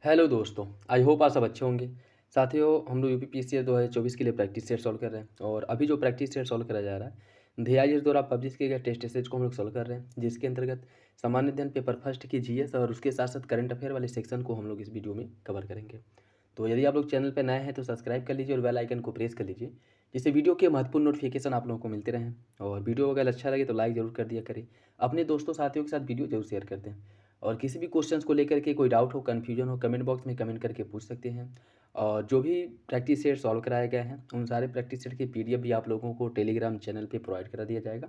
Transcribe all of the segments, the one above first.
Hello दोस्तों, I hope आप सब अच्छे होंगे। साथियों, हम लोग यूपीपीसीएस 2024 के लिए प्रैक्टिस सेट सॉल्व कर रहे हैं और अभी जो प्रैक्टिस सेट सॉल्व करा जा रहा है धियाजिस द्वारा पब्लिश किए गए टेस्ट सेट को हम लोग सॉल्व कर रहे हैं, जिसके अंतर्गत सामान्य अध्ययन पेपर फर्स्ट की जीएस और उसके साथ साथ करंट अफेयर वाले सेक्शन को हम लोग इस वीडियो में कवर करेंगे। तो यदि आप लोग चैनल पर नए हैं तो सब्सक्राइब कर लीजिए और बेल आइकन को प्रेस कर लीजिए, जिससे वीडियो के महत्वपूर्ण नोटिफिकेशन आप लोगों को मिलते रहें। और वीडियो अगर अच्छा लगे तो लाइक ज़रूर कर दिया करें, अपने दोस्तों साथियों के साथ वीडियो जरूर शेयर कर दें। और किसी भी क्वेश्चंस को लेकर के कोई डाउट हो, कन्फ्यूजन हो, कमेंट बॉक्स में कमेंट करके पूछ सकते हैं। और जो भी प्रैक्टिस सेट सॉल्व कराए गए हैं उन सारे प्रैक्टिस सेट के पीडीएफ भी आप लोगों को टेलीग्राम चैनल पे प्रोवाइड करा दिया जाएगा,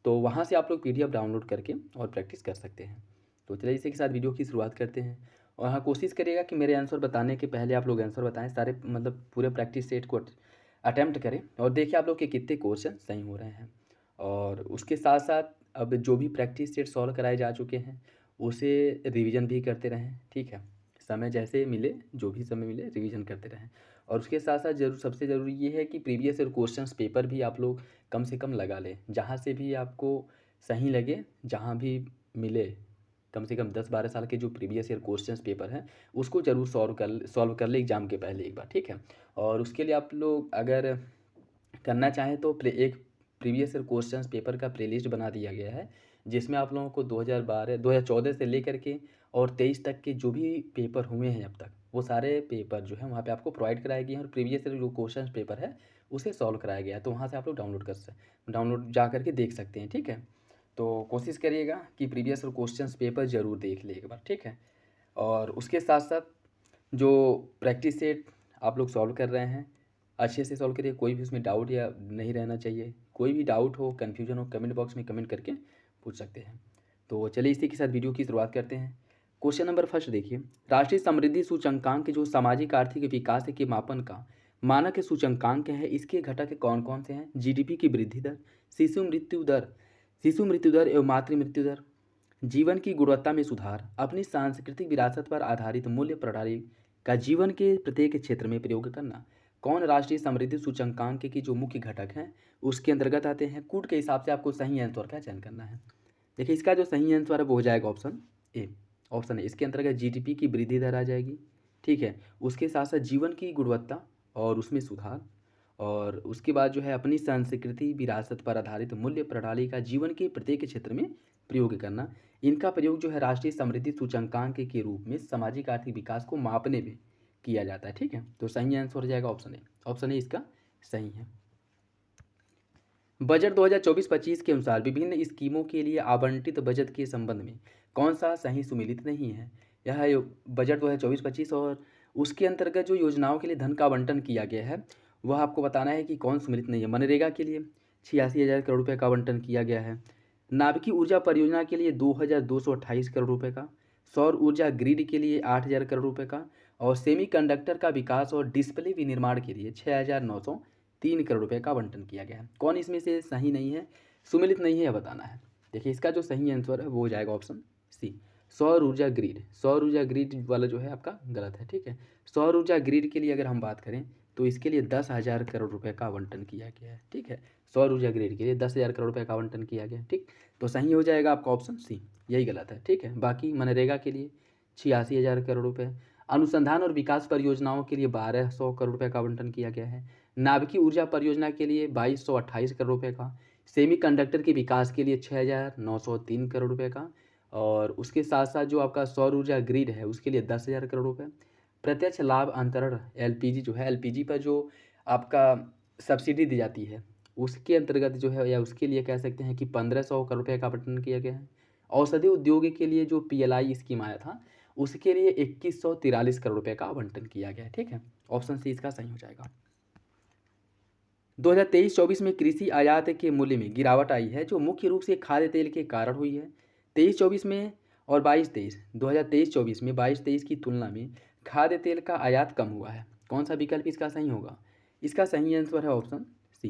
तो वहाँ से आप लोग पीडीएफ डाउनलोड करके और प्रैक्टिस कर सकते हैं। तो चलिए इसी के साथ वीडियो की शुरुआत करते हैं। और हाँ, कोशिश करिएगा कि मेरे आंसर बताने के पहले आप लोग आंसर बताएं, सारे मतलब पूरे प्रैक्टिस सेट को अटैम्प्ट करें और देखिए आप लोग के कितने क्वेश्चन सही हो रहे हैं। और उसके साथ साथ अब जो भी प्रैक्टिस सेट सॉल्व कराए जा चुके हैं उसे रिवीजन भी करते रहें, ठीक है। समय जैसे मिले, जो भी समय मिले रिवीजन करते रहें। और उसके साथ साथ जरूर सबसे ज़रूरी ये है कि प्रीवियस ईयर क्वेश्चंस पेपर भी आप लोग कम से कम लगा लें, जहाँ से भी आपको सही लगे, जहाँ भी मिले कम से कम 10-12 साल के जो प्रीवियस ईयर क्वेश्चंस पेपर हैं उसको ज़रूर सॉल्व कर ले एग्ज़ाम के पहले एक बार, ठीक है। और उसके लिए आप लोग अगर करना चाहें तो एक प्रीवियस ईयर क्वेश्चंस पेपर का प्लेलिस्ट बना दिया गया है, जिसमें आप लोगों को 2014 से लेकर के और 23 तक के जो भी पेपर हुए हैं अब तक, वो सारे पेपर जो हैं वहाँ पे आपको प्रोवाइड कराए गए हैं। और प्रीवियस ईयर जो क्वेश्चंस पेपर है उसे सॉल्व कराया गया है, तो वहाँ से आप लोग डाउनलोड जा करके देख सकते हैं, ठीक है। तो कोशिश करिएगा कि प्रीवियस ईयर क्वेश्चंस पेपर ज़रूर देख ले एक बार, ठीक है। और उसके साथ साथ जो प्रैक्टिस सेट आप लोग सॉल्व कर रहे हैं अच्छे से सॉल्व करिए, कोई भी उसमें डाउट या नहीं रहना चाहिए। कोई भी डाउट हो, कन्फ्यूजन हो, कमेंट बॉक्स में कमेंट करके पूछ सकते हैं। तो चलिए इसी के साथ वीडियो की शुरुआत करते हैं। क्वेश्चन नंबर फर्स्ट देखिए, राष्ट्रीय समृद्धि सूचकांक जो सामाजिक आर्थिक विकास के मापन का मानक सूचकांक है, इसके घटक कौन कौन से हैं? जीडीपी की वृद्धि दर, शिशु मृत्यु दर एवं मातृ मृत्यु दर, जीवन की गुणवत्ता में सुधार, अपनी सांस्कृतिक विरासत पर आधारित मूल्य प्रणाली का जीवन के प्रत्येक क्षेत्र में प्रयोग करना। कौन राष्ट्रीय समृद्धि सूचकांक के जो मुख्य घटक हैं उसके अंतर्गत आते हैं? कूट के हिसाब से आपको सही आंसर का चयन करना है। देखिए इसका जो सही आंसर है वो हो जाएगा ऑप्शन ए। ऑप्शन ए, इसके अंतर्गत जीडीपी की वृद्धि दर आ जाएगी, ठीक है। उसके साथ साथ जीवन की गुणवत्ता और उसमें सुधार, और उसके बाद जो है अपनी संस्कृति विरासत पर आधारित मूल्य प्रणाली का जीवन के प्रत्येक क्षेत्र में प्रयोग करना। इनका प्रयोग जो है राष्ट्रीय समृद्धि सूचकांक के रूप में सामाजिक आर्थिक विकास को मापने में किया जाता है, ठीक है। तो सही आंसर हो जाएगा ऑप्शन ए। ऑप्शन ए इसका सही है। बजट 2024-25 के अनुसार विभिन्न स्कीमों के लिए आवंटित बजट के संबंध में कौन सा सही सुमेलित नहीं है? यह बजट 2024-25 और उसके अंतर्गत जो योजनाओं के लिए धन का आवंटन किया गया है वह आपको बताना है कि कौन सुमेलित नहीं है। मनरेगा के लिए 86,000 करोड़ रुपये का आवंटन किया गया है। नाभिकीय ऊर्जा परियोजना के लिए 2,228 करोड़ रुपये का, सौर ऊर्जा ग्रिड के लिए 8,000 करोड़ रुपये का, और सेमीकंडक्टर का विकास और डिस्प्ले विनिर्माण के लिए 6,903 करोड़ रुपये का आवंटन किया गया है। कौन इसमें से सही नहीं है, सुमेलित नहीं है, यह बताना है। देखिए इसका जो सही आंसर है वो हो जाएगा ऑप्शन सी, सौर ऊर्जा ग्रिड। सौर ऊर्जा ग्रिड वाला जो है आपका गलत है, ठीक है। सौर ऊर्जा ग्रिड के लिए अगर हम बात करें तो इसके लिए 10,000 करोड़ रुपये का आवंटन किया गया है, ठीक है। सौर ऊर्जा ग्रिड के लिए 10,000 करोड़ रुपये का आवंटन किया गया है, ठीक। तो सही हो जाएगा आपका ऑप्शन सी, यही गलत है, ठीक है। बाकी मनरेगा के लिए 86,000 करोड़ रुपये, अनुसंधान और विकास परियोजनाओं के लिए 1,200 करोड़ रुपये का आवंटन किया गया है। नाभिकीय ऊर्जा परियोजना के लिए 2,228 करोड़ रुपये का, सेमीकंडक्टर के विकास के लिए 6,903 करोड़ रुपये का, और उसके साथ साथ जो आपका सौर ऊर्जा ग्रिड है उसके लिए 10,000 करोड़ रुपये। प्रत्यक्ष लाभ अंतरण एलपीजी जो है, एलपीजी पर जो आपका सब्सिडी दी जाती है उसके अंतर्गत जो है, या उसके लिए कह सकते हैं कि 1,500 करोड़ रुपये का आवंटन किया गया है। औषधि उद्योग के लिए जो पीएलआई स्कीम आया था उसके लिए 2,143 करोड़ रुपये का आवंटन किया गया है, ठीक है। ऑप्शन सी इसका सही हो जाएगा। 2023-24 में कृषि आयात के मूल्य में गिरावट आई है, जो मुख्य रूप से खाद्य तेल के कारण हुई है। 23-24 में और 22-23, 2023-24 में 22-23 की तुलना में खाद्य तेल का आयात कम हुआ है। कौन सा विकल्प इसका सही होगा? इसका सही आंसर है ऑप्शन सी।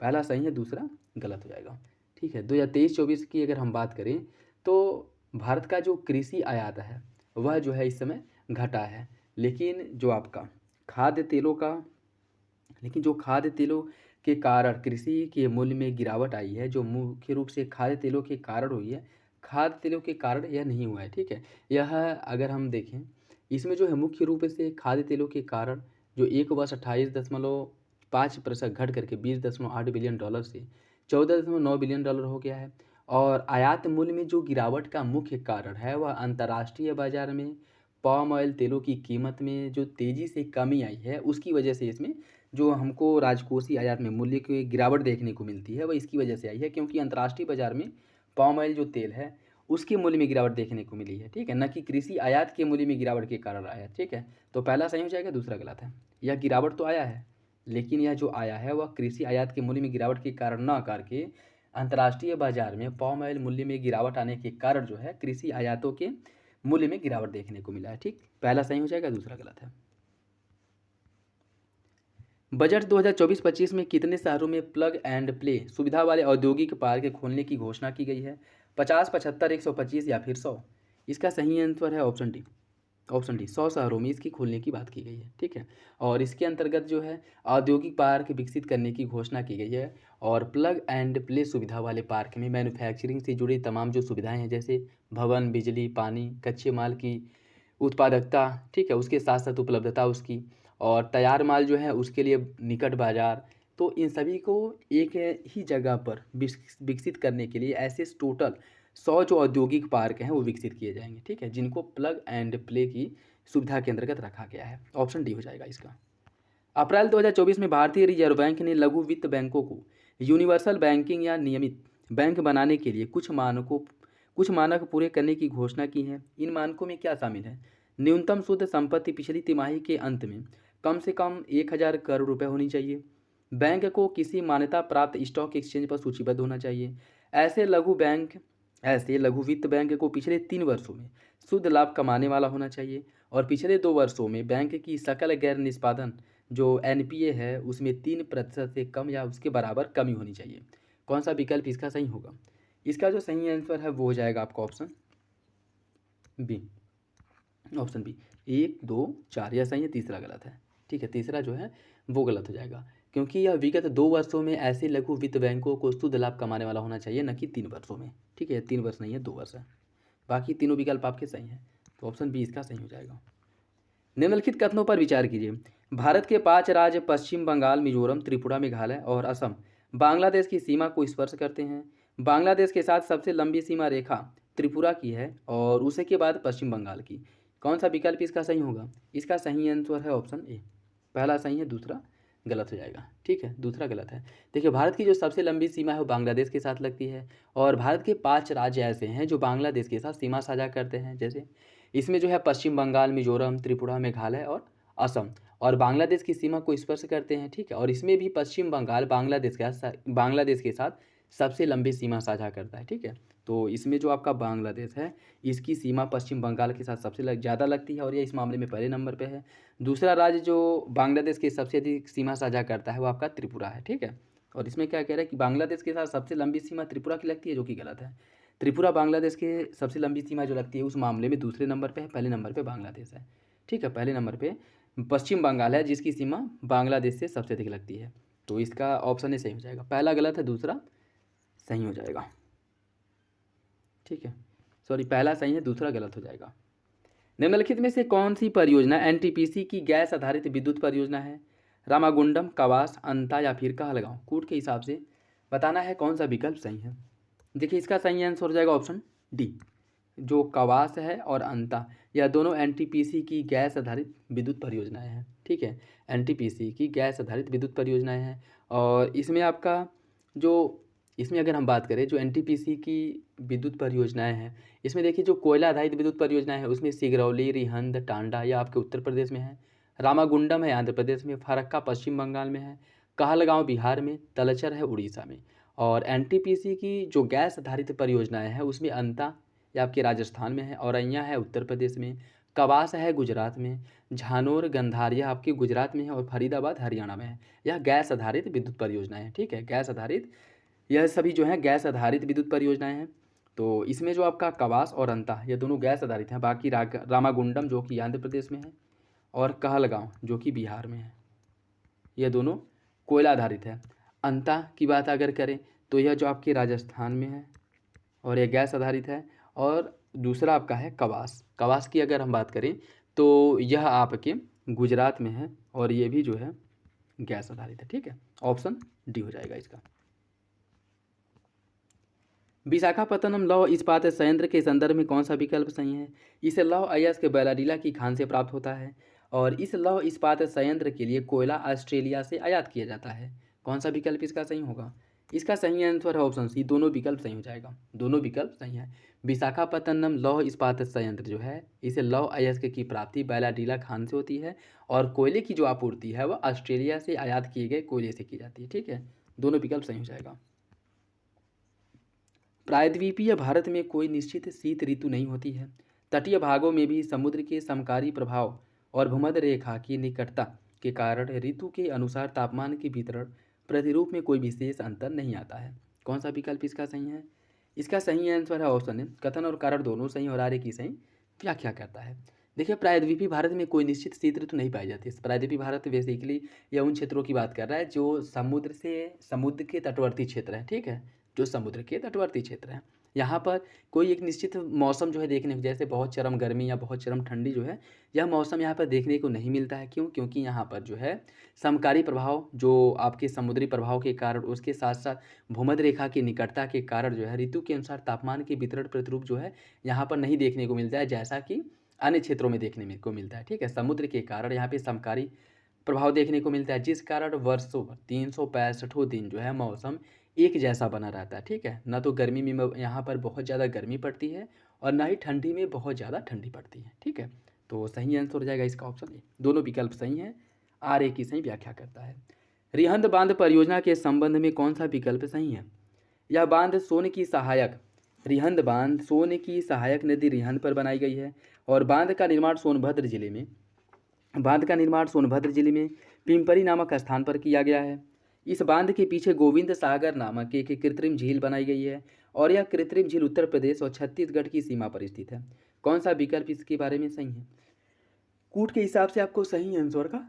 पहला सही है, दूसरा गलत हो जाएगा, ठीक है। 2023-24 की अगर हम बात करें तो भारत का जो कृषि आयात है वह जो है इस समय घटा है, लेकिन जो आपका खाद्य तेलों का लेकिन जो खाद्य तेलों के कारण कृषि के मूल्य में गिरावट आई है, जो मुख्य रूप से खाद्य तेलों के कारण हुई है, खाद्य तेलों के कारण यह नहीं हुआ है, ठीक है। यह अगर हम देखें, इसमें जो है मुख्य रूप से खाद्य तेलों के कारण जो एक वर्ष 28.5% घट करके 20.8 बिलियन डॉलर से 14.9 बिलियन डॉलर हो गया है। और आयात मूल्य में जो गिरावट का मुख्य कारण है वह अंतर्राष्ट्रीय बाजार में पाम ऑयल तेलों की कीमत में जो तेज़ी से कमी आई है उसकी वजह से इसमें जो हमको राजकोषीय आयात में मूल्य की गिरावट देखने को मिलती है वह इसकी वजह से आई है, क्योंकि अंतर्राष्ट्रीय बाजार में पाम ऑयल जो तेल है उसके मूल्य में गिरावट देखने को मिली है। ठीक है, न कि कृषि आयात के मूल्य में गिरावट के कारण आया है। ठीक है, तो पहला सही हो जाएगा, दूसरा गलत है। यह गिरावट तो आया है, लेकिन यह जो आया है वह कृषि आयात के मूल्य में गिरावट के कारण न करके अंतर्राष्ट्रीय बाजार में पाम ऑयल मूल्य में गिरावट आने के कारण जो है कृषि आयातों के मूल्य में गिरावट देखने को मिला है। ठीक, पहला सही हो जाएगा, दूसरा गलत है। बजट 2024-25 में कितने शहरों में प्लग एंड प्ले सुविधा वाले औद्योगिक पार्क खोलने की घोषणा की गई है? 50, 75, 125 या फिर 100? इसका सही आंसर है ऑप्शन डी। ऑप्शन डी, 100 शहरों में इसकी खोलने की बात की गई है। ठीक है, और इसके अंतर्गत जो है औद्योगिक पार्क विकसित करने की घोषणा की गई है। और प्लग एंड प्ले सुविधा वाले पार्क में मैन्युफैक्चरिंग से जुड़ी तमाम जो सुविधाएं हैं, जैसे भवन, बिजली, पानी, कच्चे माल की उत्पादकता, ठीक है, उसके साथ साथ उपलब्धता उसकी, और तैयार माल जो है उसके लिए निकट बाजार, तो इन सभी को एक ही जगह पर विकसित करने के लिए ऐसे टोटल 100 जो औद्योगिक पार्क हैं वो विकसित किए जाएंगे। ठीक है, जिनको प्लग एंड प्ले की सुविधा के अंतर्गत रखा गया है। ऑप्शन डी हो जाएगा इसका। अप्रैल 2024 में भारतीय रिजर्व बैंक ने लघु वित्त बैंकों को यूनिवर्सल बैंकिंग या नियमित बैंक बनाने के लिए कुछ मानक पूरे करने की घोषणा की है। इन मानकों में क्या शामिल है? न्यूनतम शुद्ध संपत्ति पिछली तिमाही के अंत में कम से कम 1000 करोड़ रुपए होनी चाहिए। बैंक को किसी मान्यता प्राप्त स्टॉक एक्सचेंज पर सूचीबद्ध होना चाहिए। ऐसे लघु वित्त बैंक को पिछले 3 वर्षों में शुद्ध लाभ कमाने वाला होना चाहिए। और पिछले 2 वर्षों में बैंक की सकल गैर निष्पादन जो एनपीए है उसमें 3% से कम या उसके बराबर कमी होनी चाहिए। कौन सा विकल्प इसका सही होगा? इसका जो सही आंसर है वो हो जाएगा आपका ऑप्शन बी। ऑप्शन बी, 1, 2, 4 यह सही है, तीसरा गलत है। ठीक है, तीसरा जो है वो गलत हो जाएगा, क्योंकि यह विगत 2 वर्षों में ऐसे लघु वित्त बैंकों को शुद्ध लाभ कमाने वाला होना चाहिए, न कि 3 वर्षों में। ठीक है, 3 वर्ष नहीं है, 2 वर्ष है। बाकी तीनों विकल्प आपके सही हैं, तो ऑप्शन बी इसका सही हो जाएगा। निम्नलिखित कथनों पर विचार कीजिए। भारत के 5 राज्य पश्चिम बंगाल, मिजोरम, त्रिपुरा, मेघालय और असम बांग्लादेश की सीमा को स्पर्श करते हैं। बांग्लादेश के साथ सबसे लंबी सीमा रेखा त्रिपुरा की है और उसी के बाद पश्चिम बंगाल की। कौन सा विकल्प इसका सही होगा? इसका सही आंसर है ऑप्शन ए। पहला सही है, दूसरा गलत हो जाएगा। ठीक है, दूसरा गलत है। देखिए, भारत की जो सबसे लंबी सीमा है वो बांग्लादेश के साथ लगती है, और भारत के 5 राज्य ऐसे हैं जो बांग्लादेश के साथ सीमा साझा करते हैं। जैसे इसमें जो है पश्चिम बंगाल, मिजोरम, त्रिपुरा, मेघालय और असम, और बांग्लादेश की सीमा को स्पर्श करते हैं। ठीक है, और इसमें भी पश्चिम बंगाल बांग्लादेश के साथ सबसे लंबी सीमा साझा करता है। ठीक है, तो इसमें जो आपका बांग्लादेश है इसकी सीमा पश्चिम बंगाल के साथ सबसे ज़्यादा लगती है और ये इस मामले में पहले नंबर पे है। दूसरा राज्य जो बांग्लादेश के सबसे अधिक सीमा साझा करता है वो आपका त्रिपुरा है। ठीक है, और इसमें क्या कह रहा है कि बांग्लादेश के साथ सबसे लंबी सीमा त्रिपुरा की लगती है, जो कि गलत है। त्रिपुरा बांग्लादेश के सबसे लंबी सीमा जो लगती है उस मामले में दूसरे नंबर पे है, पहले नंबर पे बांग्लादेश है। ठीक है, पहले नंबर पे पश्चिम बंगाल है जिसकी सीमा बांग्लादेश से सबसे अधिक लगती है। तो इसका ऑप्शन ए सही हो जाएगा। पहला गलत है, दूसरा सही हो जाएगा। ठीक है, सॉरी, पहला सही है, दूसरा गलत हो जाएगा। निम्नलिखित में से कौन सी परियोजना एनटीपीसी की गैस आधारित विद्युत परियोजना है? रामागुंडम, कवास, अंता या फिर कहलगांव? कूट के हिसाब से बताना है कौन सा विकल्प सही है। देखिए, इसका सही आंसर हो जाएगा ऑप्शन डी। जो कवास है और अंता यह दोनों एनटीपीसी की गैस आधारित विद्युत परियोजनाएं हैं। ठीक है, एनटीपीसी की गैस आधारित विद्युत परियोजनाएं हैं। और इसमें अगर हम बात करें जो एनटीपीसी की विद्युत परियोजनाएं हैं, इसमें देखिए जो कोयला आधारित विद्युत परियोजनाएं हैं उसमें सिगरौली, रिहंद, टांडा यह आपके उत्तर प्रदेश में है। रामागुंडम है आंध्र प्रदेश में, फरक्का पश्चिम बंगाल में है, कहलगांव बिहार में, तलचर है उड़ीसा में। और एनटीपीसी की जो गैस आधारित परियोजनाएं हैं उसमें अंता यह आपके राजस्थान में है, औरैया है उत्तर प्रदेश में, कवास है गुजरात में, झानोर गंधारिया आपके गुजरात में है, और फरीदाबाद हरियाणा में है। यह गैस आधारित विद्युत परियोजनाएं हैं। ठीक है, गैस आधारित, यह सभी जो है गैस आधारित विद्युत परियोजनाएं हैं। तो इसमें जो आपका कवास और अंता ये दोनों गैस आधारित हैं। बाकी रामागुंडम जो कि आंध्र प्रदेश में है और कहलगांव जो कि बिहार में है, यह दोनों कोयला आधारित है। अंता की बात अगर करें तो यह जो आपके राजस्थान में है और यह गैस आधारित है। और दूसरा आपका है कवास। कवास की अगर हम बात करें तो यह आपके गुजरात में है और ये भी जो है गैस आधारित है। ठीक है, ऑप्शन डी हो जाएगा इसका। विशाखापत्तनम लौह इस्पात संयंत्र के संदर्भ में कौन सा विकल्प सही है? इस लौह अयस्क बैलाडीला की खान से प्राप्त होता है और इस लौह इस्पात संयंत्र के लिए कोयला ऑस्ट्रेलिया से आयात किया जाता है। कौन सा विकल्प इसका सही होगा? इसका सही आंसर है ऑप्शन सी, दोनों विकल्प सही हो जाएगा। दोनों विकल्प सही है। विशाखापत्तनम लौह इस्पात संयंत्र जो है, इसे लौह अयस्क की प्राप्ति बैलाडीला खान से होती है और कोयले की जो आपूर्ति है वह ऑस्ट्रेलिया से आयात किए गए कोयले से की जाती है। ठीक है, दोनों विकल्प सही हो जाएगा। प्रायद्वीपीय भारत में कोई निश्चित शीत ऋतु नहीं होती है। तटीय भागों में भी समुद्र के समकारी प्रभाव और भूमध्य रेखा की निकटता के कारण ऋतु के अनुसार तापमान के वितरण प्रतिरूप में कोई विशेष अंतर नहीं आता है। कौन सा विकल्प इसका सही है? इसका सही आंसर है ऑप्शन है, कथन और कारण दोनों सही और आर्य की सही व्याख्या करता है। देखिए, प्रायद्वीपीय भारत में कोई निश्चित शीत ऋतु नहीं पाई जाती। प्रायद्वीपीय भारत बेसिकली यह उन क्षेत्रों की बात कर रहा है जो समुद्र के तटवर्ती क्षेत्र है। ठीक है, जो समुद्र के तटवर्ती क्षेत्र हैं, यहाँ पर कोई एक निश्चित मौसम जो है देखने को, जैसे बहुत चरम गर्मी या बहुत चरम ठंडी जो है, यह मौसम यहाँ पर देखने को नहीं मिलता है। क्यों? क्योंकि यहाँ पर जो है समकारी प्रभाव जो आपके समुद्री प्रभाव के कारण, उसके साथ साथ भूमध्य रेखा की निकटता के कारण जो है ऋतु के अनुसार तापमान के वितरण प्रतिरूप जो है यहाँ पर नहीं देखने को मिलता है, जैसा कि अन्य क्षेत्रों में देखने को मिलता है। ठीक है, समुद्र के कारण यहाँ पे समकारी प्रभाव देखने को मिलता है, जिस कारण वर्षों 365 दिन जो है मौसम एक जैसा बना रहता है। ठीक है, ना तो गर्मी में यहाँ पर बहुत ज़्यादा गर्मी पड़ती है और ना ही ठंडी में बहुत ज़्यादा ठंडी पड़ती है। ठीक है, तो सही आंसर हो जाएगा इसका ऑप्शन ए। दोनों विकल्प सही हैं, आर ए की सही व्याख्या करता है। रिहंद बांध परियोजना के संबंध में कौन सा विकल्प सही है? यह बांध सोन की सहायक रिहंद बांध सोन की सहायक नदी रिहंद पर बनाई गई है और बांध का निर्माण सोनभद्र जिले में पिंपरी नामक स्थान पर किया गया है। इस बांध के पीछे गोविंद सागर नामक एक कृत्रिम झील बनाई गई है और यह कृत्रिम झील उत्तर प्रदेश और छत्तीसगढ़ की सीमा पर स्थित है। कौन सा विकल्प इसके बारे में सही है? कूट के हिसाब से आपको सही आंसर का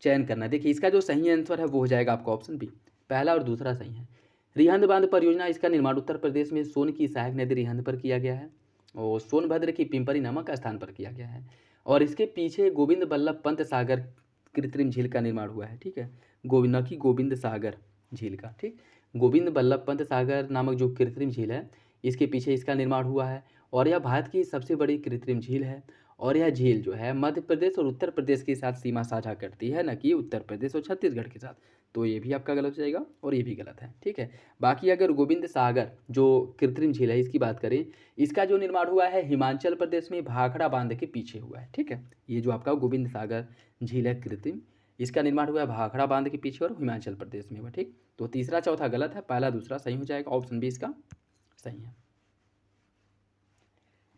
चयन करना है। देखिए, इसका जो सही आंसर है वो हो जाएगा आपका ऑप्शन बी, पहला और दूसरा सही है। रिहंद बांध परियोजना, इसका निर्माण उत्तर प्रदेश में सोन की सहायक नदी रिहंद पर किया गया है और सोनभद्र की पिंपरी नामक स्थान पर किया गया है और इसके पीछे गोविंद बल्लभ पंत सागर कृत्रिम झील का निर्माण हुआ है। ठीक है, न कि गोविंद सागर झील का। ठीक, गोविंद बल्लभ पंत सागर नामक जो कृत्रिम झील है, इसके पीछे इसका निर्माण हुआ है और यह भारत की सबसे बड़ी कृत्रिम झील है और यह झील जो है मध्य प्रदेश और उत्तर प्रदेश के साथ सीमा साझा करती है, न कि उत्तर प्रदेश और छत्तीसगढ़ के साथ। तो ये भी आपका गलत हो जाएगा और ये भी गलत है। ठीक है, बाकी अगर गोविंद सागर जो कृत्रिम झील है इसकी बात करें, इसका जो निर्माण हुआ है हिमाचल प्रदेश में भाखड़ा बांध के पीछे हुआ है। ठीक है, ये जो आपका गोविंद सागर झील है कृत्रिम, इसका निर्माण हुआ है भाखड़ा बांध के पीछे और हिमाचल प्रदेश में हुआ। ठीक, तो तीसरा चौथा गलत है, पहला दूसरा सही हो जाएगा, ऑप्शन बी इसका सही है।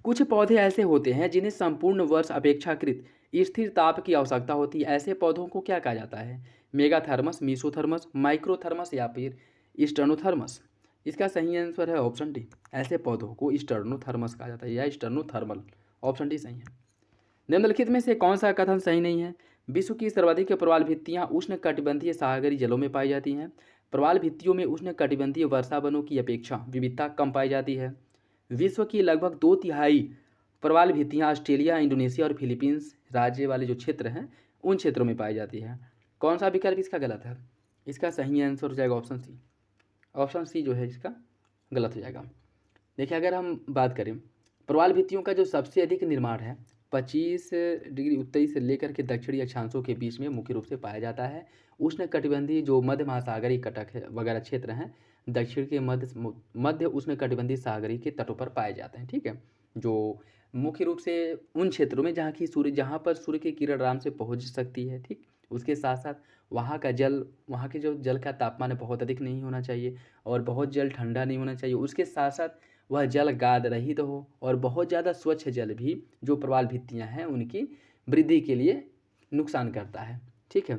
कुछ पौधे ऐसे होते हैं जिन्हें संपूर्ण वर्ष अपेक्षाकृत स्थिर ताप की आवश्यकता होती है। ऐसे पौधों को क्या कहा जाता है? मेगाथर्मस, मीसोथर्मस, माइक्रोथर्मस या फिर स्टर्नोथर्मस? इसका सही आंसर है ऑप्शन डी, ऐसे पौधों को स्टर्नोथर्मस कहा जाता है या स्टर्नोथर्मल। ऑप्शन डी सही है। निम्नलिखित में से कौन सा कथन सही नहीं है? विश्व की सर्वाधिक प्रवाल भित्तियाँ उष्ण कटिबंधीय सागरीय जलों में पाई जाती हैं। प्रवाल भित्तियों में उष्ण कटिबंधीय वर्षा वनों की अपेक्षा विविधता कम पाई जाती है। विश्व की लगभग 2/3 प्रवाल भित्तियाँ ऑस्ट्रेलिया, इंडोनेशिया और फिलीपींस राज्य वाले जो क्षेत्र हैं उन क्षेत्रों में पाई जाती है। कौन सा विकल्प इसका गलत है? इसका सही आंसर हो जाएगा ऑप्शन सी। ऑप्शन सी जो है इसका गलत हो जाएगा। देखिए, अगर हम बात करें प्रवाल भित्तियों का जो सबसे अधिक निर्माण है 25 डिग्री उत्तरी से लेकर के दक्षिणी अक्षांशों के बीच में मुख्य रूप से पाया जाता है। उष्ण कटिबंधीय जो मध्य महासागरीय कटक है वगैरह क्षेत्र हैं, दक्षिण के मध्य उष्ण कटिबंधीय सागरीय के तटों पर पाए जाते हैं। ठीक है, जो मुख्य रूप से उन क्षेत्रों में जहाँ पर सूर्य की किरण आराम से पहुँच सकती है। ठीक, उसके साथ साथ वहाँ के जो जल का तापमान है बहुत अधिक नहीं होना चाहिए और बहुत जल ठंडा नहीं होना चाहिए। उसके साथ साथ वह जल गाद रहित हो और बहुत ज़्यादा स्वच्छ जल भी जो प्रवाल भित्तियाँ हैं उनकी वृद्धि के लिए नुकसान करता है। ठीक है,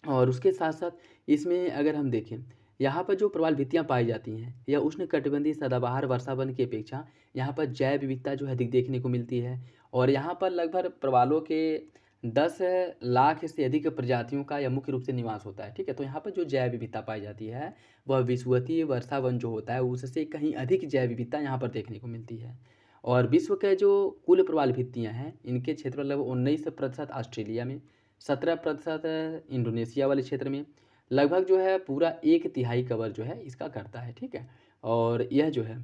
और उसके साथ साथ इसमें अगर हम देखें, यहाँ पर जो प्रवाल भित्तियाँ पाई जाती हैं या उष्ण कटिबंधीय सदाबहार वर्षावन की अपेक्षा यहाँ पर जैव विविधता जो है अधिक देखने को मिलती है और यहाँ पर लगभग प्रवालों के 10 लाख से अधिक प्रजातियों का या मुख्य रूप से निवास होता है। ठीक है, तो यहाँ पर जो जैव विविधता पाई जाती है वह विषुवतीय वर्षावन जो होता है उससे कहीं अधिक जैव विविधता यहाँ पर देखने को मिलती है और विश्व के जो कुल प्रवाल भित्तियाँ हैं इनके क्षेत्रफल लगभग 19% ऑस्ट्रेलिया में, 17% इंडोनेशिया वाले क्षेत्र में, लगभग जो है पूरा 1/3 कवर जो है इसका करता है। ठीक है, और यह जो है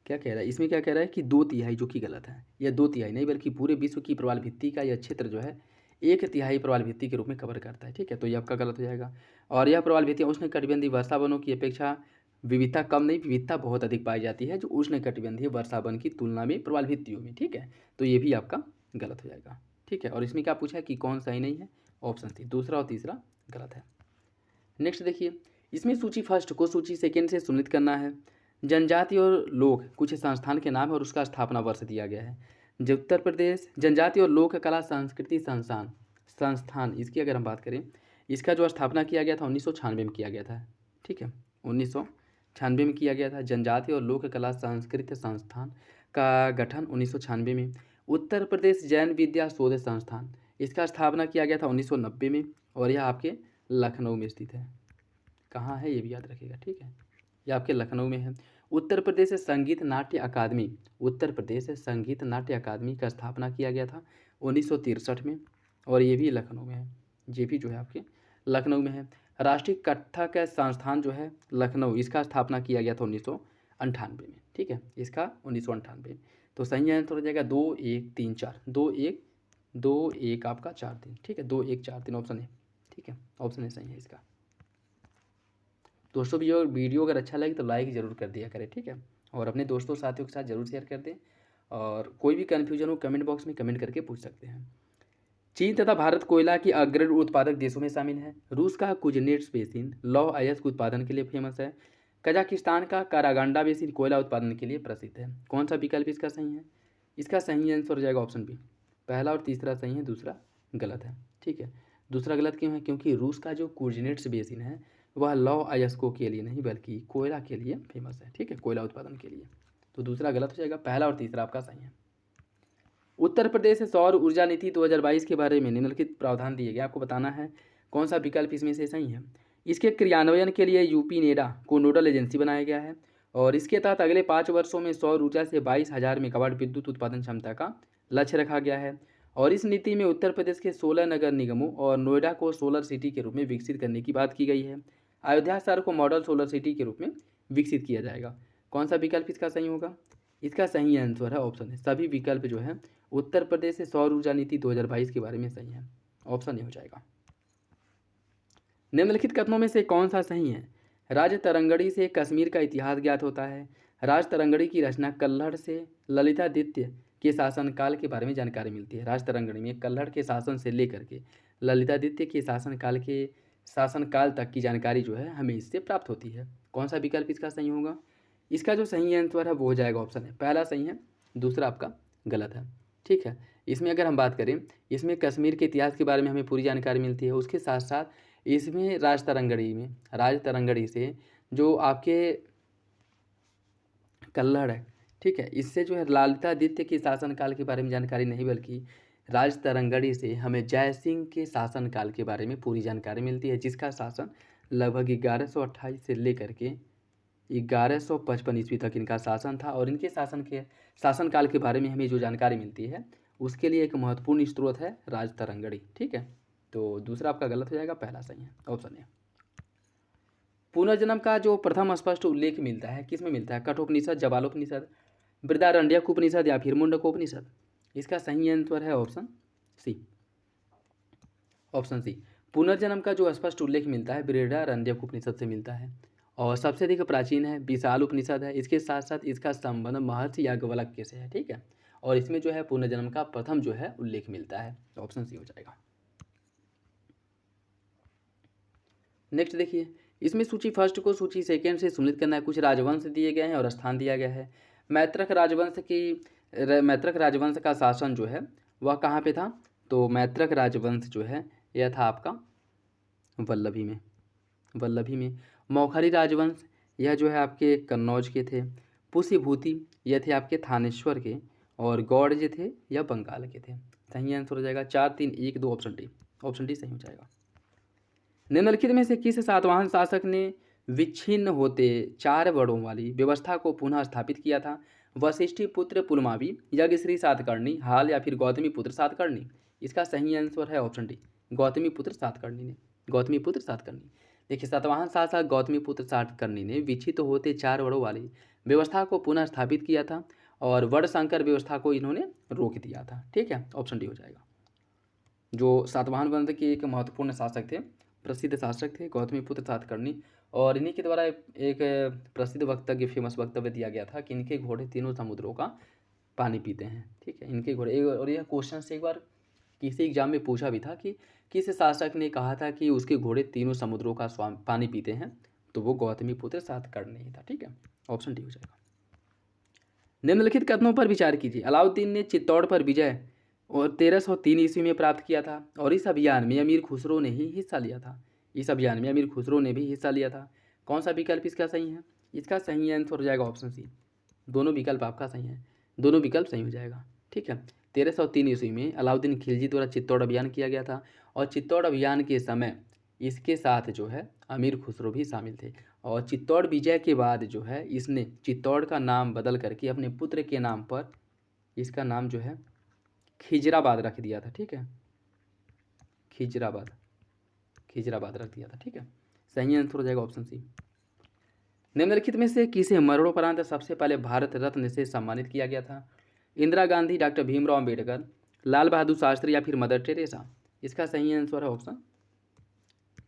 क्या कह रहा है, इसमें क्या कह रहा है कि 2/3, जो कि गलत है। यह 2/3 नहीं बल्कि पूरे विश्व की प्रवाल भित्ति का यह क्षेत्र जो है 1/3 प्रवाल भित्ति के रूप में कवर करता है। ठीक है, तो ये आपका गलत हो जाएगा। और यह प्रवाल भित्तियाँ उष्णकटिबंधीय वर्षा वनों की अपेक्षा विविधता कम नहीं, विविधता बहुत अधिक पाई जाती है जो उष्णकटिबंधीय वर्षा वन की तुलना में प्रवाल भित्तियों में। ठीक है, तो ये भी आपका गलत हो जाएगा। ठीक है, और इसमें क्या पूछा है कि कौन सही नहीं है, ऑप्शन सी, दूसरा और तीसरा गलत है। नेक्स्ट देखिए, इसमें सूची फर्स्ट को सूची सेकेंड से सुनिश्चित करना है। जनजाति और लोक कुछ संस्थान के नाम है और उसका स्थापना वर्ष दिया गया है। जो उत्तर प्रदेश जनजाति और लोक कला संस्कृति संस्थान संस्थान इसकी अगर हम बात करें, इसका जो स्थापना किया गया था 1996 में किया गया था। ठीक है, 1996 में किया गया था। जनजाति और लोक कला संस्कृति संस्थान का गठन 1996 में। उत्तर प्रदेश जैन विद्या शोध संस्थान, इसका स्थापना किया गया था 1990 में और यह आपके लखनऊ में स्थित है। कहाँ है ये भी याद रखिएगा। ठीक है, ये आपके लखनऊ में है। उत्तर प्रदेश संगीत नाट्य अकादमी, उत्तर प्रदेश संगीत नाट्य अकादमी का स्थापना किया गया था 1963 में और ये भी लखनऊ में है। ये भी जो है आपके लखनऊ में है। राष्ट्रीय कथक संस्थान जो है लखनऊ, इसका स्थापना किया गया था 1998 में। ठीक है, इसका 1998। तो सही आंसर हो जाएगा 2 1 3 4, 2 1 आपका 4 3। ठीक है, 2 1 4 3 ऑप्शन है। ठीक है, ऑप्शन है सही है इसका। दोस्तों वीडियो अगर अच्छा लगे तो लाइक ज़रूर कर दिया करें। ठीक है, और अपने दोस्तों साथियों के साथ ज़रूर शेयर कर दें और कोई भी कन्फ्यूजन हो कमेंट बॉक्स में कमेंट करके पूछ सकते हैं। चीन तथा भारत कोयला की अग्रणी उत्पादक देशों में शामिल है। रूस का कुजनेट्स बेसिन लौह अयस्क उत्पादन के लिए फेमस है। कजाकिस्तान का कारागंडा बेसिन कोयला उत्पादन के लिए प्रसिद्ध है। कौन सा विकल्प इसका सही है? इसका सही आंसर हो जाएगा ऑप्शन बी। पहला और तीसरा सही है, दूसरा गलत है। ठीक है, दूसरा गलत क्यों है? क्योंकि रूस का जो कुजनेट्स बेसिन है वह लौह अयस्कों के लिए नहीं बल्कि कोयला के लिए फेमस है। ठीक है, कोयला उत्पादन के लिए। तो दूसरा गलत हो जाएगा, पहला और तीसरा आपका सही है। उत्तर प्रदेश सौर ऊर्जा नीति 2022 के बारे में निम्नलिखित प्रावधान दिए गए, आपको बताना है कौन सा विकल्प इसमें से सही है। इसके क्रियान्वयन के लिए यूपी नेडा को नोडल एजेंसी बनाया गया है और इसके तहत अगले 5 वर्षों में सौर ऊर्जा से 22,000 मेगावाट विद्युत उत्पादन क्षमता का लक्ष्य रखा गया है। और इस नीति में उत्तर प्रदेश के 16 नगर निगमों और नोएडा को सोलर सिटी के रूप में विकसित करने की बात की गई है। अयोध्या शहर को मॉडल सोलर सिटी के रूप में विकसित किया जाएगा। कौन सा विकल्प इसका सही होगा? इसका सही आंसर है ऑप्शन है। सभी विकल्प जो है उत्तर प्रदेश से सौर ऊर्जा नीति 2022 के बारे में सही है, ऑप्शन ए हो जाएगा। निम्नलिखित कथनों में से कौन सा सही है? राज तरंगड़ी से कश्मीर का इतिहास ज्ञात होता है। राज तरंगड़ी की रचना कल्हड़ से ललितादित्य के शासनकाल के बारे में जानकारी मिलती है। राज तरंगड़ी में कल्हड़ के शासन से लेकर के ललितादित्य के शासनकाल तक की जानकारी जो है हमें इससे प्राप्त होती है। कौन सा विकल्प इसका सही होगा? इसका जो सही आंसर है वो हो जाएगा ऑप्शन है, पहला सही है, दूसरा आपका गलत है। ठीक है, इसमें अगर हम बात करें, इसमें कश्मीर के इतिहास के बारे में हमें पूरी जानकारी मिलती है। उसके साथ साथ इसमें राज तरंगड़ी से जो आपके कल्हड़ है, ठीक है, इससे जो है ललितादित्य के शासनकाल के बारे में जानकारी नहीं बल्कि राज तरंगड़ी से हमें जय सिंह के शासनकाल के बारे में पूरी जानकारी मिलती है, जिसका शासन लगभग 1128 से लेकर के 1155 ईस्वी तक इनका शासन था। और इनके शासनकाल के बारे में हमें जो जानकारी मिलती है उसके लिए एक महत्वपूर्ण स्रोत है राज तरंगड़ी। ठीक है, तो दूसरा आपका गलत हो जाएगा, पहला सही है, ऑप्शन है। पुनर्जन्म का जो प्रथम स्पष्ट उल्लेख मिलता है किस में मिलता है? कठोपनिषद, जबालोपनिषद, बृहदारण्यकोपनिषद या फिर मुंडकोपनिषद? इसका सही आंसर है ऑप्शन सी। ऑप्शन सी, पुनर्जन्म का जो स्पष्ट उल्लेख मिलता है बृहदारण्यकोपनिषद से मिलता है और सबसे अधिक प्राचीन है विशाल उपनिषद है। इसके साथ साथ इसका संबंध महर्षि याज्ञवल्क्य से है। ठीक है, और इसमें जो है पुनर्जन्म का प्रथम जो है उल्लेख मिलता है, ऑप्शन सी हो जाएगा। नेक्स्ट देखिए, इसमें सूची फर्स्ट को सूची सेकेंड से सुनिश्चित करना है। कुछ राजवंश दिए गए हैं और स्थान दिया गया है। मैत्रक राजवंश का शासन जो है वह कहाँ पे था? तो मैत्रक राजवंश जो है यह था आपका वल्लभी में। मौखरी राजवंश यह जो है आपके कन्नौज के थे। पुष्यभूति यह थे आपके थानेश्वर के और गौड़ जो थे यह बंगाल के थे। सही आंसर हो जाएगा 4 3 1 2 ऑप्शन डी। ऑप्शन डी सही हो जाएगा। निम्नलिखित में से किस सातवाहन शासक ने विच्छिन्न होते 4 वर्णों वाली व्यवस्था को पुनः स्थापित किया था? वशिष्ठी पुत्र पुलमावी, यज्ञश्री सातकर्णी, हाल या फिर गौतमी पुत्र सातकर्णी। इसका सही आंसर है ऑप्शन डी, गौतमी पुत्र सातकर्णी ने, गौतमी पुत्र सातकर्णी। देखिए सातवाहन शासक गौतमी पुत्र सातकर्णी ने विचित होते 4 वर्णों वाली व्यवस्था को पुनः स्थापित किया था और वर्णशंकर व्यवस्था को इन्होंने रोक दिया था। ठीक है, ऑप्शन डी हो जाएगा। जो सातवाहन वंश के एक महत्वपूर्ण शासक थे, प्रसिद्ध शासक थे गौतमी पुत्र सातकर्णी, और इन्हीं के द्वारा एक प्रसिद्ध वक्तव्य, फेमस वक्तव्य दिया गया था कि इनके घोड़े तीनों समुद्रों का पानी पीते हैं। ठीक है, इनके घोड़े, और यह क्वेश्चन से एक बार किसी एग्जाम में पूछा भी था कि किस शासक ने कहा था कि उसके घोड़े तीनों समुद्रों का पानी पीते हैं, तो वो गौतमी पुत्र सातकर्णी ही था। ठीक है, ऑप्शन डी हो जाएगा। निम्नलिखित कथनों पर विचार कीजिए। अलाउद्दीन ने चित्तौड़ पर विजय और 1303 ईस्वी में प्राप्त किया था और इस अभियान में अमीर खुसरो ने ही हिस्सा लिया था। इस अभियान में अमीर खुसरो ने भी हिस्सा लिया था। कौन सा विकल्प इसका सही है? इसका सही आंसर हो जाएगा ऑप्शन सी। दोनों विकल्प आपका सही है, दोनों विकल्प सही हो जाएगा। ठीक है, 1303 ईस्वी में अलाउद्दीन खिलजी द्वारा चित्तौड़ अभियान किया गया था और चित्तौड़ अभियान के समय इसके साथ जो है अमीर खुसरो भी शामिल थे। और चित्तौड़ विजय के बाद जो है इसने चित्तौड़ का नाम बदल करके अपने पुत्र के नाम पर इसका नाम जो है खिजराबाद रख दिया था। ठीक है, खिजराबाद, खिजराबाद रख दिया था। ठीक है, सही आंसर हो जाएगा ऑप्शन सी। निम्नलिखित में से किसे मरणोपरांत सबसे पहले भारत रत्न से सम्मानित किया गया था? इंदिरा गांधी, डॉक्टर भीमराव अंबेडकर, लाल बहादुर शास्त्री या फिर मदर टेरेसा? इसका सही आंसर है ऑप्शन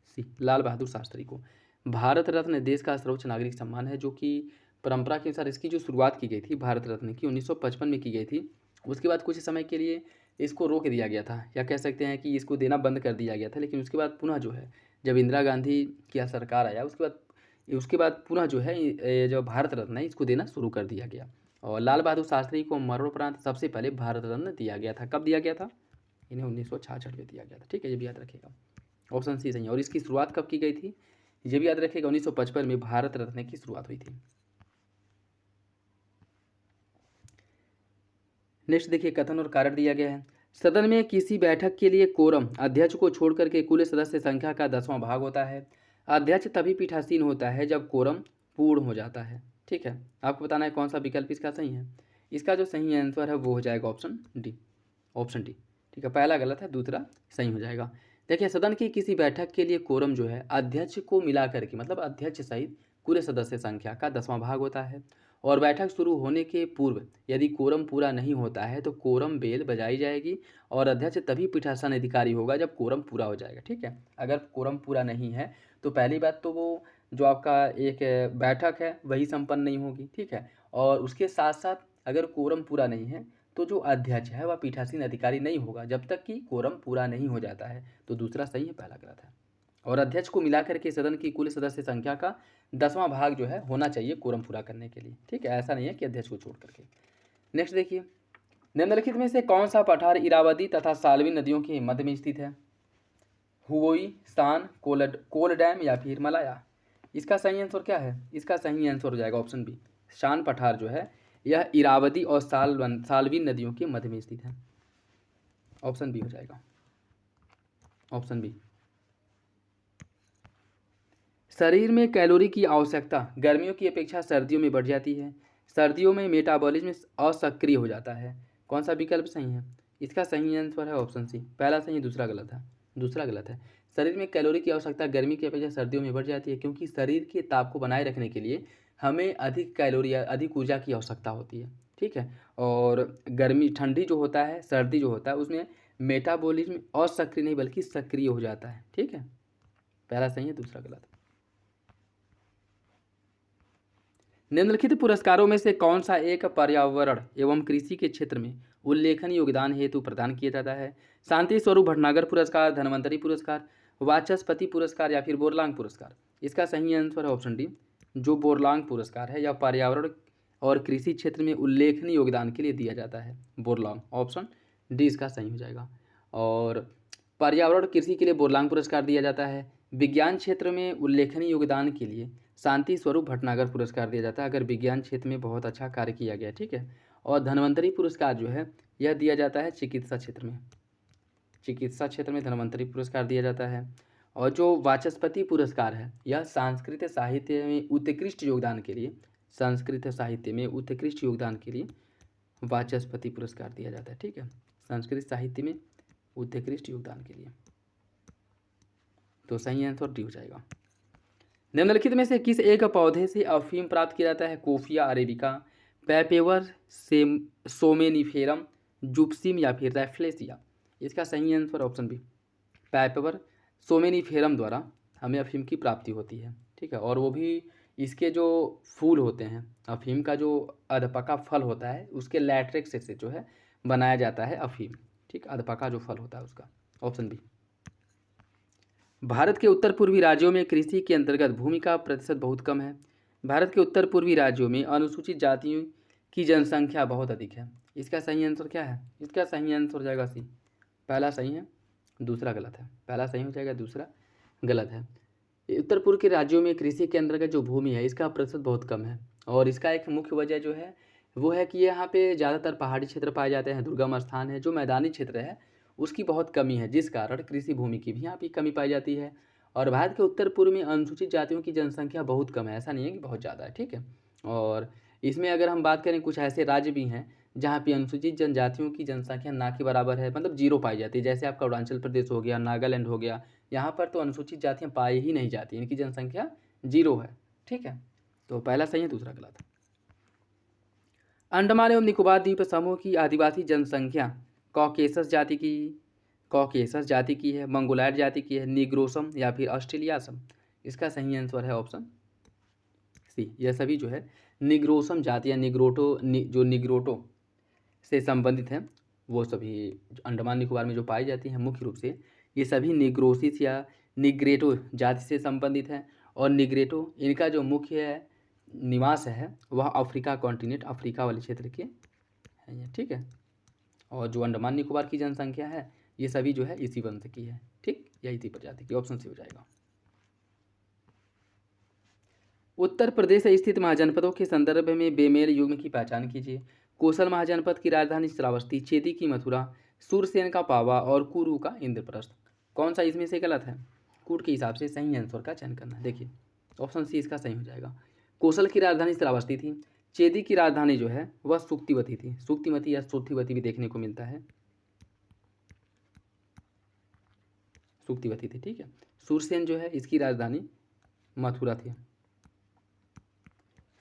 सी, लाल बहादुर शास्त्री को। भारत रत्न देश का सर्वोच्च नागरिक सम्मान है, जो कि परंपरा के अनुसार इसकी जो शुरुआत की गई थी भारत रत्न की 1955 में की गई थी। उसके बाद कुछ समय के लिए इसको रोक दिया गया था, या कह सकते हैं कि इसको देना बंद कर दिया गया था। लेकिन उसके बाद पुनः जो है जब इंदिरा गांधी की सरकार आया उसके बाद पुनः जो है ये जो भारत रत्न है इसको देना शुरू कर दिया गया। और लाल बहादुर शास्त्री को मरणोपरांत सबसे पहले भारत रत्न दिया गया था। कब दिया गया था? इन्हें 1966 में दिया गया था। ठीक है, ये भी याद रखिएगा, ऑप्शन सी सही है। और इसकी शुरुआत कब की गई थी? ये भी याद रखिएगा, 1955 में भारत रत्न की शुरुआत हुई थी। नेक्स्ट देखिए, कथन और कारण दिया गया है। सदन में किसी बैठक के लिए कोरम अध्यक्ष को छोड़कर के कुल सदस्य संख्या का 10वां भाग होता है। अध्यक्ष तभी पीठासीन होता है जब कोरम पूर्ण हो जाता है। ठीक है, आपको बताना है कौन सा विकल्प इसका सही है। इसका जो सही आंसर है वो हो जाएगा ऑप्शन डी, ऑप्शन डी। ठीक है, पहला गलत है, दूसरा सही हो जाएगा। देखिए, सदन की किसी बैठक के लिए कोरम जो है अध्यक्ष को मिला करके, मतलब अध्यक्ष सहित कुल सदस्य संख्या का 10वां भाग होता है। और बैठक शुरू होने के पूर्व यदि कोरम पूरा नहीं होता है तो कोरम बेल बजाई जाएगी और अध्यक्ष तभी पीठासन अधिकारी होगा जब कोरम पूरा हो जाएगा। ठीक है, अगर कोरम पूरा नहीं है तो पहली बात तो वो जो आपका एक बैठक है वही संपन्न नहीं होगी। ठीक है, और उसके साथ साथ अगर कोरम पूरा नहीं है तो जो अध्यक्ष है वह पीठासीन अधिकारी नहीं होगा जब तक कि कोरम पूरा नहीं हो जाता है। तो दूसरा सही है, पहला गलत है। और अध्यक्ष को मिलाकर के सदन की कुल सदस्य संख्या का 10वां भाग जो है होना चाहिए कोरम पूरा करने के लिए। ठीक है, ऐसा नहीं है कि अध्यक्ष को छोड़ करके। नेक्स्ट देखिए, निम्नलिखित में से कौन सा पठार इरावदी तथा साल्वी नदियों के मध्य में स्थित है? हुओई, सान, कोल डैम या फिर मलाया? इसका सही आंसर क्या है? इसका सही आंसर हो जाएगा ऑप्शन बी, शान पठार जो है यह इरावदी और साल्वी नदियों के मध्य में स्थित है। ऑप्शन बी हो जाएगा, ऑप्शन बी। शरीर में कैलोरी की आवश्यकता गर्मियों की अपेक्षा सर्दियों में बढ़ जाती है। सर्दियों में मेटाबॉलिज्म असक्रिय हो जाता है। कौन सा विकल्प सही है? इसका सही आंसर है ऑप्शन सी, पहला सही, दूसरा गलत है, दूसरा गलत है। शरीर में कैलोरी की आवश्यकता गर्मी की अपेक्षा सर्दियों में बढ़ जाती है, क्योंकि शरीर के ताप को बनाए रखने के लिए हमें अधिक कैलोरी, अधिक ऊर्जा की आवश्यकता होती है। ठीक है, और गर्मी, ठंडी जो होता है, सर्दी जो होता है उसमें मेटाबॉलिज्म असक्रिय नहीं बल्कि सक्रिय हो जाता है। ठीक है, पहला सही है, दूसरा गलत। निम्नलिखित पुरस्कारों में से कौन सा एक पर्यावरण एवं कृषि के क्षेत्र में उल्लेखनीय योगदान हेतु प्रदान किया जाता है? शांति स्वरूप भटनागर पुरस्कार, धन्वंतरी पुरस्कार, वाचस्पति पुरस्कार या फिर बोरलांग पुरस्कार? इसका सही आंसर है ऑप्शन डी, जो बोरलांग पुरस्कार है, यह पर्यावरण और कृषि क्षेत्र में उल्लेखनीय योगदान के लिए दिया जाता है। बोरलांग, ऑप्शन डी इसका सही हो जाएगा। और पर्यावरण कृषि के लिए बोरलांग पुरस्कार दिया जाता है। विज्ञान क्षेत्र में उल्लेखनीय योगदान के लिए शांति स्वरूप भटनागर पुरस्कार दिया जाता है, अगर विज्ञान क्षेत्र में बहुत अच्छा कार्य किया गया। ठीक है, और धन्वंतरी पुरस्कार जो है यह दिया जाता है चिकित्सा क्षेत्र में, चिकित्सा क्षेत्र में धन्वंतरी पुरस्कार दिया जाता है। और जो वाचस्पति पुरस्कार है यह सांस्कृतिक साहित्य में उत्कृष्ट योगदान के लिए संस्कृत साहित्य में उत्कृष्ट योगदान के लिए वाचस्पति पुरस्कार दिया जाता है। ठीक है, संस्कृत साहित्य में उत्कृष्ट योगदान के लिए, तो सही आंसर डी हो जाएगा। निम्नलिखित में से किस एक पौधे से अफीम प्राप्त किया जाता है? कोफिया अरेबिका, पैपेवर सोमेनिफेरम, जुप्सिम या फिर रैफ्लेसिया। इसका सही आंसर ऑप्शन बी, पैपेवर सोमेनिफेरम द्वारा हमें अफीम की प्राप्ति होती है। ठीक है, और वो भी इसके जो फूल होते हैं, अफीम का जो अधपका फल होता है उसके लैटेक्स से जो है बनाया जाता है अफीम। ठीक, अधपका जो फल होता है उसका, ऑप्शन बी। भारत के उत्तर पूर्वी राज्यों में कृषि के अंतर्गत भूमि का प्रतिशत बहुत कम है। भारत के उत्तर पूर्वी राज्यों में अनुसूचित जातियों की जनसंख्या बहुत अधिक है। इसका सही आंसर क्या है? इसका सही आंसर हो जाएगा सी। पहला सही है, दूसरा गलत है। पहला सही हो जाएगा, दूसरा गलत है। उत्तर पूर्व के राज्यों में कृषि के अंतर्गत जो भूमि है इसका प्रतिशत बहुत कम है, और इसका एक मुख्य वजह जो है वो है कि यहाँ पे ज़्यादातर पहाड़ी क्षेत्र पाए जाते हैं, दुर्गम स्थान है, जो मैदानी क्षेत्र है उसकी बहुत कमी है, जिस कारण कृषि भूमि की भी यहाँ पे कमी पाई जाती है। और भारत के उत्तर पूर्व में अनुसूचित जातियों की जनसंख्या बहुत कम है, ऐसा नहीं है कि बहुत ज़्यादा है। ठीक है, और इसमें अगर हम बात करें, कुछ ऐसे राज्य भी हैं जहाँ पे अनुसूचित जनजातियों की जनसंख्या ना के बराबर है, मतलब जीरो पाई जाती है। जैसे आपका अरुणाचल प्रदेश हो गया, नागालैंड हो गया, यहाँ पर तो अनुसूचित जातियाँ पाई ही नहीं जाती, इनकी जनसंख्या जीरो है। ठीक है, तो पहला सही है, दूसरा गलत है। अंडमान एवं निकोबार द्वीप समूह की आदिवासी जनसंख्या कॉकेसस जाति की है, मंगोलायड जाति की है, निग्रोसम या फिर ऑस्ट्रेलियासम। इसका सही आंसर है ऑप्शन सी, यह सभी जो है निग्रोसम जाति या जो निग्रोटो से संबंधित हैं, वो सभी अंडमान निकोबार में जो पाई जाती हैं मुख्य रूप से ये सभी निग्रोसिस या निग्रेटो जाति से संबंधित हैं। और निग्रेटो इनका जो मुख्य निवास है वह अफ्रीका कॉन्टिनेंट, अफ्रीका वाले क्षेत्र के हैं। ठीक है, और जो अंडमान निकोबार की जनसंख्या है ये सभी जो है इसी वंश की है। ठीक, या इसी प्रजाति की, ऑप्शन सी हो जाएगा। उत्तर प्रदेश स्थित महाजनपदों के संदर्भ में बेमेल युग्म की पहचान कीजिए। कोसल महाजनपद की राजधानी श्रावस्ती, चेदी की मथुरा, सूरसेन का पावा और कुरु का इंद्रप्रस्थ। कौन सा इसमें से गलत है? कूट के हिसाब से सही आंसर का चयन करना है। देखिए, ऑप्शन सी इसका सही हो जाएगा। कोसल की राजधानी श्रावस्ती थी, चेदी की राजधानी जो है वह सुक्तिवती थी। सुक्तिवती या सुक्तिवती भी देखने को मिलता है, सुक्तिवती थी। ठीक है, सूरसेन जो है इसकी राजधानी मथुरा थी,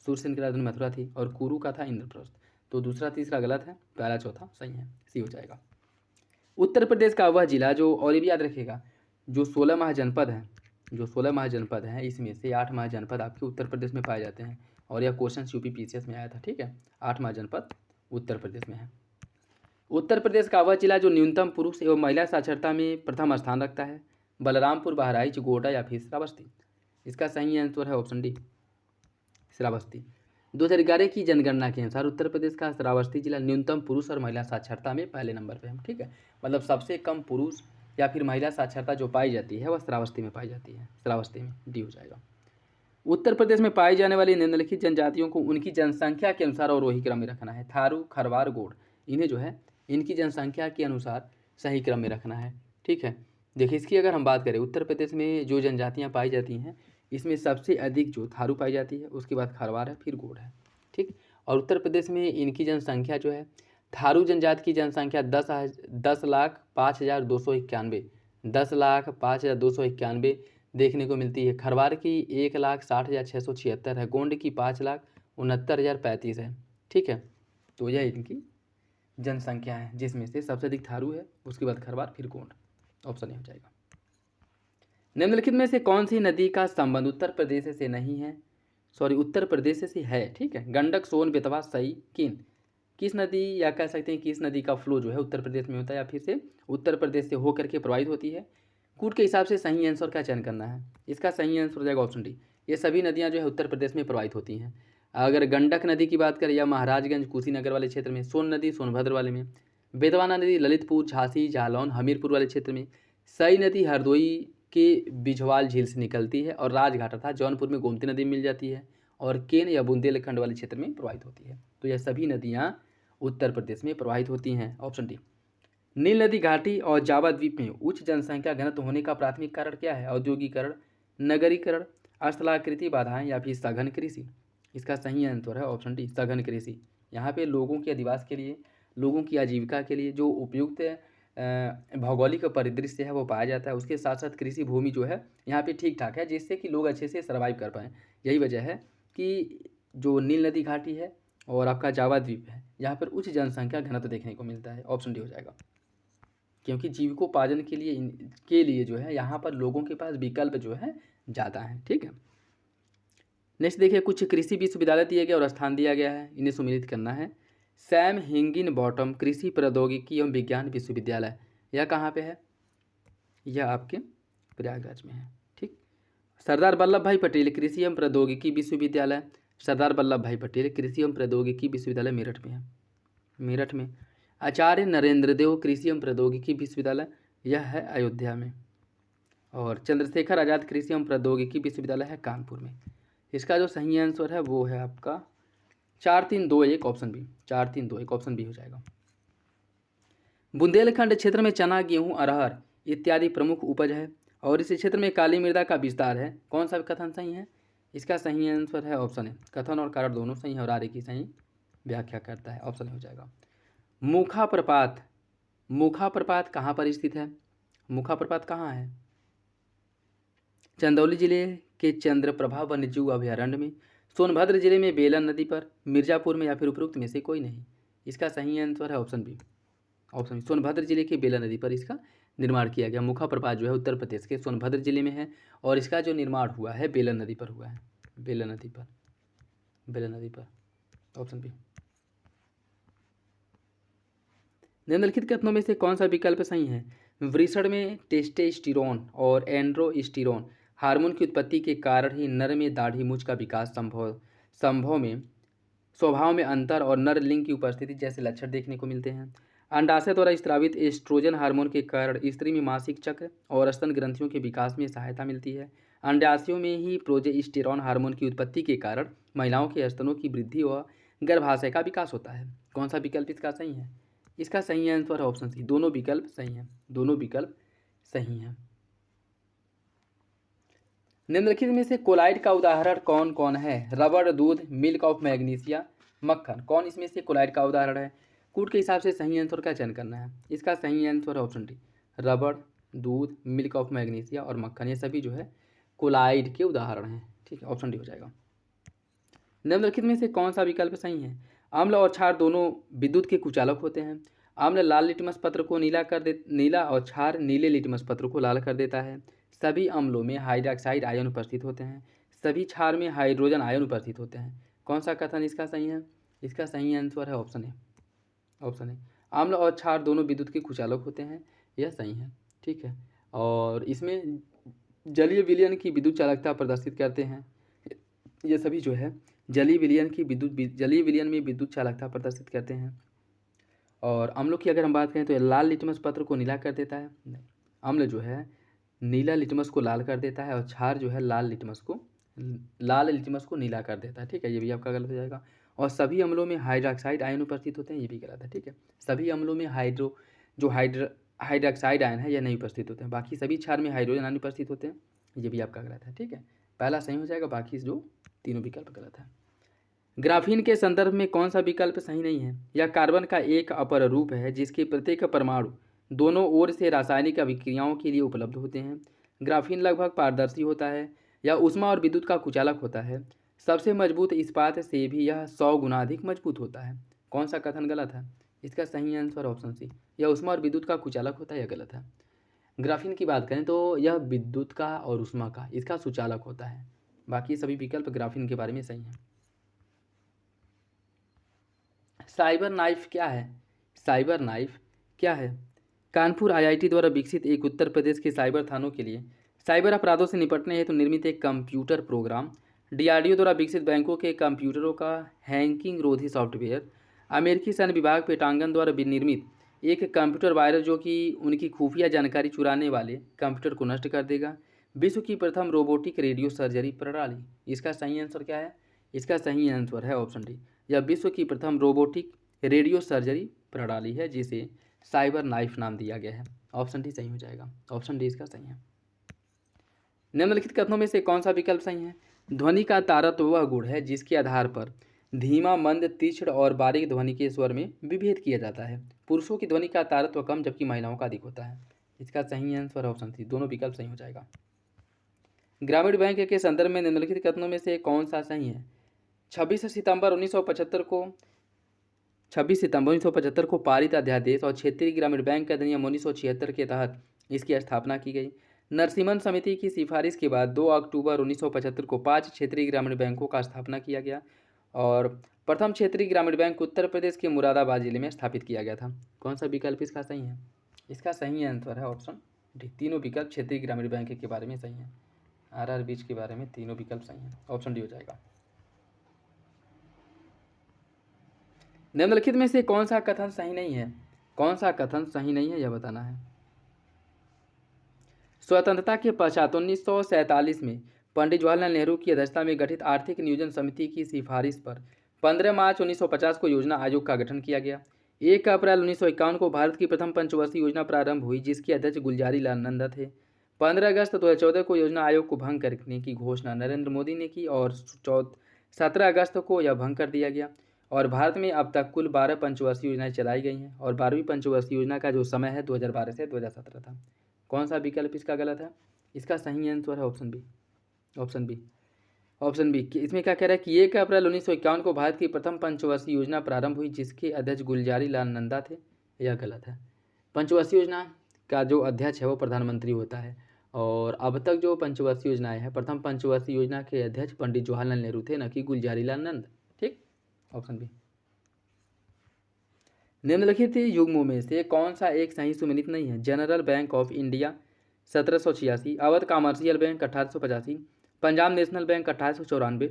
सूरसेन की राजधानी मथुरा थी, और कुरु का था इंद्रप्रस्थ। तो दूसरा तीसरा गलत है, पहला चौथा सही है, सी हो जाएगा। उत्तर प्रदेश का वह जिला जो, और ये भी याद रखिएगा, जो 16 महाजनपद हैं, जो 16 महाजनपद हैं इसमें से 8 महाजनपद आपके उत्तर प्रदेश में पाए जाते हैं, और यह क्वेश्चन यूपी पीसीएस में आया था। ठीक है, 8 महाजनपद उत्तर प्रदेश में है। उत्तर प्रदेश का वह जिला जो न्यूनतम पुरुष एवं महिला साक्षरता में प्रथम स्थान रखता है। बलरामपुर, बहराइच, गोड्डा या फिर श्रावस्ती। इसका सही आंसर है ऑप्शन डी, श्रावस्ती। 2011 की जनगणना के अनुसार उत्तर प्रदेश का श्रावस्ती जिला न्यूनतम पुरुष और महिला साक्षरता में पहले नंबर पे है। ठीक है, मतलब सबसे कम पुरुष या फिर महिला साक्षरता जो पाई जाती है वह श्रावस्ती में पाई जाती है, श्रावस्ती में, डी हो जाएगा। उत्तर प्रदेश में पाई जाने वाली निम्नलिखित जनजातियों को उनकी जनसंख्या के अनुसार अवरोही क्रम में रखना है। थारू, खरवार, गोंड, इन्हें जो है इनकी जनसंख्या के अनुसार सही क्रम में रखना है। ठीक है, देखिए इसकी अगर हम बात करें, उत्तर प्रदेश में जो जनजातियाँ पाई जाती हैं इसमें सबसे अधिक जो थारू पाई जाती है, उसके बाद खरवार है, फिर गोंड है। ठीक, और उत्तर प्रदेश में इनकी जनसंख्या जो है, थारू जनजाति की जनसंख्या 10,05,291, 10,05,291 देखने को मिलती है। खरवार की 1,60,676 है, गोंड की 5,69,035 है। ठीक है, तो यह इनकी जनसंख्या है, जिसमें से सबसे अधिक थारू है, उसके बाद खरवार, फिर गोंड, ऑप्शन ए हो जाएगा। निम्नलिखित में से कौन सी नदी का संबंध उत्तर प्रदेश से नहीं है, उत्तर प्रदेश से है? ठीक है, गंडक, सोन, बेतवा, सई, किन, किस नदी या कह सकते हैं किस नदी का फ्लो जो है उत्तर प्रदेश में होता है या फिर से उत्तर प्रदेश से होकर के प्रवाहित होती है? कूट के हिसाब से सही आंसर का चयन करना है। इसका सही आंसर हो जाएगा ऑप्शन डी, ये सभी नदियाँ जो है उत्तर प्रदेश में प्रवाहित होती हैं। अगर गंडक नदी की बात करें या महाराजगंज, कुशीनगर वाले क्षेत्र में, सोन नदी सोनभद्र वाले में, बेतवा नदी ललितपुर, झांसी, जालौन, हमीरपुर वाले क्षेत्र में, सई नदी हरदोई के बिझवाल झील से निकलती है, और राजघाट था जौनपुर में गोमती नदी मिल जाती है, और केन या बुंदेलखंड वाले क्षेत्र में प्रवाहित होती है। तो यह सभी नदियाँ उत्तर प्रदेश में प्रवाहित होती हैं, ऑप्शन डी। नील नदी घाटी और जावा द्वीप में उच्च जनसंख्या घनत्व होने का प्राथमिक कारण क्या है? औद्योगिकरण, नगरीकरण, स्थलाकृति बाधाएं या फिर सघन कृषि। इसका सही आंसर है ऑप्शन डी सघन कृषि। यहाँ पे लोगों के अधिवास के लिए, लोगों की आजीविका के लिए जो उपयुक्त भौगोलिक परिदृश्य है वो पाया जाता है। उसके साथ साथ कृषि भूमि जो है यहाँ पे ठीक ठाक है, जिससे कि लोग अच्छे से सर्वाइव कर पाएँ। यही वजह है कि जो नील नदी घाटी है और आपका जावा द्वीप है, यहाँ पर उच्च जनसंख्या घनत्व देखने को मिलता है। ऑप्शन डी हो जाएगा, क्योंकि जीविकोपार्जन के लिए जो है यहाँ पर लोगों के पास विकल्प जो है ज़्यादा है। ठीक है, नेक्स्ट देखिए, कुछ कृषि विश्वविद्यालय दिए गए और स्थान दिया गया है, इन्हें सम्मिलित करना है। सैम हिंगिन बॉटम कृषि प्रौद्योगिकी एवं विज्ञान विश्वविद्यालय, यह कहाँ पे है? यह आपके प्रयागराज में है। ठीक, सरदार वल्लभ भाई पटेल कृषि एवं प्रौद्योगिकी विश्वविद्यालय, सरदार वल्लभ भाई पटेल कृषि एवं प्रौद्योगिकी विश्वविद्यालय मेरठ में है, मेरठ में। आचार्य नरेंद्र देव कृषि एवं प्रौद्योगिकी विश्वविद्यालय, यह है अयोध्या में। और चंद्रशेखर आज़ाद कृषि एवं प्रौद्योगिकी विश्वविद्यालय है कानपुर में। इसका जो सही आंसर है वो है आपका 4321 ऑप्शन बी, 4321 ऑप्शन बी हो जाएगा। बुंदेलखंड क्षेत्र में चना, गेहूं, अरहर इत्यादि प्रमुख उपज है और इस क्षेत्र में काली मृदा का विस्तार है। कौन सा कथन सही है? इसका सही आंसर है ऑप्शन ए। कथन और कारण दोनों सही है और आगे की सही व्याख्या करता है, ऑप्शन ए हो जाएगा। मुखा प्रपात, मुखा प्रपात कहाँ पर स्थित है? मुखा प्रपात कहाँ है? चंदौली जिले के चंद्रप्रभा वन्यजीव अभयारण्य में, सोनभद्र जिले में बेलन नदी पर, मिर्जापुर में, या फिर उपरोक्त में से कोई नहीं। इसका सही आंसर है option B, option B Sonbhadra जिले की बेलन नदी पर इसका निर्माण किया गया। मुखा प्रपात जो है उत्तर प्रदेश के सोनभद्र जिले में है और इसका जो निर्माण हुआ है बेलन नदी पर हुआ है, बेलन नदी पर, बेलन नदी पर, ऑप्शन बी। निम्नलिखित कथनों में से कौन सा विकल्प सही है? वृषण में टेस्टोस्टेरोन और एंड्रोस्टेरोन हार्मोन की उत्पत्ति के कारण ही नर में दाढ़ी मूंछ का विकास संभव में स्वभाव में अंतर और नर लिंग की उपस्थिति जैसे लक्षण देखने को मिलते हैं। अंडाशय द्वारा स्त्रावित एस्ट्रोजन हार्मोन के कारण स्त्री में मासिक चक्र और स्तन ग्रंथियों के विकास में सहायता मिलती है। अंडाशयों में ही प्रोजेस्टेरॉन हार्मोन की उत्पत्ति के कारण महिलाओं के स्तनों की वृद्धि व गर्भाशय का विकास होता है। कौन सा विकल्प इसका सही है? इसका सही आंसर है ऑप्शन सी, दोनों विकल्प सही हैं, दोनों विकल्प सही हैं। निम्नलिखित में से कोलाइड का उदाहरण कौन कौन है? रबड़, दूध, मिल्क ऑफ मैग्नीशिया, मक्खन, कौन इसमें से कोलाइड का उदाहरण है? कूट के हिसाब से सही आंसर का चयन करना है। इसका सही आंसर है ऑप्शन डी, रबड़, दूध, मिल्क ऑफ मैग्नीशिया और मक्खन, ये सभी जो है कोलाइड के उदाहरण हैं। ठीक है, ऑप्शन डी हो जाएगा। निम्नलिखित में से कौन सा विकल्प सही है? अम्ल और क्षार दोनों विद्युत के कुचालक होते हैं। अम्ल लाल लिटमस पत्र को नीला और क्षार नीले लिटमस पत्र को लाल कर देता है। सभी अम्लों में हाइड्रोक्साइड आयन उपस्थित होते हैं, सभी क्षार में हाइड्रोजन आयन उपस्थित होते हैं। कौन सा कथन इसका सही है? इसका सही आंसर है ऑप्शन ए, ऑप्शन ए अम्ल और क्षार दोनों विद्युत के कुचालक होते हैं, यह सही है। ठीक है, और इसमें जलीय विलयन की विद्युत चालकता प्रदर्शित करते हैं। ये सभी जो है जलीय विलयन में विद्युत चालकता प्रदर्शित करते हैं। और अम्लों की अगर हम बात करें तो लाल लिटमस पत्र को नीला कर देता है, अम्ल जो है नीला लिटमस को लाल कर देता है और क्षार जो है लाल लिटमस को नीला कर देता है। ठीक है, ये भी आपका गलत हो जाएगा। और सभी अम्लों में हाइड्रोक्साइड आयन उपस्थित होते हैं, ये भी गलत है। ठीक है, सभी अम्लों में हाइड्रोक्साइड आयन है यह नहीं उपस्थित होते हैं। बाकी सभी क्षार में हाइड्रोजन आयन उपस्थित होते हैं, ये भी आपका गलत है। ठीक है, पहला सही हो जाएगा, बाकी जो तीनों विकल्प गलत है। ग्राफीन के संदर्भ में कौन सा विकल्प सही नहीं है? यह कार्बन का एक अपर रूप है जिसके प्रत्येक परमाणु दोनों ओर से रासायनिक अभिक्रियाओं के लिए उपलब्ध होते हैं। ग्राफीन लगभग पारदर्शी होता है, यह ऊष्मा और विद्युत का कुचालक होता है। सबसे मजबूत इस्पात से भी यह 100 गुना अधिक मजबूत होता है। कौन सा कथन गलत है? इसका सही आंसर ऑप्शन सी, यह ऊष्मा और विद्युत का कुचालक होता है, यह गलत है। ग्राफीन की बात करें तो यह विद्युत का और ऊष्मा का इसका सुचालक होता है। बाकी सभी विकल्प ग्राफीन के बारे में सही हैं। साइबर नाइफ क्या है? साइबर नाइफ क्या है? कानपुर आईआईटी द्वारा विकसित एक उत्तर प्रदेश के साइबर थानों के लिए साइबर अपराधों से निपटने हेतु निर्मित एक कंप्यूटर प्रोग्राम, डीआरडीओ द्वारा विकसित बैंकों के कंप्यूटरों का हैकिंग रोधी सॉफ्टवेयर, अमेरिकी सैन्य विभाग पेंटागन द्वारा निर्मित एक कंप्यूटर वायरस जो कि उनकी खुफिया जानकारी चुराने वाले कंप्यूटर को नष्ट कर देगा, विश्व की प्रथम रोबोटिक रेडियो सर्जरी प्रणाली। इसका सही आंसर क्या है? इसका सही आंसर है ऑप्शन डी, यह विश्व की प्रथम रोबोटिक रेडियो सर्जरी प्रणाली है जिसे साइबर नाइफ नाम दिया गया है। ऑप्शन डी सही हो जाएगा, ऑप्शन डी इसका सही है। निम्नलिखित कथनों में से कौन सा विकल्प सही है? ध्वनि का तारतम्य वह गुण है जिसके आधार पर धीमा, मंद, तीक्ष्ण और बारीक ध्वनि के स्वर में विभेद किया जाता है। पुरुषों की ध्वनि का तारतम्य कम जबकि महिलाओं का अधिक होता है। इसका सही आंसर ऑप्शन सी, दोनों विकल्प सही हो जाएगा। ग्रामीण बैंक के संदर्भ में निम्नलिखित कथनों में से कौन सा सही है? 26 सितंबर 1975 को पारित अध्यादेश और क्षेत्रीय ग्रामीण बैंक का अधिनियम 1976 के तहत इसकी स्थापना की गई। नरसिम्हन समिति की सिफारिश के बाद 2 अक्टूबर 1975 को 5 क्षेत्रीय ग्रामीण बैंकों का स्थापना किया गया और प्रथम क्षेत्रीय ग्रामीण बैंक उत्तर प्रदेश के मुरादाबाद जिले में स्थापित किया गया था। कौन सा विकल्प इसका सही है? इसका सही आंसर है ऑप्शन डी, तीनों विकल्प क्षेत्रीय ग्रामीण बैंक के बारे में सही है। आरआर बीच के बारे में तीनों विकल्प सही है, ऑप्शन डी हो जाएगा। निम्नलिखित में से कौन सा कथन सही नहीं है? कौन सा कथन सही नहीं है यह बताना है। स्वतंत्रता के पश्चात 1947 में पंडित जवाहरलाल नेहरू की अध्यक्षता में गठित आर्थिक नियोजन समिति की सिफारिश पर 15 मार्च 1950 को योजना आयोग का गठन किया गया। 1 अप्रैल 1951 को भारत की प्रथम पंचवर्षीय योजना प्रारंभ हुई जिसके अध्यक्ष गुलजारी लाल नंदा थे। 15 अगस्त 2014 को योजना आयोग को भंग करने की घोषणा नरेंद्र मोदी ने की और 17 अगस्त को यह भंग कर दिया गया। और भारत में अब तक कुल 12 पंचवर्षीय योजनाएं चलाई गई हैं और 12वीं पंचवर्षीय योजना का जो समय है 2012 से 2017 था। कौन सा विकल्प इसका गलत है? इसका सही आंसर है option B. Option B, option B. इसमें क्या कह रहा है कि 1 अप्रैल 1951 को भारत की प्रथम पंचवर्षीय योजना प्रारंभ हुई जिसके अध्यक्ष गुलजारी लाल नंदा थे। यह गलत है। पंचवर्षीय योजना का जो अध्यक्ष है वो प्रधानमंत्री होता है और अब तक जो पंचवर्षीय योजनाएं हैं, प्रथम पंचवर्षीय योजना के अध्यक्ष पंडित जवाहरलाल नेहरू थे, न कि गुलजारी लाल नंद। ठीक, ऑप्शन बी। निम्नलिखित युग्मों में से कौन सा एक सही सुमेलित नहीं है? General bank of India 1786, Awadh commercial bank 1885, Punjab national bank 1894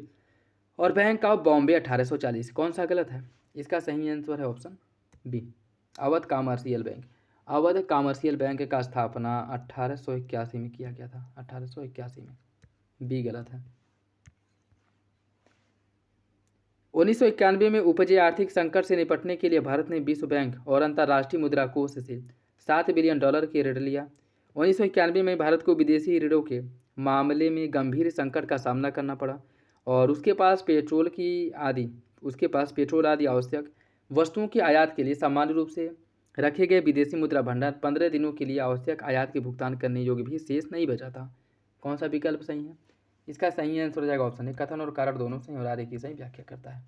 और बैंक ऑफ बॉम्बे 1840। कौन सा गलत है? इसका सही आंसर है option B, Awadh commercial bank. Awadh commercial bank का स्थापना 1881 में किया गया था, 1881 में। बी गलत है। 1991 में उपजे आर्थिक संकट से निपटने के लिए भारत ने विश्व बैंक और अंतर्राष्ट्रीय मुद्रा कोष से $7 बिलियन के ऋण लिया। 1991 में भारत को विदेशी ऋणों के मामले में गंभीर संकट का सामना करना पड़ा और उसके पास पेट्रोल आदि आवश्यक वस्तुओं की आयात के लिए सामान्य रूप से रखे गए विदेशी मुद्रा भंडार 15 दिनों के लिए आवश्यक आयात के भुगतान करने योग्य भी शेष नहीं बचा था। कौन सा विकल्प सही है? इसका सही आंसर हो जाएगा ऑप्शन ए, कथन और कारण दोनों सही और आगे की सही व्याख्या करता है।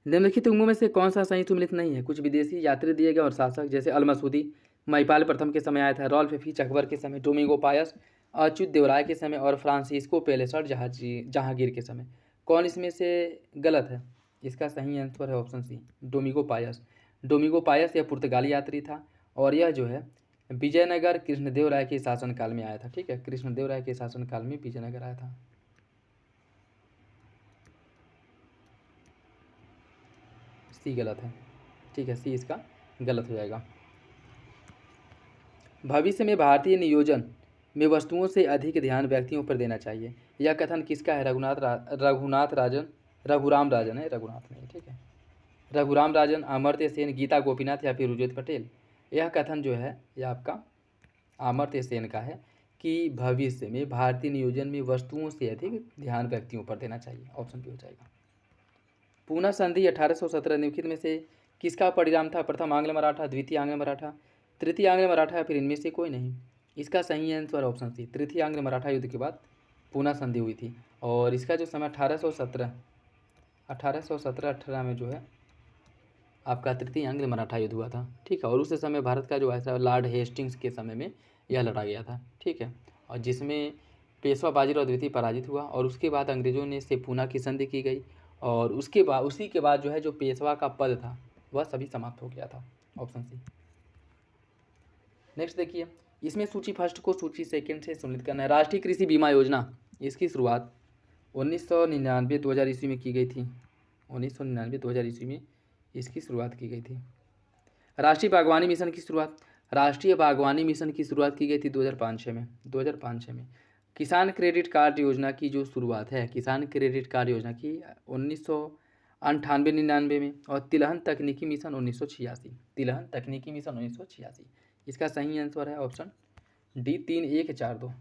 निम्नलिखित युग्मों में से कौन सा सही सुमेलित नहीं है? कुछ विदेशी यात्री दिए गए और शासक जैसे अलमसूदी महिपाल प्रथम के समय आया था, रॉल्फ फिच अकबर के समय, डोमिंगो पायस अच्युत देवराय के समय और फ्रांसिस्को पेलेसर जहांगीर के समय। कौन इसमें से गलत है? इसका सही आंसर है option C, Domingo Paes. Domingo Paes यह पुर्तगाली यात्री था और यह जो है विजयनगर कृष्णदेव राय के शासनकाल में आया था। ठीक है, कृष्णदेव राय के शासनकाल में विजयनगर आया था। सी गलत है। ठीक है, सी इसका गलत हो जाएगा। भविष्य में भारतीय नियोजन में वस्तुओं से अधिक ध्यान व्यक्तियों पर देना चाहिए। यह कथन किसका है? रघुराम राजन है, रघुनाथ नहीं। ठीक है, रघुराम राजन, अमर्त्य सेन, गीता गोपीनाथ या फिर रुजत पटेल। यह कथन जो है यह आपका अमर्त्य सेन का है कि भविष्य में भारतीय नियोजन में वस्तुओं से अधिक ध्यान व्यक्तियों पर देना चाहिए। ऑप्शन बी हो जाएगा। पूना संधि 1817 निम्नलिखित में से किसका परिणाम था? प्रथम आंग्ल मराठा, द्वितीय आंग्ल मराठा, तृतीय आंग्ल मराठा या फिर इनमें से कोई नहीं। इसका सही आंसर ऑप्शन सी, तृतीय आंग्ल मराठा युद्ध के बाद पूना संधि हुई थी और इसका जो समय 1817-18 में जो है आपका तृतीय आंग्ल मराठा युद्ध हुआ था। ठीक है, और उस समय भारत का जो ऐसा लॉर्ड हेस्टिंग्स के समय में यह लड़ा गया था। ठीक है, और जिसमें पेशवा बाजीराव द्वितीय पराजित हुआ और उसके बाद अंग्रेजों ने से पूना की संधि की गई और उसी के बाद जो है जो पेशवा का पद था वह सभी समाप्त हो गया था। Option C. नेक्स्ट देखिए, इसमें सूची फर्स्ट को सूची सेकंड से सम्मिलित करना है। राष्ट्रीय कृषि बीमा योजना, इसकी शुरुआत 1999-2000 ईस्वी में की गई थी। 1999-2000 ईस्वी में इसकी शुरुआत की गई थी। राष्ट्रीय बागवानी मिशन की शुरुआत की गई थी 2005-6 में। किसान क्रेडिट कार्ड योजना की जो शुरुआत है, किसान क्रेडिट कार्ड योजना की 1998-99 में और तिलहन तकनीकी मिशन 1986। इसका सही आंसर है ऑप्शन डी, 3142।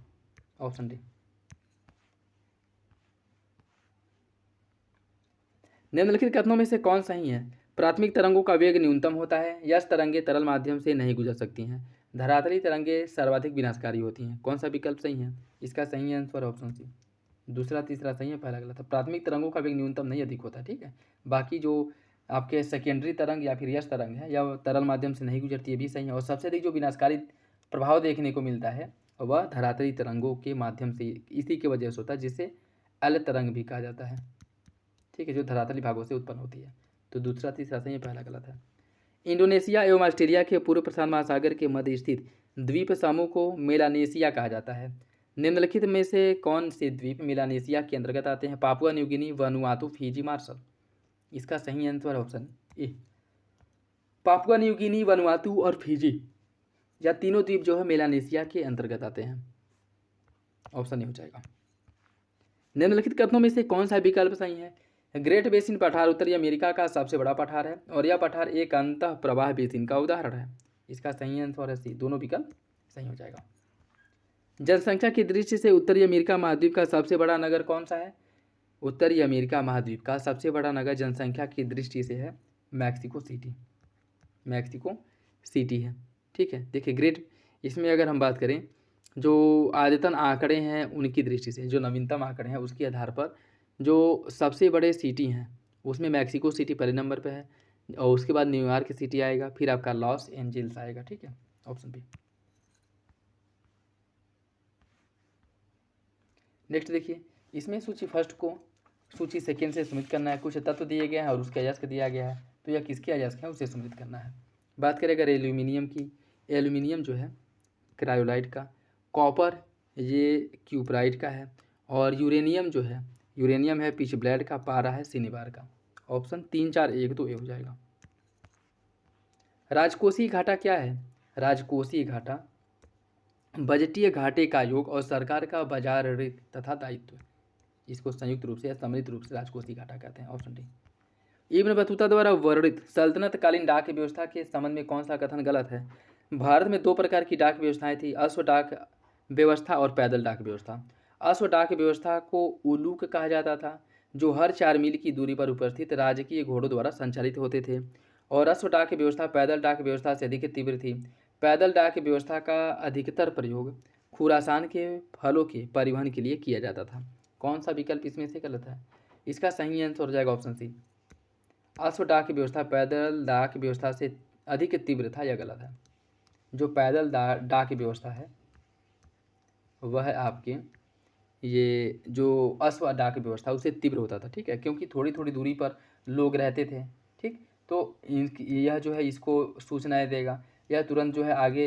Option D. निम्नलिखित कथनों में से कौन सही है? प्राथमिक तरंगों का वेग न्यूनतम होता है, यस तरंगे तरल माध्यम से नहीं गुजर सकती हैं, धरातली तरंगे सर्वाधिक विनाशकारी होती हैं। कौन सा विकल्प सही है? इसका सही आंसर ऑप्शन सी। दूसरा तीसरा सही है, पहला गलत है। प्राथमिक तरंगों का वेग न्यूनतम नहीं अधिक होता है, ठीक है। बाकी जो आपके सेकेंडरी तरंग या फिर यश तरंग है या तरल माध्यम से नहीं गुजरती है भी सही है। और सबसे अधिक जो विनाशकारी प्रभाव देखने को मिलता है वह धरातली तरंगों के माध्यम से, इसी की वजह से होता है, जिसे अल तरंग भी कहा जाता है, ठीक है, जो धरातली भागों से उत्पन्न होती है। तो दूसरा तीसरा सही है, पहला गलत है। इंडोनेशिया एवं ऑस्ट्रेलिया के पूर्व प्रशांत महासागर के मध्य स्थित द्वीप समूह को मेलानेशिया कहा जाता है। निम्नलिखित में से कौन से द्वीप मेलानेशिया के अंतर्गत आते हैं? Papua New Guinea, Vanuatu, Fiji, Marshall. इसका सही answer option A. Papua New Guinea, Vanuatu और फिजी, यह तीनों द्वीप जो है मेलानेशिया के अंतर्गत आते हैं। ऑप्शन ए हो जाएगा। निम्नलिखित कथनों में से कौन सा विकल्प सही है? ग्रेट बेसिन पठार उत्तरी अमेरिका का सबसे बड़ा पठार है और यह पठार एक अंतः प्रवाह बेसिन का उदाहरण है। इसका सही आंसर है सी, दोनों विकल्प सही हो जाएगा। जनसंख्या की दृष्टि से उत्तरी अमेरिका महाद्वीप का सबसे बड़ा नगर कौन सा है? उत्तरी अमेरिका महाद्वीप का सबसे बड़ा नगर जनसंख्या की दृष्टि से है मैक्सिको सिटी। मैक्सिको सिटी है, ठीक है। देखिए ग्रेट, इसमें अगर हम बात करें जो आदतन आंकड़े हैं उनकी दृष्टि से, जो नवीनतम आंकड़े हैं उसके आधार पर जो सबसे बड़े सिटी हैं उसमें मैक्सिको सिटी पहले नंबर पे है और उसके बाद न्यूयॉर्क सिटी आएगा, फिर आपका लॉस एंजल्स आएगा, ठीक है। Option B. नेक्स्ट देखिए, इसमें सूची फर्स्ट को सूची सेकेंड से सम्मिलित करना है। कुछ तत्व दिए गए हैं और उसके अयस्क दिया गया है, तो यह किसके अयस्क है उसे सम्मिलित करना है। बात करें अगर एल्यूमिनियम की, एल्यूमिनियम जो है क्रायोलाइट का, कॉपर ये क्यूपराइट का है और यूरेनियम जो है, यूरेनियम है पिच ब्लेड का, पारा है सिनेबार का। ऑप्शन 3 4 1 2 ए हो जाएगा। राजकोषीय घाटा क्या है? राजकोषीय घाटा बजटीय घाटे का योग और सरकार का बाजार ऋण तथा दायित्व, इसको संयुक्त रूप से या सम्मिलित रूप से राजकोषीय घाटा कहते हैं। Option D. इब्न बतूता द्वारा वर्णित सल्तनत कालीन डाक व्यवस्था के संबंध में कौन सा कथन गलत है? भारत में दो प्रकार की डाक व्यवस्थाएं थी, अश्व डाक व्यवस्था और पैदल डाक व्यवस्था। अश्व डाक व्यवस्था को उलूक कहा जाता था, जो हर 4 मील की दूरी पर उपस्थित राजकीय घोड़ों द्वारा संचालित होते थे, और अश्व डाक व्यवस्था पैदल डाक व्यवस्था से अधिक तीव्र थी। पैदल डाक व्यवस्था का अधिकतर प्रयोग खुरासान के फलों के परिवहन के लिए किया जाता था। कौन सा विकल्प इसमें से गलत है? इसका सही आंसर हो जाएगा ऑप्शन सी। अश्व डाक व्यवस्था पैदल डाक व्यवस्था से अधिक तीव्र था, यह गलत है। जो पैदल डाक व्यवस्था है वह आपके ये जो अश्व डाक व्यवस्था उससे तीव्र होता था, ठीक है, क्योंकि थोड़ी थोड़ी दूरी पर लोग रहते थे, ठीक। तो यह जो है इसको सूचनाएं देगा, यह तुरंत जो है आगे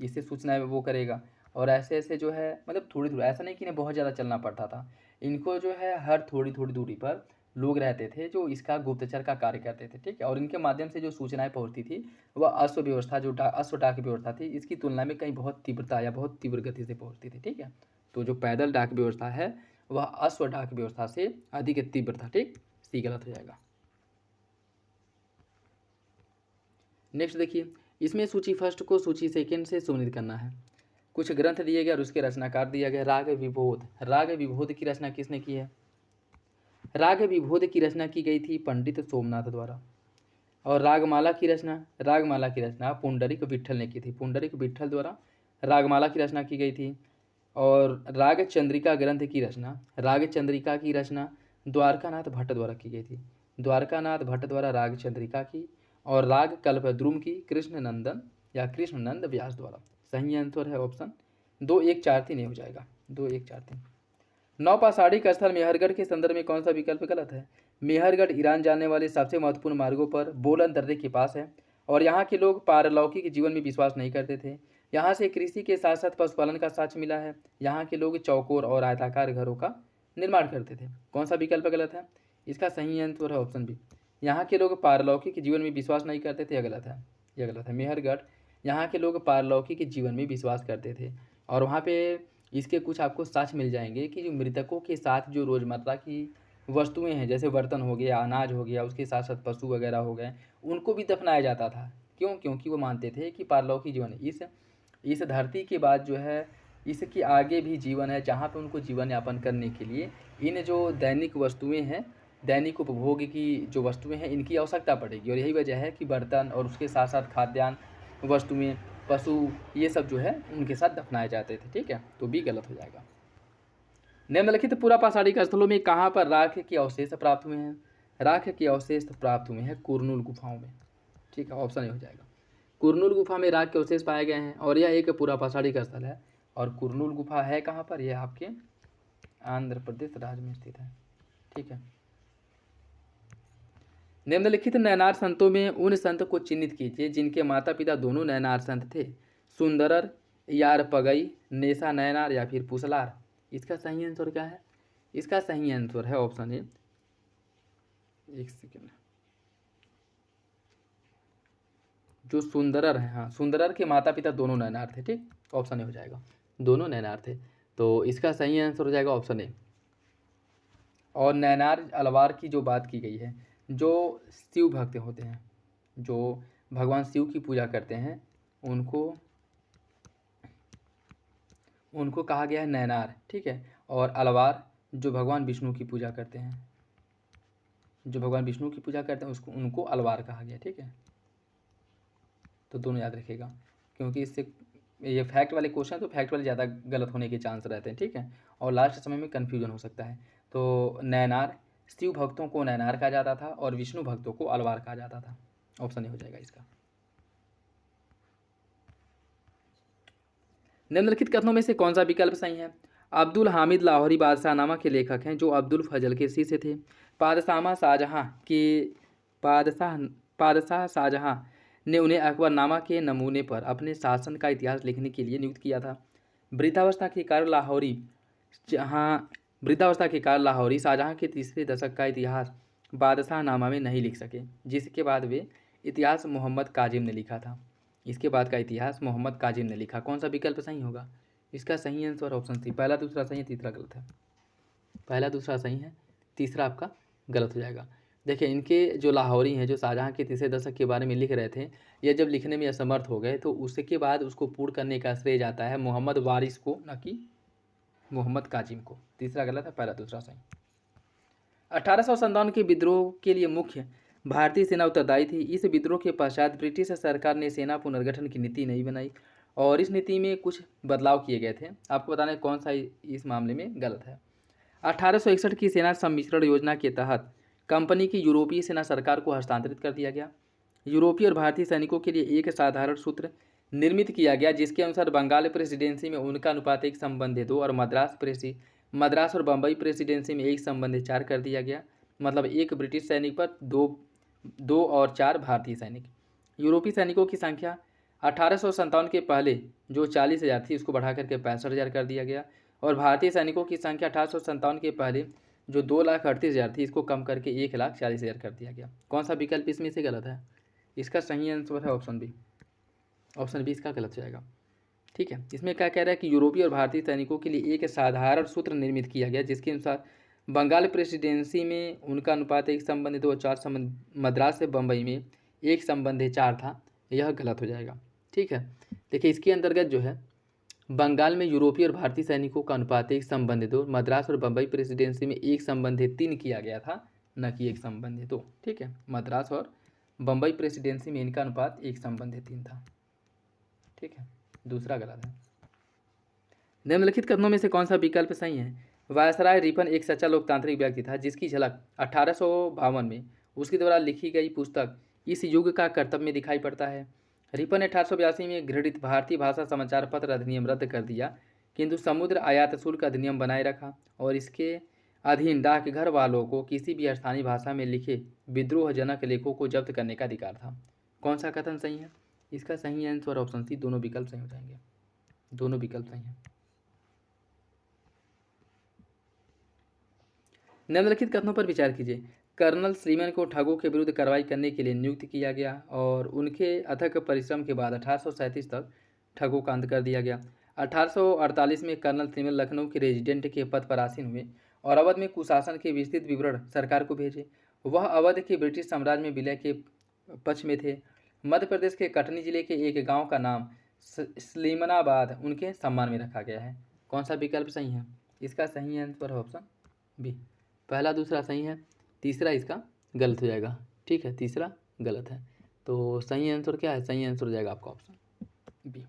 इससे सूचनाएं वो करेगा, और ऐसे ऐसे जो है मतलब थोड़ी थोड़ी, ऐसा नहीं कि इन्हें बहुत ज़्यादा चलना पड़ता था, इनको जो है हर थोड़ी थोड़ी दूरी पर लोग रहते थे जो इसका गुप्तचर का कार्य करते थे, ठीक है। और इनके माध्यम से जो सूचनाएं पहुंचती थी वह अश्व व्यवस्था जो अश्व डाक व्यवस्था थी इसकी तुलना में कहीं बहुत तीव्रता या बहुत तीव्र गति से पहुंचती थी, ठीक है। तो जो पैदल डाक व्यवस्था है वह अश्व डाक व्यवस्था से अधिक तीव्र था, ठीक। सी गलत हो जाएगा। नेक्स्ट देखिए, इसमें सूची फर्स्ट को सूची सेकेंड से सम्मिलित करना है। कुछ ग्रंथ दिए गए और उसके रचनाकार दिया गया। राग विबोध, राग विबोध की रचना किसने की है? राग विबोध की रचना की गई थी पंडित सोमनाथ द्वारा। और रागमाला की रचना पुंडरिक विट्ठल ने की थी। पुंडरिक विट्ठल द्वारा रागमाला की रचना की गई थी। और राग चंद्रिका ग्रंथ की रचना, राग चंद्रिका की रचना द्वारकानाथ भट्ट द्वारा की गई थी। द्वारकानाथ भट्ट द्वारा राग चंद्रिका की, और राग कल्पद्रुम की कृष्णनंदन या कृष्णनंद व्यास द्वारा। सही आंसर है ऑप्शन 2 1 4 3 हो जाएगा, 2 1 4 3। नौपाषाढ़ी का स्थल मेहरगढ़ के संदर्भ में कौन सा विकल्प गलत है? मेहरगढ़ ईरान जाने वाले सबसे महत्वपूर्ण मार्गों पर बोलन दर्रे के पास है, और यहाँ के लोग पारलौकिक जीवन में विश्वास नहीं करते थे। यहाँ से कृषि के साथ साथ पशुपालन का साक्ष्य मिला है। यहाँ के लोग चौकोर और आयताकार घरों का निर्माण करते थे। कौन सा विकल्प गलत है? इसका सही आंसर है ऑप्शन बी। यहाँ के लोग पारलौकिक जीवन में विश्वास नहीं करते थे, यह गलत है, यह गलत है। मेहरगढ़ यहाँ के लोग पारलौकिक जीवन में विश्वास करते थे, और वहाँ पे इसके कुछ आपको साक्ष्य मिल जाएंगे कि जो मृतकों के साथ जो रोज़मर्रा की वस्तुएं हैं, जैसे बर्तन हो गया, अनाज हो गया, उसके साथ साथ पशु वगैरह हो गए, उनको भी दफनाया जाता था। क्यों? क्योंकि वो मानते थे कि पारलौकिक जीवन इस धरती के बाद जो है इसके आगे भी जीवन है, जहाँ पे उनको जीवन यापन करने के लिए इन जो दैनिक वस्तुएं हैं, दैनिक उपभोग की जो वस्तुएं हैं, इनकी आवश्यकता पड़ेगी। और यही वजह है कि बर्तन और उसके साथ साथ खाद्यान्न वस्तुएं, पशु, ये सब जो है उनके साथ दफनाए जाते थे। ठीक है, तो भी गलत हो जाएगा। निम्नलिखित पुरापाषाणिक स्थलों में कहाँ पर राख के अवशेष प्राप्त हुए हैं? राख के अवशेष प्राप्त हुए हैं कुरनूल गुफाओं में। ठीक है, ऑप्शन ए हो जाएगा। कुरनूल गुफा में राख के अवशेष पाए गए हैं और यह एक पुरापाषाणिक स्थल है। और कुरनूल गुफा है कहाँ पर? यह आपके आंध्र प्रदेश राज्य में स्थित है। ठीक है। निम्नलिखित नैनार संतों में उन संत को चिन्हित कीजिए जिनके माता पिता दोनों नैनार संत थे। सुंदरर, यार पगई, नेसा नैनार या फिर पुसलार। इसका सही आंसर क्या है? इसका सही आंसर है ऑप्शन ए, एक सेकेंड, जो सुंदरर है। हाँ, सुंदरर के माता पिता दोनों नैनार थे। ठीक, ऑप्शन ए हो जाएगा, दोनों नैनार थे। तो इसका सही आंसर हो जाएगा ऑप्शन ए। और नैनार अलवार की जो बात की गई है, जो शिव भक्त होते हैं, जो भगवान शिव की पूजा करते हैं, उनको कहा गया है नैनार। ठीक है। और अलवार जो भगवान विष्णु की पूजा करते हैं, उसको उनको अलवार कहा गया। ठीक है, तो दोनों याद रखिएगा, क्योंकि इससे ये फैक्ट वाले क्वेश्चन, तो फैक्ट वाले ज़्यादा गलत होने के चांस रहते हैं। ठीक है, और लास्ट समय में कन्फ्यूजन हो सकता है। तो नैनार, शिव भक्तों को नैनार कहा जाता था और विष्णु भक्तों को अलवार कहा जाता था। ऑप्शन ए हो जाएगा इसका। निम्नलिखित कथनों में से कौन सा विकल्प सही है? अब्दुल हामिद लाहौरी बादशाह नामा के लेखक हैं जो अब्दुल फजल के शिष्य थे। बादशाह शाहजहां ने उन्हें अकबरनामा के नमूने पर अपने शासन का इतिहास लिखने के लिए नियुक्त किया था। वृद्धावस्था के कारण लाहौरी शाहजहां के तीसरे दशक का इतिहास बादशाहनामा में नहीं लिख सके, जिसके बाद वे इतिहास मोहम्मद काजिम ने लिखा था। इसके बाद का इतिहास मोहम्मद काजिम ने लिखा। कौन सा विकल्प सही होगा? इसका सही आंसर ऑप्शन सी, पहला दूसरा सही है, तीसरा गलत है। पहला दूसरा सही है, तीसरा आपका गलत हो जाएगा। देखिए, इनके जो लाहौरी हैं, जो शाहजहां के तीसरे दशक के बारे में लिख रहे थे, यह जब लिखने में असमर्थ हो गए तो उसके बाद उसको पूर्ण करने का श्रेय जाता है मोहम्मद वारिस को, न कि मोहम्मद काजिम को। तीसरा गलत है, पहला दूसरा सही। 1857 के विद्रोह के लिए मुख्य भारतीय सेना उत्तरदायी थी। इस विद्रोह के पश्चात ब्रिटिश सरकार ने सेना पुनर्गठन की नीति नहीं बनाई और इस नीति में कुछ बदलाव किए गए थे। आपको बताना है कौन सा इस मामले में गलत है। 1861 की सेना सम्मिश्रण योजना के तहत कंपनी की यूरोपीय सेना सरकार को हस्तांतरित कर दिया गया। यूरोपीय और भारतीय सैनिकों के लिए एक साधारण सूत्र निर्मित किया गया जिसके अनुसार बंगाल प्रेसिडेंसी में उनका अनुपात 1:2 और मद्रास और बम्बई प्रेसिडेंसी में 1:4 कर दिया गया। मतलब एक ब्रिटिश सैनिक पर दो और 4 भारतीय सैनिक। यूरोपीय सैनिकों की संख्या 1857 के पहले जो 40,000 थी उसको बढ़ा करके 65,000 कर दिया गया और भारतीय सैनिकों की संख्या 1857 के पहले जो 2,38,000 थी इसको कम करके 1,40,000 कर दिया गया। कौन सा विकल्प इसमें से गलत है? इसका सही आंसर है ऑप्शन बी। ऑप्शन बी इसका गलत हो जाएगा। ठीक है, इसमें क्या कह रहा है कि यूरोपीय और भारतीय सैनिकों के लिए एक साधारण सूत्र निर्मित किया गया जिसके अनुसार बंगाल प्रेसिडेंसी में उनका अनुपात 1:2 और 4 मद्रास से बम्बई में 1:4 था। यह गलत हो जाएगा। ठीक है, देखिए इसके अंतर्गत जो है बंगाल में यूरोपीय और भारतीय सैनिकों का अनुपात 1:2, मद्रास और बम्बई प्रेसिडेंसी में 1:3 किया गया था, न कि 1:2। ठीक है, मद्रास और बम्बई प्रेसिडेंसी में इनका अनुपात 1:3 था। ठीक है, दूसरा गलत है। निम्नलिखित कथनों में से कौन सा विकल्प सही है? वायसराय रिपन एक सच्चा लोकतांत्रिक व्यक्ति था जिसकी झलक 1852 में उसके द्वारा लिखी गई पुस्तक इस युग का कर्तव्य में दिखाई पड़ता है। रिपन ने 1882 में घृणित भारतीय भाषा समाचार पत्र अधिनियम रद्द कर दिया किंतु समुद्र आयात शुल्क अधिनियम बनाए रखा और इसके अधीन डाकघर वालों को किसी भी स्थानीय भाषा में लिखे विद्रोहजनक लेखों को जब्त करने का अधिकार था। कौन सा कथन सही है? इसका सही आंसर ऑप्शन सी, दोनों विकल्प सही हो जाएंगे। दोनों विकल्प सही हैं। निम्नलिखित कथनों पर विचार कीजिए। कर्नल श्रीमैन को ठगों के विरुद्ध कार्रवाई करने के लिए नियुक्त किया गया और उनके अथक परिश्रम के बाद 1837 तक ठगों का अंत कर दिया गया। 1848 में कर्नल श्रीमैन लखनऊ के रेजिडेंट के पद पर आसीन हुए और अवध में कुशासन के विस्तृत विवरण सरकार को भेजे। वह अवध के ब्रिटिश साम्राज्य में विलय के पक्ष में थे। मध्य प्रदेश के कटनी जिले के एक गाँव का नाम सलीमनाबाद उनके सम्मान में रखा गया है। कौन सा विकल्प सही है? इसका सही आंसर है ऑप्शन बी। पहला दूसरा सही है, तीसरा इसका गलत हो जाएगा। ठीक है, तीसरा गलत है। तो सही आंसर क्या है? सही आंसर हो जाएगा आपका ऑप्शन बी।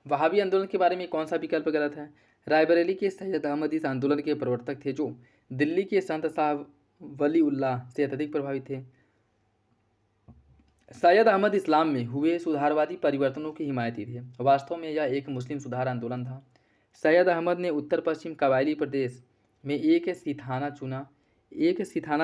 वहाबी आंदोलन के बारे में कौन सा विकल्प गलत है? रायबरेली के सैयद अहमद इस आंदोलन के प्रवर्तक थे जो दिल्ली के संत साहब वलीउल्लाह से अत्यधिक प्रभावित थे। सैयद अहमद इस्लाम में हुए सुधारवादी परिवर्तनों के हिमायती थे। वास्तव में यह एक मुस्लिम सुधार आंदोलन था। सैयद अहमद ने उत्तर पश्चिम कबायली प्रदेश में एक सिथाना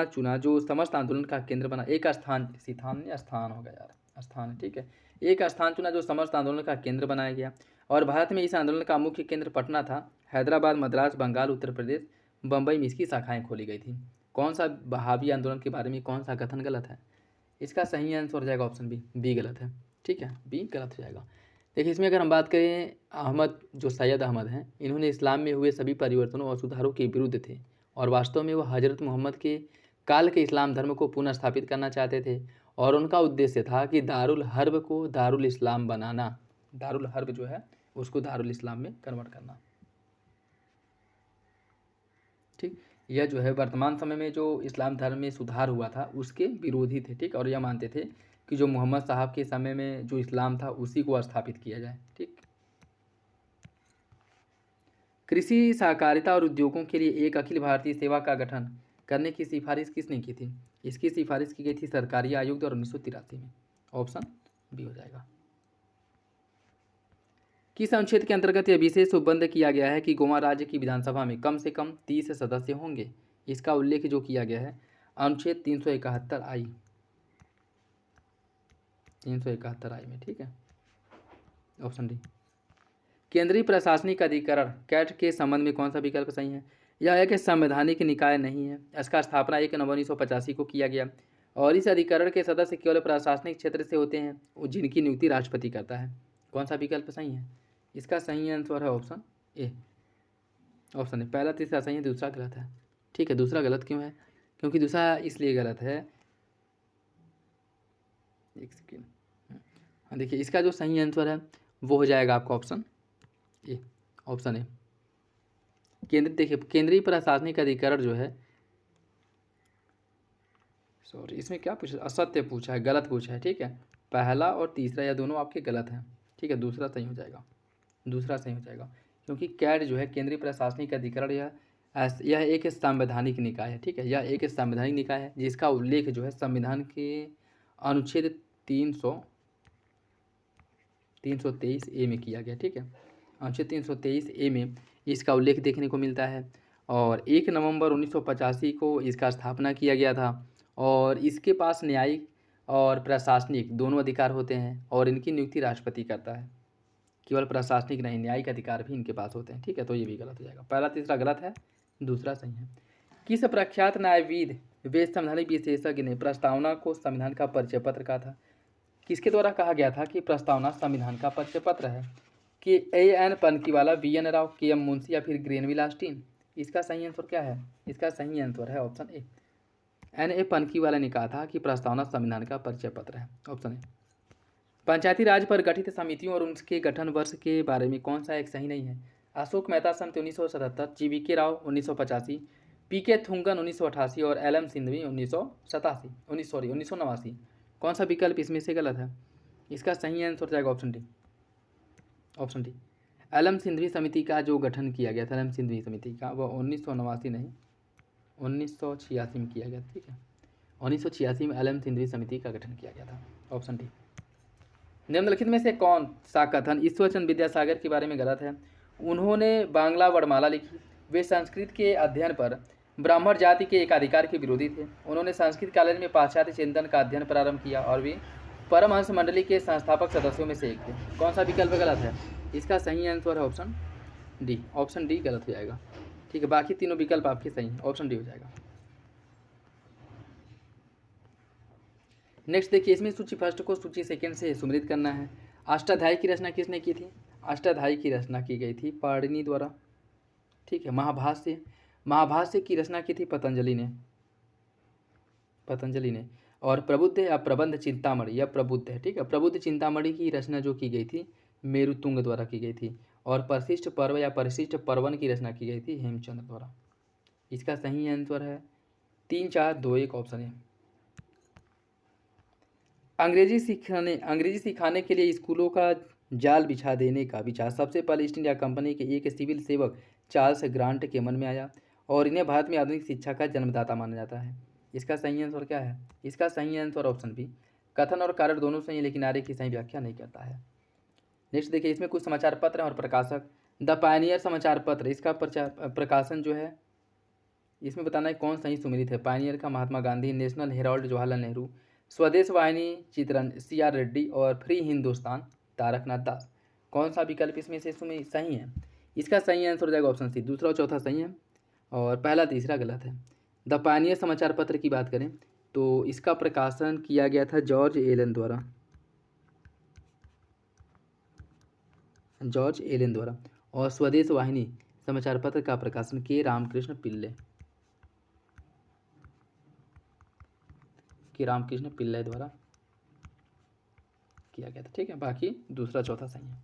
चुना जो समस्त आंदोलन का केंद्र बना। एक स्थान, सिथान ने स्थान होगा यार, स्थान है, ठीक है। एक स्थान चुना जो समस्त आंदोलन का केंद्र बनाया गया। और भारत में इस आंदोलन का मुख्य केंद्र पटना था। हैदराबाद, मद्रास, बंगाल, उत्तर प्रदेश, बम्बई में इसकी शाखाएं खोली गई थी। कौन सा वहाबी आंदोलन के बारे में कौन सा कथन गलत है? इसका सही आंसर हो जाएगा ऑप्शन बी। बी गलत है, ठीक है, बी गलत हो जाएगा। देखिए इसमें अगर हम बात करें, अहमद जो सैयद अहमद हैं, इन्होंने इस्लाम में हुए सभी परिवर्तनों और सुधारों के विरुद्ध थे और वास्तव में वह हजरत मोहम्मद के काल के इस्लाम धर्म को पुनः स्थापित करना चाहते थे और उनका उद्देश्य था कि दारुल हर्ब को दारुल इस्लाम बनाना। दारुल हर्ब जो है उसको दारुल इस्लाम में कन्वर्ट करना। ठीक, यह जो है वर्तमान समय में जो इस्लाम धर्म में सुधार हुआ था उसके विरोधी थे। ठीक, और यह मानते थे कि जो मोहम्मद साहब के समय में जो इस्लाम था उसी को स्थापित किया जाए। ठीक, कृषि, सहकारिता और उद्योगों के लिए एक अखिल भारतीय सेवा का गठन करने की सिफारिश किसने की थी? इसकी सिफारिश की गई थी सरकारी आयोग द्वारा 1983 में। ऑप्शन बी हो जाएगा। किस अनुच्छेद के अंतर्गत यह विशेष उपबंध किया गया है कि गोवा राज्य की विधानसभा में कम से कम 30 सदस्य होंगे? इसका उल्लेख जो किया गया है अनुच्छेद 371 आई, 371 आई में। ठीक है, ऑप्शन डी। केंद्रीय प्रशासनिक अधिकरण कैट के संबंध में कौन सा विकल्प सही है? यह एक संवैधानिक निकाय नहीं है। इसका स्थापना 1 नवंबर 1985 को किया गया और इस अधिकरण के सदस्य केवल प्रशासनिक क्षेत्र से होते हैं जिनकी नियुक्ति राष्ट्रपति करता है। कौन सा विकल्प सही है? इसका सही आंसर है ऑप्शन ए। ऑप्शन ए, पहला तीसरा सही है, दूसरा गलत है। ठीक है, दूसरा गलत क्यों है? क्योंकि दूसरा इसलिए गलत है, एक सेकेंड, हाँ देखिए इसका जो सही आंसर है वो हो जाएगा आपका ऑप्शन ए। ऑप्शन ए, देखिए केंद्रीय प्रशासनिक अधिकरण जो है, सॉरी इसमें क्या पूछा, असत्य पूछा है, गलत पूछा है। ठीक है, पहला और तीसरा या दोनों आपके गलत हैं। ठीक है, दूसरा सही हो जाएगा, दूसरा सही हो जाएगा क्योंकि कैट जो है केंद्रीय प्रशासनिक अधिकरण यह एक संवैधानिक निकाय है। ठीक है, यह एक संवैधानिक निकाय है जिसका उल्लेख जो है संविधान के अनुच्छेद 323 ए में किया गया। ठीक है, अनुच्छेद 323 ए में इसका उल्लेख देखने को मिलता है और 1 नवंबर 1985 को इसका स्थापना किया गया था और इसके पास न्यायिक और प्रशासनिक दोनों अधिकार होते हैं और इनकी नियुक्ति राष्ट्रपति करता है। केवल प्रशासनिक नहीं, न्यायिक अधिकार भी इनके पास होते हैं। ठीक है, तो ये भी गलत हो जाएगा। पहला तीसरा गलत है, दूसरा सही है। किस प्रख्यात न्यायविद वे संवैधानिक विशेषज्ञ ने प्रस्तावना को संविधान का परिचय पत्र कहा था? किसके द्वारा कहा गया था कि प्रस्तावना संविधान का परिचय पत्र है? कि A.N. पनकीवाला, V.N. Rao, K.M. Munshi या फिर ग्रेनविल ऑस्टिन? इसका सही आंसर क्या है? इसका सही आंसर है ऑप्शन ए। N.A. पनकीवाला ने कहा था कि प्रस्तावना संविधान का परिचय पत्र है। Option A. पंचायती राज पर गठित समितियों और उनके गठन वर्ष के बारे में कौन सा एक सही नहीं है? अशोक मेहता समिति 1977, GVK राव 1985, PK थुंगन 1988 और LM सिंधवी 1989। कौन सा विकल्प इसमें से गलत है? इसका सही आंसर हो जाएगा option D. Option D, LM Sindhvi समिति का जो गठन किया गया था, LM सिंधवी समिति का, वह 1989 नहीं 1986 में किया गया। ठीक है, 1986 में LM सिंधवी समिति का गठन किया गया था। Option D. निम्नलिखित में से कौन सा कथन ईश्वरचंद्र विद्यासागर के बारे में गलत है? उन्होंने बांग्ला वर्णमाला लिखी। वे संस्कृत के अध्ययन पर ब्राह्मण जाति के एकाधिकार के विरोधी थे। उन्होंने संस्कृत कॉलेज में पाश्चात्य चिंतन का अध्ययन प्रारंभ किया और वे परमहंस मंडली के संस्थापक सदस्यों में से एक थे। कौन सा विकल्प गलत है? इसका सही आंसर है ऑप्शन डी। ऑप्शन डी गलत हो जाएगा। ठीक है, बाकी तीनों विकल्प आपके सही हैं, ऑप्शन डी हो जाएगा। नेक्स्ट देखिए, इसमें सूची फर्स्ट को सूची सेकंड से सुमेलित करना है। अष्टाध्यायी की रचना किसने की थी? अष्टाध्यायी की रचना की गई थी पाणिनि द्वारा। ठीक है, महाभाष्य की रचना की थी पतंजलि ने। और प्रबुद्ध या प्रबंध चिंतामणि, यह प्रबुद्ध है, ठीक है। प्रबुद्ध चिंतामणि की रचना जो की गई थी मेरुतुंग द्वारा की गई थी। और परिशिष्ट पर्व या परिशिष्ट पर्वन की रचना की गई थी हेमचंद्र द्वारा। इसका सही आंसर है 3, 4, 2, 1 ऑप्शन है। अंग्रेजी सिखाने के लिए स्कूलों का जाल बिछा देने का विचार सबसे पहले ईस्ट इंडिया कंपनी के एक सिविल सेवक चार्ल्स ग्रांट के मन में आया और इन्हें भारत में आधुनिक शिक्षा का जन्मदाता माना जाता है। इसका सही आंसर क्या है? इसका सही आंसर ऑप्शन बी। कथन और कारण दोनों सही है, लेकिन आर्य की सही व्याख्या नहीं करता है। नेक्स्ट देखिए, इसमें कुछ समाचार पत्र और प्रकाशक। द पायनियर समाचार पत्र, इसका प्रकाशन जो है इसमें बताना है कौन सही सुमेलित है। पायनियर का महात्मा गांधी, नेशनल हेराल्ड जवाहरलाल नेहरू, स्वदेश वाहिनी चित्रण CR रेड्डी और फ्री हिंदुस्तान तारकनाथ दास। कौन सा विकल्प इसमें से सही है? इसका सही आंसर हो जाएगा ऑप्शन सी। दूसरा और चौथा सही है और पहला तीसरा गलत है। द पायनियर समाचार पत्र की बात करें तो इसका प्रकाशन किया गया था जॉर्ज एलन द्वारा, और स्वदेश वाहिनी समाचार पत्र का प्रकाशन के रामकृष्ण पिल्ले द्वारा किया गया था, ठीक है। बाकी दूसरा चौथा सही है।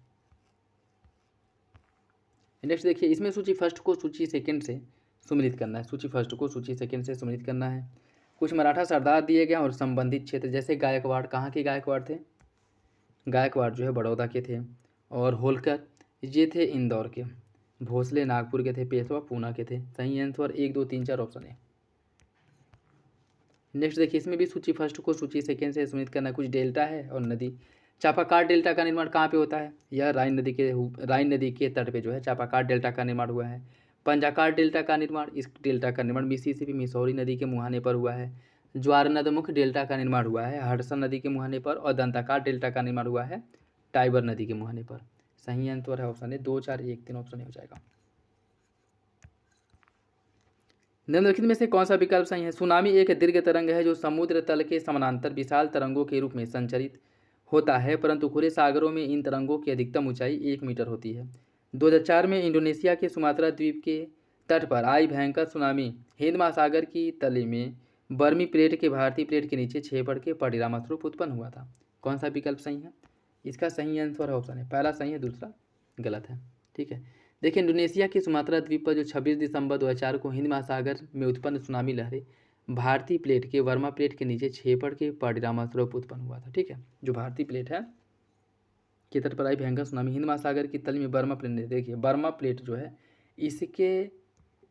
नेक्स्ट देखिए, इसमें सूची फर्स्ट को सूची सेकंड से सुमिलित करना है। सूची फर्स्ट को सूची सेकंड से सुमिलित करना है। कुछ मराठा सरदार दिए गए और संबंधित क्षेत्र, जैसे गायकवाड़, कहाँ के गायकवाड़ थे? गायकवाड़ जो है बड़ौदा के थे, और होलकर ये थे इंदौर के, भोसले नागपुर के थे, पेशवा पूना के थे। सही आंसर 1, 2, 3, 4 ऑप्शन है। नेक्स्ट देखिए, इसमें भी सूची फर्स्ट को सूची सेकंड से सुमिलित करना है। कुछ डेल्टा है और नदी। चापाकार डेल्टा का निर्माण कहाँ पे होता है? यह राइन नदी के तट पे जो है चापाकार डेल्टा का निर्माण हुआ है। पंजाकार डेल्टा का निर्माण, इस डेल्टा का निर्माण मिसिसिपी मिसौरी नदी के मुहाने पर हुआ है। ज्वारनदमुख डेल्टा का निर्माण हुआ है हडसन नदी के मुहाने पर, और दंताकार डेल्टा का निर्माण हुआ है टाइबर नदी के मुहाने पर। सही आंसर है ऑप्शन है 2, 4, 1, 3 ऑप्शन हो जाएगा। निम्नलिखित में से कौन सा विकल्प सही है? सुनामी एक दीर्घ तरंग है जो समुद्र तल के समानांतर विशाल तरंगों के रूप में संचरित होता है, परंतु खुले सागरों में इन तरंगों की अधिकतम ऊंचाई 1 मीटर होती है। 2004 में इंडोनेशिया के सुमात्रा द्वीप के तट पर आई भयंकर सुनामी हिंद महासागर की तली में बर्मी प्लेट के भारतीय प्लेट के नीचे छेपड़ के परिणामस्वरूप उत्पन्न हुआ था। कौन सा विकल्प सही है? इसका सही आंसर है ऑप्शन है, पहला सही है, दूसरा गलत है, ठीक है। देखिए, इंडोनेशिया के सुमात्रा द्वीप पर जो 26 दिसंबर 2004 को हिंद महासागर में उत्पन्न सुनामी लहरें भारतीय प्लेट के वर्मा प्लेट के नीचे छेपड़ के परिणामस्वरूप उत्पन्न हुआ था, ठीक है। जो भारतीय प्लेट है के तट पर आई भयंकर सुनामी हिंद महासागर की तल में बर्मा प्लेट, देखिए बर्मा प्लेट जो है इसके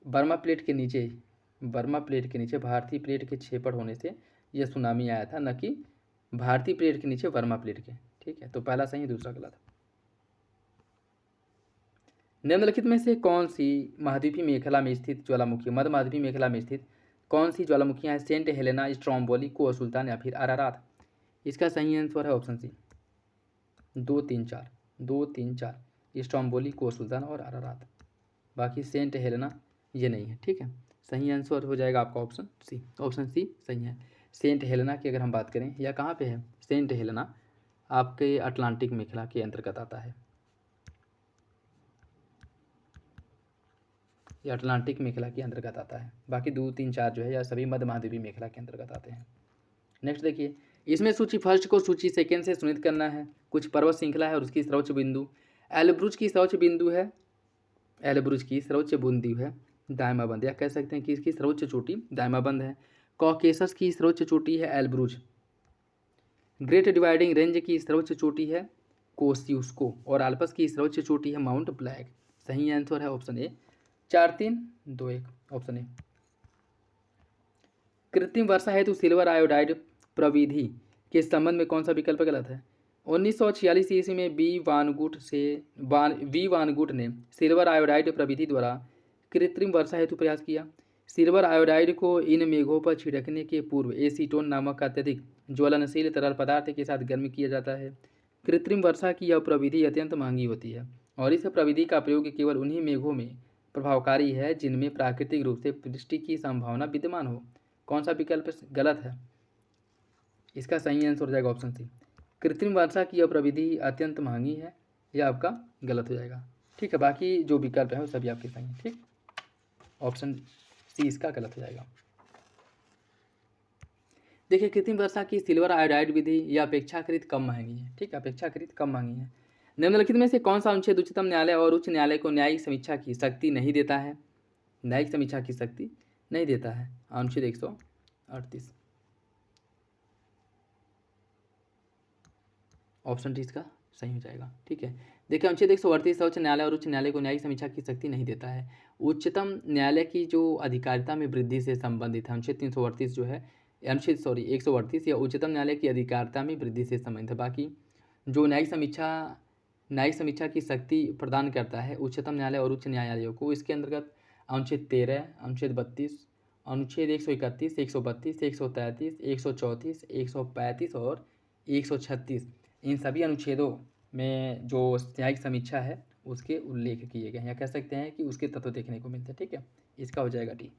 बर्मा प्लेट के नीचे भारतीय प्लेट के छेपड़ होने से यह सुनामी आया था, न कि भारतीय प्लेट के नीचे बर्मा प्लेट के, ठीक है। तो पहला सही, दूसरा गलत। निम्नलिखित में से कौन सी महाद्वीपीय मेखला में स्थित ज्वालामुखी, मध्य महाद्वीपीय मेखला में स्थित कौन सी ज्वालामुखियाँ हैं? सेंट हेलेना, स्ट्रोम्बोली, कोह सुल्तान या फिर अरारात। इसका सही आंसर है ऑप्शन सी 2, 3, 4 स्ट्रोम्बोली, कोह सुल्तान और अरारात। बाकी सेंट हेलेना ये नहीं है, ठीक है। सही आंसर हो जाएगा आपका ऑप्शन सी सही है। सेंट हेलेना की अगर हम बात करें, यह कहाँ पे है? सेंट हेलेना आपके अटलांटिक मेखला के अंतर्गत आता है। ये अटलांटिक मेखला के अंतर्गत आता है। बाकी 2, 3, 4 जो है यह सभी मध्य महाद्वीपीय मेखला के अंतर्गत आते हैं। नेक्स्ट देखिए, इसमें सूची फर्स्ट को सूची सेकंड से सुनिश्चित करना है। कुछ पर्वत श्रृंखला है और उसकी सर्वोच्च बिंदु एलब्रुज की सर्वोच्च बिंदु है दायमाबंद, या कह सकते हैं कि इसकी सर्वोच्च चोटी दायमाबंद है। कॉकेसस की सर्वोच्च चोटी है एलब्रुज। ग्रेट डिवाइडिंग रेंज की सर्वोच्च चोटी है कोस्युस्को, और आल्पस की सर्वोच्च चोटी है माउंट ब्लैक। सही आंसर है ऑप्शन ए 4, 3, 2, 1 ऑप्शन ए। कृत्रिम वर्षा हेतु सिल्वर आयोडाइड प्रविधि के संबंध में कौन सा विकल्प गलत है? 1946 ईस्वी में वी वानगुट ने सिल्वर आयोडाइड प्रविधि द्वारा कृत्रिम वर्षा हेतु प्रयास किया। सिल्वर आयोडाइड को इन मेघों पर छिड़कने के पूर्व एसीटोन नामक अत्यधिक ज्वलनशील तरल पदार्थ के साथ गर्म किया जाता है। कृत्रिम वर्षा की यह प्रविधि अत्यंत महंगी होती है और इस प्रविधि का प्रयोग केवल उन्हीं मेघों में प्रभावकारी है जिनमें प्राकृतिक रूप से वृष्टि की संभावना विद्यमान हो। कौन सा विकल्प गलत है? इसका सही आंसर हो जाएगा ऑप्शन सी। कृत्रिम वर्षा की यह प्रविधि अत्यंत महंगी है, यह आपका गलत हो जाएगा, ठीक है। बाकी जो विकल्प है वो सभी आपके सही हैं, ठीक। ऑप्शन सी इसका गलत हो जाएगा। देखिए कृत्रिम वर्षा की सिल्वर आयोडाइड विधि यह अपेक्षाकृत कम महंगी है। ठीक है, अपेक्षाकृत कम महंगी है। निम्नलिखित में से कौन सा अनुच्छेद उच्चतम न्यायालय और उच्च न्यायालय को न्यायिक समीक्षा की शक्ति नहीं देता है? न्यायिक समीक्षा की शक्ति नहीं देता है। अनुच्छेद 138, ऑप्शन डी इसका सही हो जाएगा। ठीक है, देखिए अनुच्छेद 138 उच्च न्यायालय और उच्च न्यायालय को न्यायिक समीक्षा की शक्ति नहीं देता है। उच्चतम न्यायालय की जो अधिकारिता में वृद्धि से संबंधित है, अनुच्छेद 338 जो है, अनुच्छेद 138 या उच्चतम न्यायालय की अधिकारिता में वृद्धि से संबंधित है। बाकी जो न्यायिक समीक्षा की शक्ति प्रदान करता है उच्चतम न्यायालय और उच्च न्यायालयों को, इसके अंतर्गत अनुच्छेद 13, अनुच्छेद 32, अनुच्छेद 131, 132, 133, 134, 135 और 136, इन सभी अनुच्छेदों में जो न्यायिक समीक्षा है उसके उल्लेख किए गए हैं, या कह सकते हैं कि उसके तत्व देखने को मिलते हैं। ठीक है, इसका हो जाएगा डी।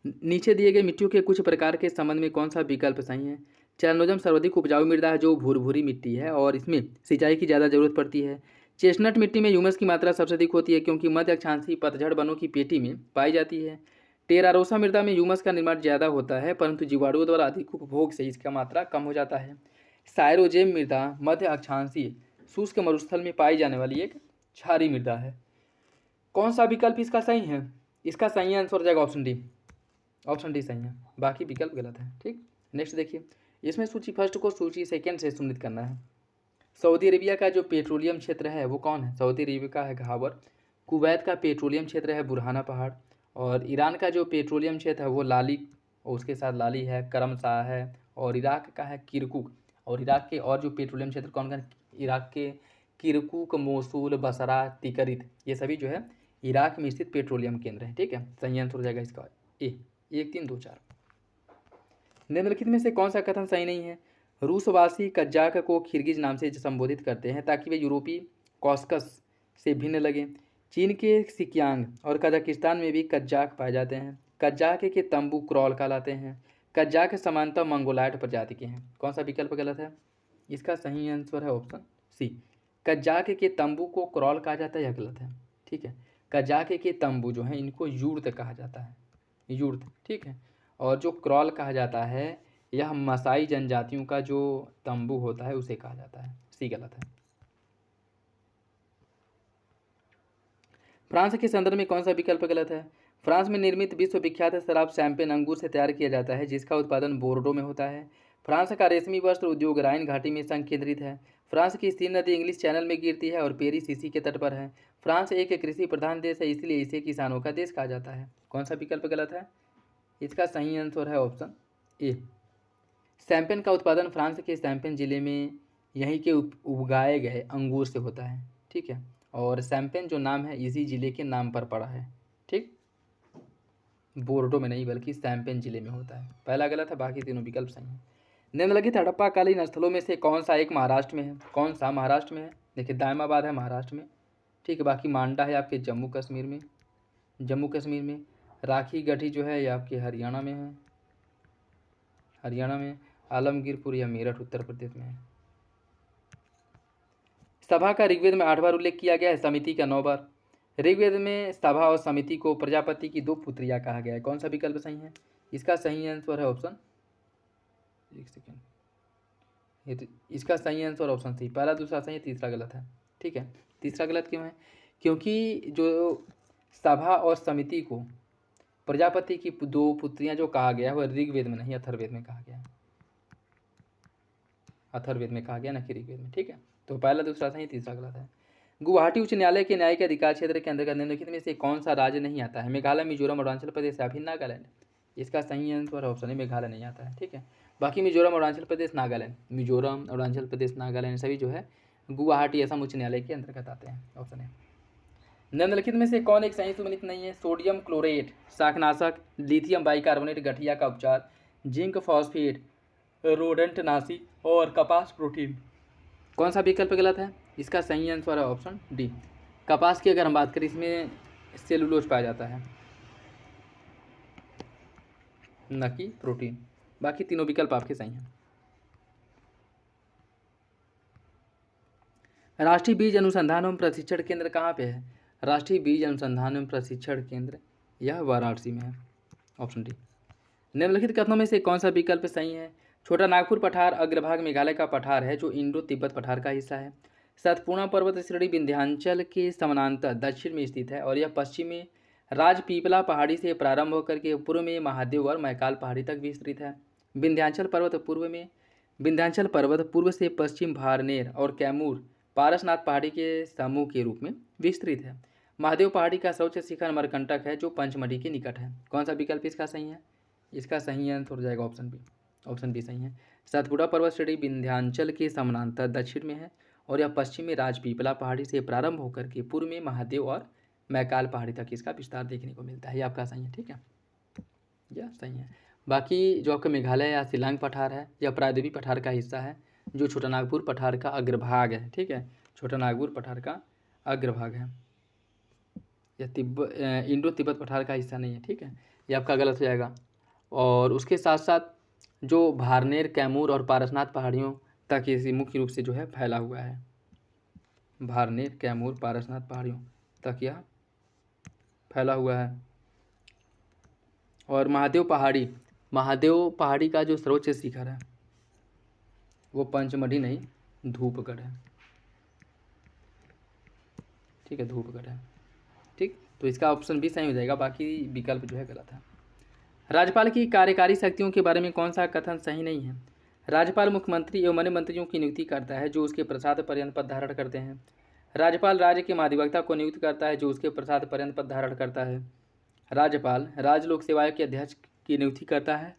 नीचे दिए गए मिट्टियों के कुछ प्रकार के संबंध में कौन सा विकल्प सही है? चैनोजम सर्वाधिक उपजाऊ मृदा है जो भूरभूरी मिट्टी है और इसमें सिंचाई की ज़्यादा जरूरत पड़ती है। चेस्टनट मिट्टी में ह्यूमस की मात्रा सबसे अधिक होती है क्योंकि मध्य अक्षांशीय पतझड़ वनों की पेटी में पाई जाती है। टेरारोसा मृदा में ह्यूमस का निर्माण ज़्यादा होता है परंतु जीवाणुओं द्वारा अधिक उपभोग से इसका मात्रा कम हो जाता है। सायरोजेम मृदा मध्य अक्षांशीय शुष्क मरुस्थल में पाई जाने वाली एक क्षारीय मृदा है। कौन सा विकल्प इसका सही है? इसका सही आंसर हो जाएगा ऑप्शन डी। ऑप्शन डी सही है, बाकी विकल्प गलत है। ठीक, नेक्स्ट देखिए, इसमें सूची फर्स्ट को सूची सेकंड से सुनित करना है। सऊदी अरेबिया का जो पेट्रोलियम क्षेत्र है वो कौन है? सऊदी अरेबिया का है घावर। कुवैत का पेट्रोलियम क्षेत्र है बुरहाना पहाड़। और ईरान का जो पेट्रोलियम क्षेत्र है वो लाली, और उसके साथ लाली है, करमशाह है। और इराक का है किरकुक। और इराक के और जो पेट्रोलियम क्षेत्र कौन कौन? इराक के किरकुक, मोसूल, बसरा, तिकरित, ये सभी जो है इराक में स्थित पेट्रोलियम केंद्र है। ठीक है, सही आंसर हो जाएगा इसका ए। 1, 3, 2, 4। निम्नलिखित में से कौन सा कथन सही नहीं है? रूसवासी कज्जाक को खिरगिज नाम से संबोधित करते हैं ताकि वे यूरोपीय कॉस्कस से भिन्न लगे। चीन के सिकियांग और कजाकिस्तान में भी कज्जाक पाए जाते हैं। कज्जाक के तंबू क्रॉल कहलाते हैं। कज्जाक समानता मंगोलायड प्रजाति के हैं। कौन सा विकल्प गलत है? इसका सही आंसर है ऑप्शन सी। कज्जाक के तंबू को क्रॉल कहा जाता है, यह गलत है। ठीक है, कज्जाक के तंबू जो हैं इनको यूर्त कहा जाता है, यूर्त। ठीक है, और जो क्रॉल कहा जाता है यह मसाई जनजातियों का जो तंबू होता है उसे कहा जाता है। सी गलत है। फ्रांस के संदर्भ में कौन सा विकल्प गलत है? फ्रांस में निर्मित विश्व विख्यात शराब शैंपेन अंगूर से तैयार किया जाता है जिसका उत्पादन बोर्डो में होता है। फ्रांस का रेशमी वस्त्र उद्योग राइन घाटी में संकेंद्रित है। फ्रांस की स्थिर नदी इंग्लिश चैनल में गिरती है और पेरिस इसी के तट पर है। फ्रांस एक कृषि प्रधान देश है इसलिए इसे किसानों का देश कहा जाता है। कौन सा विकल्प गलत है? इसका सही आंसर है ऑप्शन ए। शैंपेन का उत्पादन फ्रांस के शैंपेन जिले में यहीं के उगाए गए अंगूर से होता है। ठीक है, और शैंपेन जो नाम है इसी जिले के नाम पर पड़ा है। ठीक, बोर्डो में नहीं बल्कि शैंपेन जिले में होता है। पहला गलत है, बाकी तीनों विकल्प सही हैं। निम्नलिखित हड़प्पाकालीन स्थलों में से कौन सा एक महाराष्ट्र में है? कौन सा महाराष्ट्र में है? देखिए दायमाबाद है महाराष्ट्र में। ठीक है, बाकी मांडा है आपके जम्मू कश्मीर में। राखी गढ़ी जो है ये आपके हरियाणा में है। आलमगीरपुर या मेरठ उत्तर प्रदेश में है। सभा का ऋग्वेद में 8 बार उल्लेख किया गया है, समिति का 9 बार। ऋग्वेद में सभा और समिति को प्रजापति की 2 पुत्रियां कहा गया है। कौन सा विकल्प सही है? इसका सही आंसर है ऑप्शन, एक सेकेंड, इसका सही आंसर ऑप्शन सी। पहला दूसरा सही है, तीसरा गलत है। ठीक है, तीसरा गलत क्यों है? क्योंकि जो सभा और समिति को प्रजापति की 2 पुत्रियां जो कहा गया है वह ऋग्वेद में नहीं अथर्ववेद में कहा गया है। अथर्ववेद में कहा गया न कि ऋग्वेद में। ठीक है, तो पहला दूसरा सही, तीसरा गलत है। गुवाहाटी उच्च न्यायालय के न्यायिक अधिकार क्षेत्र के अंतर्गत निम्नलिखित में से कौन सा राज्य नहीं आता है? मेघालय, मिजोरम, अरुणाचल प्रदेश या फिर नागालैंड? इसका सही आंसर ऑप्शन है मेघालय नहीं आता है। ठीक है, बाकी मिजोरम, अरुणाचल प्रदेश, नागालैंड, मिजोरम, अरुणाचल प्रदेश, नागालैंड सभी जो है गुवाहाटी असम उच्च न्यायालय के अंतर्गत आते हैं। ऑप्शन है। निम्नलिखित में से कौन एक सही सुमेलित नहीं है? सोडियम क्लोरेट शाकनाशक, लिथियम बाइकार्बोनेट गठिया का उपचार, जिंक फॉस्फेट रोडेंटनाशी और कपास प्रोटीन। कौन सा विकल्प गलत है? इसका सही आंसर है ऑप्शन डी। कपास की अगर हम बात करें इसमें सेलुलोज पाया जाता है न कि प्रोटीन। बाकी तीनों विकल्प आपके सही हैं। राष्ट्रीय बीज अनुसंधान एवं प्रशिक्षण केंद्र कहाँ पे है? राष्ट्रीय बीज अनुसंधान एवं प्रशिक्षण केंद्र यह वाराणसी में है। Option D. निम्नलिखित कथनों में से कौन सा विकल्प सही है? छोटा नागपुर पठार अग्रभाग मेघालय का पठार है जो इंडो तिब्बत पठार का हिस्सा है। सतपुड़ा पर्वत श्रेणी विंध्याचल के समानांतर दक्षिण में स्थित है और यह पश्चिम में राजपीपला पहाड़ी से प्रारंभ होकर के पूर्व में महादेव और मैकाल पहाड़ी तक विस्तृत है। विंध्याचल पर्वत पूर्व से पश्चिम भारनेर और कैमूर पारसनाथ पहाड़ी के समूह के रूप में विस्तृत है। महादेव पहाड़ी का सर्वोच्च शिखर अमरकंटक है जो पंचमढ़ी के निकट है। कौन सा विकल्प इसका सही है? इसका सही आंसर हो जाएगा ऑप्शन बी। ऑप्शन बी सही है। सतपुड़ा पर्वत श्रेणी विंध्याचल के समानांतर दक्षिण में है और यह पश्चिम में राजपीपला पहाड़ी से प्रारंभ होकर के पूर्व में महादेव और मैकाल पहाड़ी तक इसका विस्तार देखने को मिलता है। ये आपका सही है, ठीक है, यह सही है। बाकी जो आपका मेघालय या शिलांग पठार है यह प्रायद्वीपीय पठार का हिस्सा है जो छोटा नागपुर पठार का अग्रभाग है, ठीक है, छोटा नागपुर पठार का अग्रभाग है। यह इंडो तिब्बत पठार का हिस्सा नहीं है, ठीक है, ये आपका गलत हो जाएगा। और उसके साथ साथ जो भारनेर कैमूर और पारसनाथ पहाड़ियों तक ये मुख्य रूप से जो है फैला हुआ है। भारनेर कैमूर पारसनाथ पहाड़ियों तक यह फैला हुआ है। और महादेव पहाड़ी का जो सर्वोच्च शिखर है वो पंचमढ़ी नहीं धूपगढ़ है, ठीक है, धूपगढ़ है, ठीक। तो इसका ऑप्शन भी सही हो जाएगा, बाकी विकल्प जो है गलत है। राज्यपाल की कार्यकारी शक्तियों के बारे में कौन सा कथन सही नहीं है? राज्यपाल मुख्यमंत्री एवं अन्य मंत्रियों की नियुक्ति करता है जो उसके प्रसाद पर्यंत पद धारण करते हैं। राज्यपाल राज्य के महाधिवक्ता को नियुक्त करता है जो उसके प्रसाद पर्यंत पद धारण करता है। राज्यपाल राज्य लोक सेवा आयोग के अध्यक्ष की नियुक्ति करता है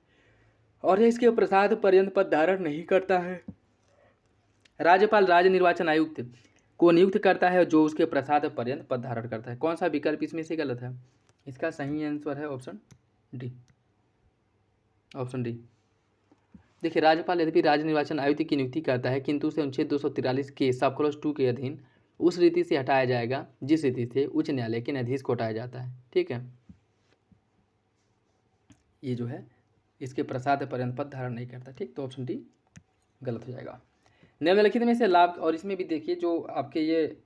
और यह इसके प्रसाद पर्यंत पद धारण नहीं करता है। राज्यपाल राज्य निर्वाचन आयुक्त को नियुक्त करता है जो उसके प्रसाद पर्यंत पद धारण करता है। कौन सा विकल्प इसमें से गलत है? इसका सही आंसर है ऑप्शन डी। Option D. देखिए, राज्यपाल यद्यपि राज्य निर्वाचन आयुक्त की नियुक्ति करता है किंतु उसे अनुच्छेद 243 के सब क्लॉज 2 के अधीन उस रीति से हटाया जाएगा जिस रीति से उच्च न्यायालय के न्यायाधीश को हटाया जाता है, ठीक है। ये जो है इसके प्रसाद पर्यंत पद धारण नहीं करता, ठीक। तो ऑप्शन डी गलत हो जाएगा। निम्नलिखित में से लाभ, और इसमें भी देखिए जो आपके ये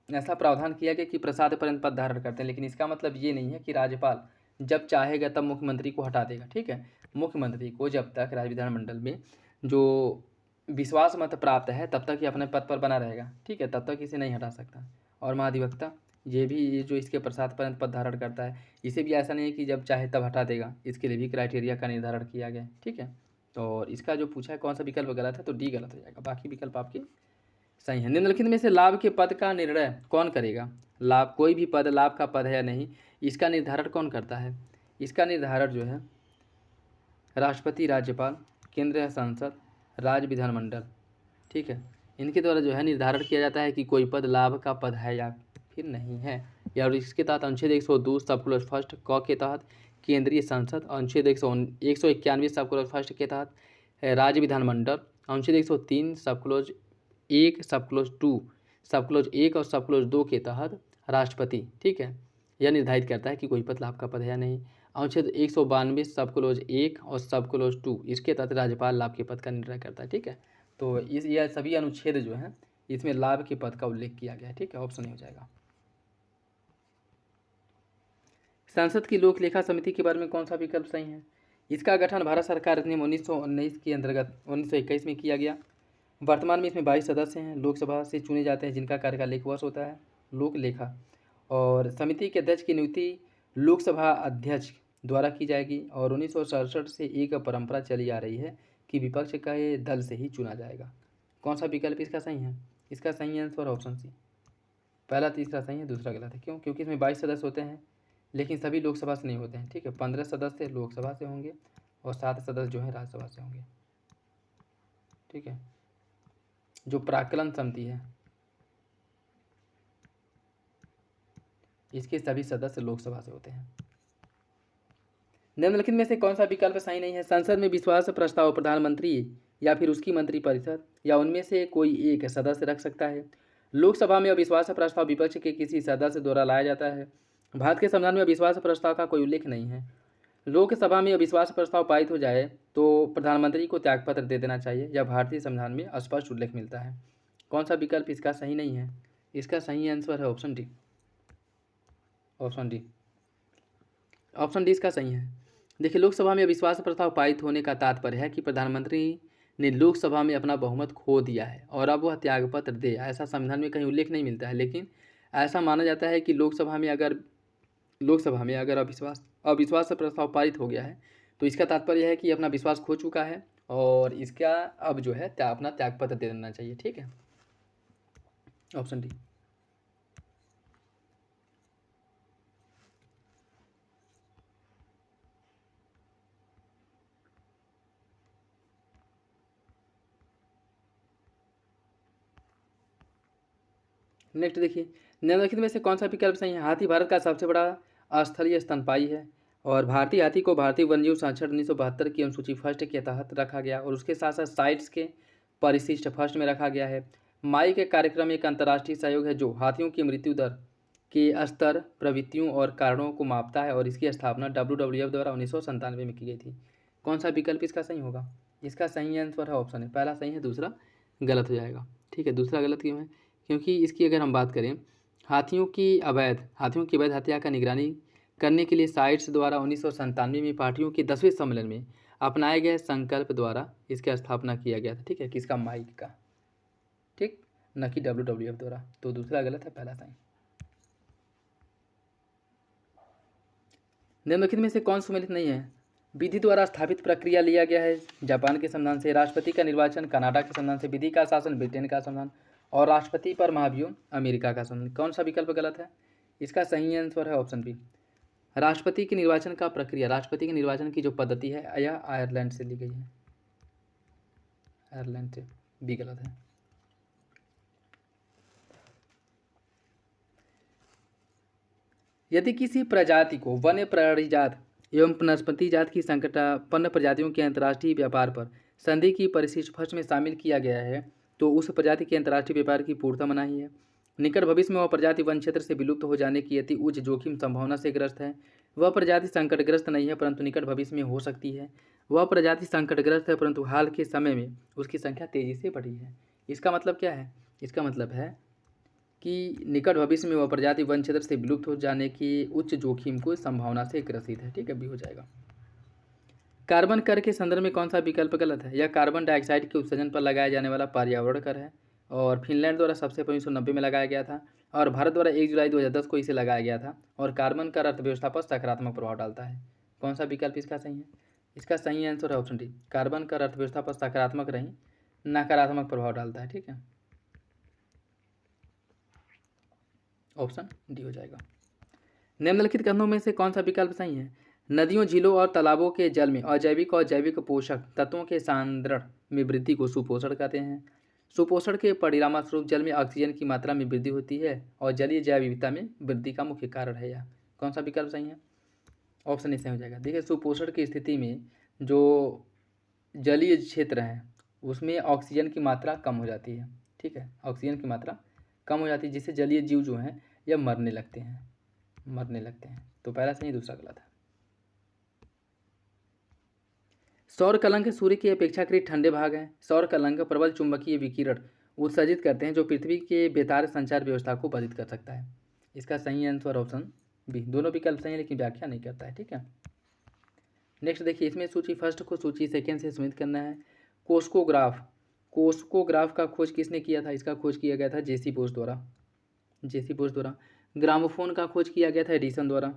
ऐसा प्रावधान किया गया कि प्रसाद पर्यंत पद धारण करते हैं, लेकिन इसका मतलब ये नहीं है कि राज्यपाल जब चाहेगा तब मुख्यमंत्री को हटा देगा, ठीक है। मुख्यमंत्री को जब तक राज्य विधानमंडल में जो विश्वास मत प्राप्त है तब तक ही अपने पद पर बना रहेगा, ठीक है, तब तक इसे नहीं हटा सकता। और महाधिवक्ता ये भी जो इसके प्रसाद पर्यंत पद धारण करता है इसे भी ऐसा नहीं है कि जब चाहे तब हटा देगा, इसके लिए भी क्राइटेरिया का निर्धारण किया गया है, ठीक है। और इसका जो पूछा है कौन सा विकल्प गलत है, तो डी गलत हो जाएगा, बाकी विकल्प आपके सही है। निम्नलिखित में से लाभ के पद का निर्णय कौन करेगा? लाभ, कोई भी पद लाभ का पद है या नहीं, इसका निर्धारण कौन करता है? इसका निर्धारण जो है राष्ट्रपति, राज्यपाल, केंद्रीय संसद, राज्य विधानमंडल, ठीक है, इनके द्वारा जो है निर्धारण किया जाता है कि कोई पद लाभ का पद है या फिर नहीं है। या इसके तहत अनुच्छेद 102 सब क्लॉज फर्स्ट क के तहत केंद्रीय संसद, अनुच्छेद 191 सब क्लॉज फर्स्ट के तहत राज्य विधानमंडल, अनुच्छेद 103 sub clause 1 sub clause 2 sub clause 1 और सब क्लॉज 2 के तहत राष्ट्रपति, ठीक है, यह निर्धारित करता है कि कोई पद लाभ का पद है या नहीं। अनुच्छेद 192 सब क्लॉज 1 और सब क्लॉज 2 इसके तहत राज्यपाल लाभ के पद का निर्णय करता है, ठीक है। तो इस यह सभी अनुच्छेद जो हैं इसमें लाभ के पद का उल्लेख किया गया है, ठीक है, ऑप्शन नहीं हो जाएगा। संसद की लोक लेखा समिति के बारे में कौन सा विकल्प सही है? इसका गठन भारत सरकार अधिनियम 1919 के अंतर्गत 1921 में किया गया। वर्तमान में इसमें 22 सदस्य हैं, लोकसभा से चुने जाते हैं जिनका कार्यकाल 1 वर्ष होता है, लोक लेखा। और समिति के अध्यक्ष की नियुक्ति लोकसभा अध्यक्ष द्वारा की जाएगी और 1967 से एक परंपरा चली आ रही है कि विपक्ष का ये दल से ही चुना जाएगा। कौन सा विकल्प इसका सही है? इसका सही आंसर ऑप्शन सी। पहला तीसरा सही है, दूसरा गलत है। क्यों? क्योंकि इसमें 22 सदस्य होते हैं लेकिन सभी लोकसभा से नहीं होते हैं, ठीक है। 15 सदस्य लोकसभा से होंगे और 7 सदस्य जो हैं राज्यसभा से होंगे, ठीक है। जो प्राक्कलन समिति है इसके सभी सदस्य लोकसभा से होते हैं। निम्नलिखित में से कौन सा विकल्प सही नहीं है? संसद में विश्वास प्रस्ताव प्रधानमंत्री या फिर उसकी मंत्रिपरिषद या उनमें से कोई एक सदस्य रख सकता है। लोकसभा में अविश्वास प्रस्ताव विपक्ष के किसी सदस्य द्वारा लाया जाता है। भारत के संविधान में अविश्वास प्रस्ताव का कोई उल्लेख नहीं है। लोकसभा में अविश्वास प्रस्ताव पारित हो जाए तो प्रधानमंत्री को त्यागपत्र दे देना चाहिए, यह भारतीय संविधान में स्पष्ट उल्लेख मिलता है। कौन सा विकल्प इसका सही नहीं है? इसका सही आंसर है option D. Option D. Option D इसका सही है। देखिए, लोकसभा में अविश्वास प्रस्ताव पारित होने का तात्पर्य है कि प्रधानमंत्री ने लोकसभा में अपना बहुमत खो दिया है और अब वह त्यागपत्र दे। ऐसा संविधान में कहीं उल्लेख नहीं मिलता है, लेकिन ऐसा माना जाता है कि लोकसभा में अगर अविश्वास प्रस्ताव पारित हो गया है तो इसका तात्पर्य है कि अपना विश्वास खो चुका है और इसका अब जो है अपना त्यागपत्र दे देना चाहिए। ठीक है, ऑप्शन डी। नेक्स्ट देखिए, निम्नलिखित में से कौन सा विकल्प सही है? हाथी भारत का सबसे बड़ा स्थलीय स्तनपायी है और भारतीय हाथी को भारतीय वन्यजीव संरक्षण 1972 की अनुसूची फर्स्ट के तहत रखा गया और उसके साथ साथ साइट्स के परिशिष्ट फर्स्ट में रखा गया है। माई के कार्यक्रम एक अंतर्राष्ट्रीय सहयोग है जो हाथियों की मृत्यु दर के स्तर, प्रवृत्तियों और कारणों को मापता है और इसकी स्थापना WWF द्वारा 1997 में की गई थी। कौन सा विकल्प इसका सही होगा? इसका सही आंसर है ऑप्शन है, पहला सही है, दूसरा गलत हो जाएगा। ठीक है, दूसरा गलत क्यों है? क्योंकि इसकी अगर हम बात करें, हाथियों की अवैध हत्या का निगरानी करने के लिए साइट्स द्वारा 1997 में पार्टियों के 10वें सम्मेलन में अपनाए गए संकल्प द्वारा इसकी स्थापना किया गया था। ठीक है, किसका? माइक का। ठीक, न कि WWF द्वारा। तो दूसरा गलत है, पहला सही। निम्नलिखित में से कौन सम्मिलित नहीं है? विधि द्वारा स्थापित प्रक्रिया लिया गया है जापान के संविधान से, राष्ट्रपति का निर्वाचन कनाडा के संविधान से, विधि का शासन ब्रिटेन का संविधान और राष्ट्रपति पर महाभियोग अमेरिका का संविधान। कौन सा विकल्प गलत है? इसका सही आंसर है ऑप्शन बी। राष्ट्रपति के निर्वाचन का प्रक्रिया, राष्ट्रपति के निर्वाचन की जो पद्धति है यह आयरलैंड से ली गई है, आयरलैंड से। बी गलत है। यदि किसी प्रजाति को वन्य प्राणी जात एवं वनस्पति जात की संकटापन्न प्रजातियों के अंतर्राष्ट्रीय व्यापार पर संधि की परिशिष्ट फर्स्ट में शामिल किया गया है तो उस प्रजाति के अंतर्राष्ट्रीय व्यापार की पूर्णता मनाही है। निकट भविष्य में वह प्रजाति वन क्षेत्र से विलुप्त हो जाने की अति उच्च जोखिम संभावना से ग्रस्त है। वह प्रजाति संकटग्रस्त नहीं है परंतु निकट भविष्य में हो सकती है। वह प्रजाति संकटग्रस्त है परंतु हाल के समय में उसकी संख्या तेजी से बढ़ी है। इसका मतलब क्या है? इसका मतलब है कि निकट भविष्य में वह प्रजाति वन क्षेत्र से विलुप्त हो जाने की उच्च जोखिम को संभावना से ग्रसित है। ठीक है, भी हो जाएगा। कार्बन कर के संदर्भ में कौन सा विकल्प गलत है? यह कार्बन डाइऑक्साइड के उत्सर्जन पर लगाया जाने वाला पर्यावरण कर है और फिनलैंड द्वारा सबसे पहले 1990 में लगाया गया था और भारत द्वारा 1 जुलाई 2010 को इसे लगाया गया था और कार्बन कर अर्थव्यवस्था पर सकारात्मक प्रभाव डालता है। कौन सा विकल्प इसका सही है? इसका सही आंसर है ऑप्शन डी। कार्बन कर अर्थव्यवस्था पर सकारात्मक नहीं नकारात्मक प्रभाव डालता है। ठीक है, ऑप्शन डी हो जाएगा। निम्नलिखित कथनों में से कौन सा विकल्प सही है? नदियों, झीलों और तालाबों के जल में अजैविक और जैविक पोषक तत्वों के सांद्रण में वृद्धि को सुपोषण कहते हैं। सुपोषण के परिणामस्वरूप जल में ऑक्सीजन की मात्रा में वृद्धि होती है और जलीय जैव विविधता में वृद्धि का मुख्य कारण है। यह कौन सा विकल्प सही है? ऑप्शन ए सही हो जाएगा। देखिए, सुपोषण की स्थिति में जो जलीय क्षेत्र हैं उसमें ऑक्सीजन की मात्रा कम हो जाती है। ठीक है, ऑक्सीजन की मात्रा कम हो जाती है जिससे जलीय जीव जो हैं यह मरने लगते हैं। तो पहला सही, दूसरा गलत है। सौर कलंक सूर्य के अपेक्षाकृत ठंडे भाग हैं। सौर कलंक प्रबल चुंबकीय विकिरण उत्सर्जित करते हैं जो पृथ्वी के बेतार संचार व्यवस्था को बाधित कर सकता है। इसका सही आंसर ऑप्शन बी। दोनों विकल्प सही है लेकिन व्याख्या नहीं करता है। ठीक है, नेक्स्ट देखिए, इसमें सूची फर्स्ट को सूची सेकेंड से समित करना है। कोस्कोग्राफ का खोज किसने किया था? इसका खोज किया गया था जेसी बोस द्वारा। ग्रामोफोन का खोज किया गया था एडिसन द्वारा।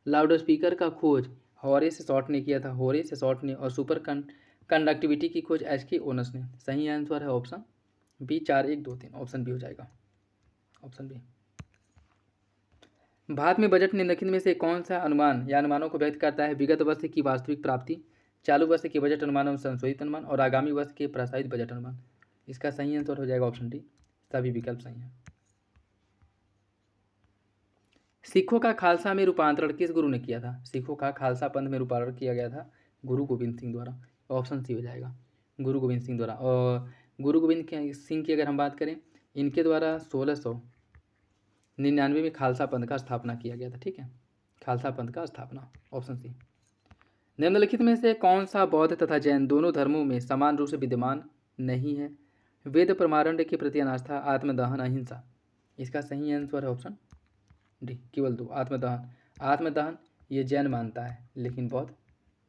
लाउड स्पीकर का खोज हॉरेस शॉर्ट ने किया था, और सुपर कंडक्टिविटी की खोज HK ओनस ने। सही आंसर है ऑप्शन बी, 4 1 2 3, ऑप्शन बी हो जाएगा, ऑप्शन बी। भारत में बजट निम्नलिखित में से कौन सा अनुमान या अनुमानों को व्यक्त करता है? विगत वर्ष की वास्तविक प्राप्ति, चालू वर्ष के बजट अनुमान एवं संशोधित अनुमान और आगामी वर्ष के प्रस्तावित बजट अनुमान। इसका सही आंसर हो जाएगा ऑप्शन डी। सभी विकल्प सही हैं। सिखों का खालसा में रूपांतरण किस गुरु ने किया था? सिखों का खालसा पंथ में रूपांतरण किया गया था गुरु गोविंद सिंह द्वारा। ऑप्शन सी हो जाएगा, गुरु गोविंद सिंह द्वारा। और गुरु गोविंद सिंह की अगर हम बात करें, इनके द्वारा 1699 में खालसा पंथ का स्थापना किया गया था। ठीक है, खालसा पंथ का स्थापना, ऑप्शन सी। निम्नलिखित में से कौन सा बौद्ध तथा जैन दोनों धर्मों में समान रूप से विद्यमान नहीं है? वेद प्रमाणन के प्रति अनास्था, आत्मदहन, अहिंसा। इसका सही आंसर है ऑप्शन डी, केवल 2, आत्मदहन। ये जैन मानता है लेकिन बौद्ध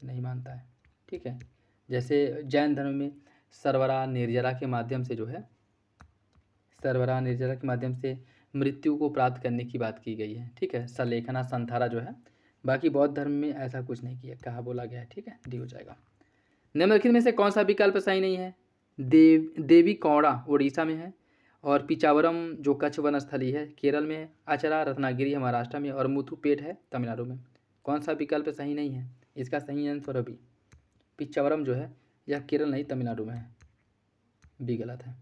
नहीं मानता है। ठीक है, जैसे जैन धर्म में सर्वरा निर्जरा के माध्यम से जो है, सर्वरा निर्जरा के माध्यम से मृत्यु को प्राप्त करने की बात की गई है। ठीक है, सलेखना संथारा जो है। बाकी बौद्ध धर्म में ऐसा कुछ नहीं किया, कहा बोला गया है। ठीक है, डी हो जाएगा। निम्नलिखित में से कौन सा विकल्प सही नहीं है? देवी कौड़ा उड़ीसा में है, और पिचावरम जो कच्छ वनस्थली है केरल में है, अचरा रत्नागिरी है महाराष्ट्र में, और मुथुपेट है तमिलनाडु में। कौन सा विकल्प सही नहीं है? इसका सही आंसर अभी पिचावरम जो है यह केरल नहीं तमिलनाडु में है, बी गलत है।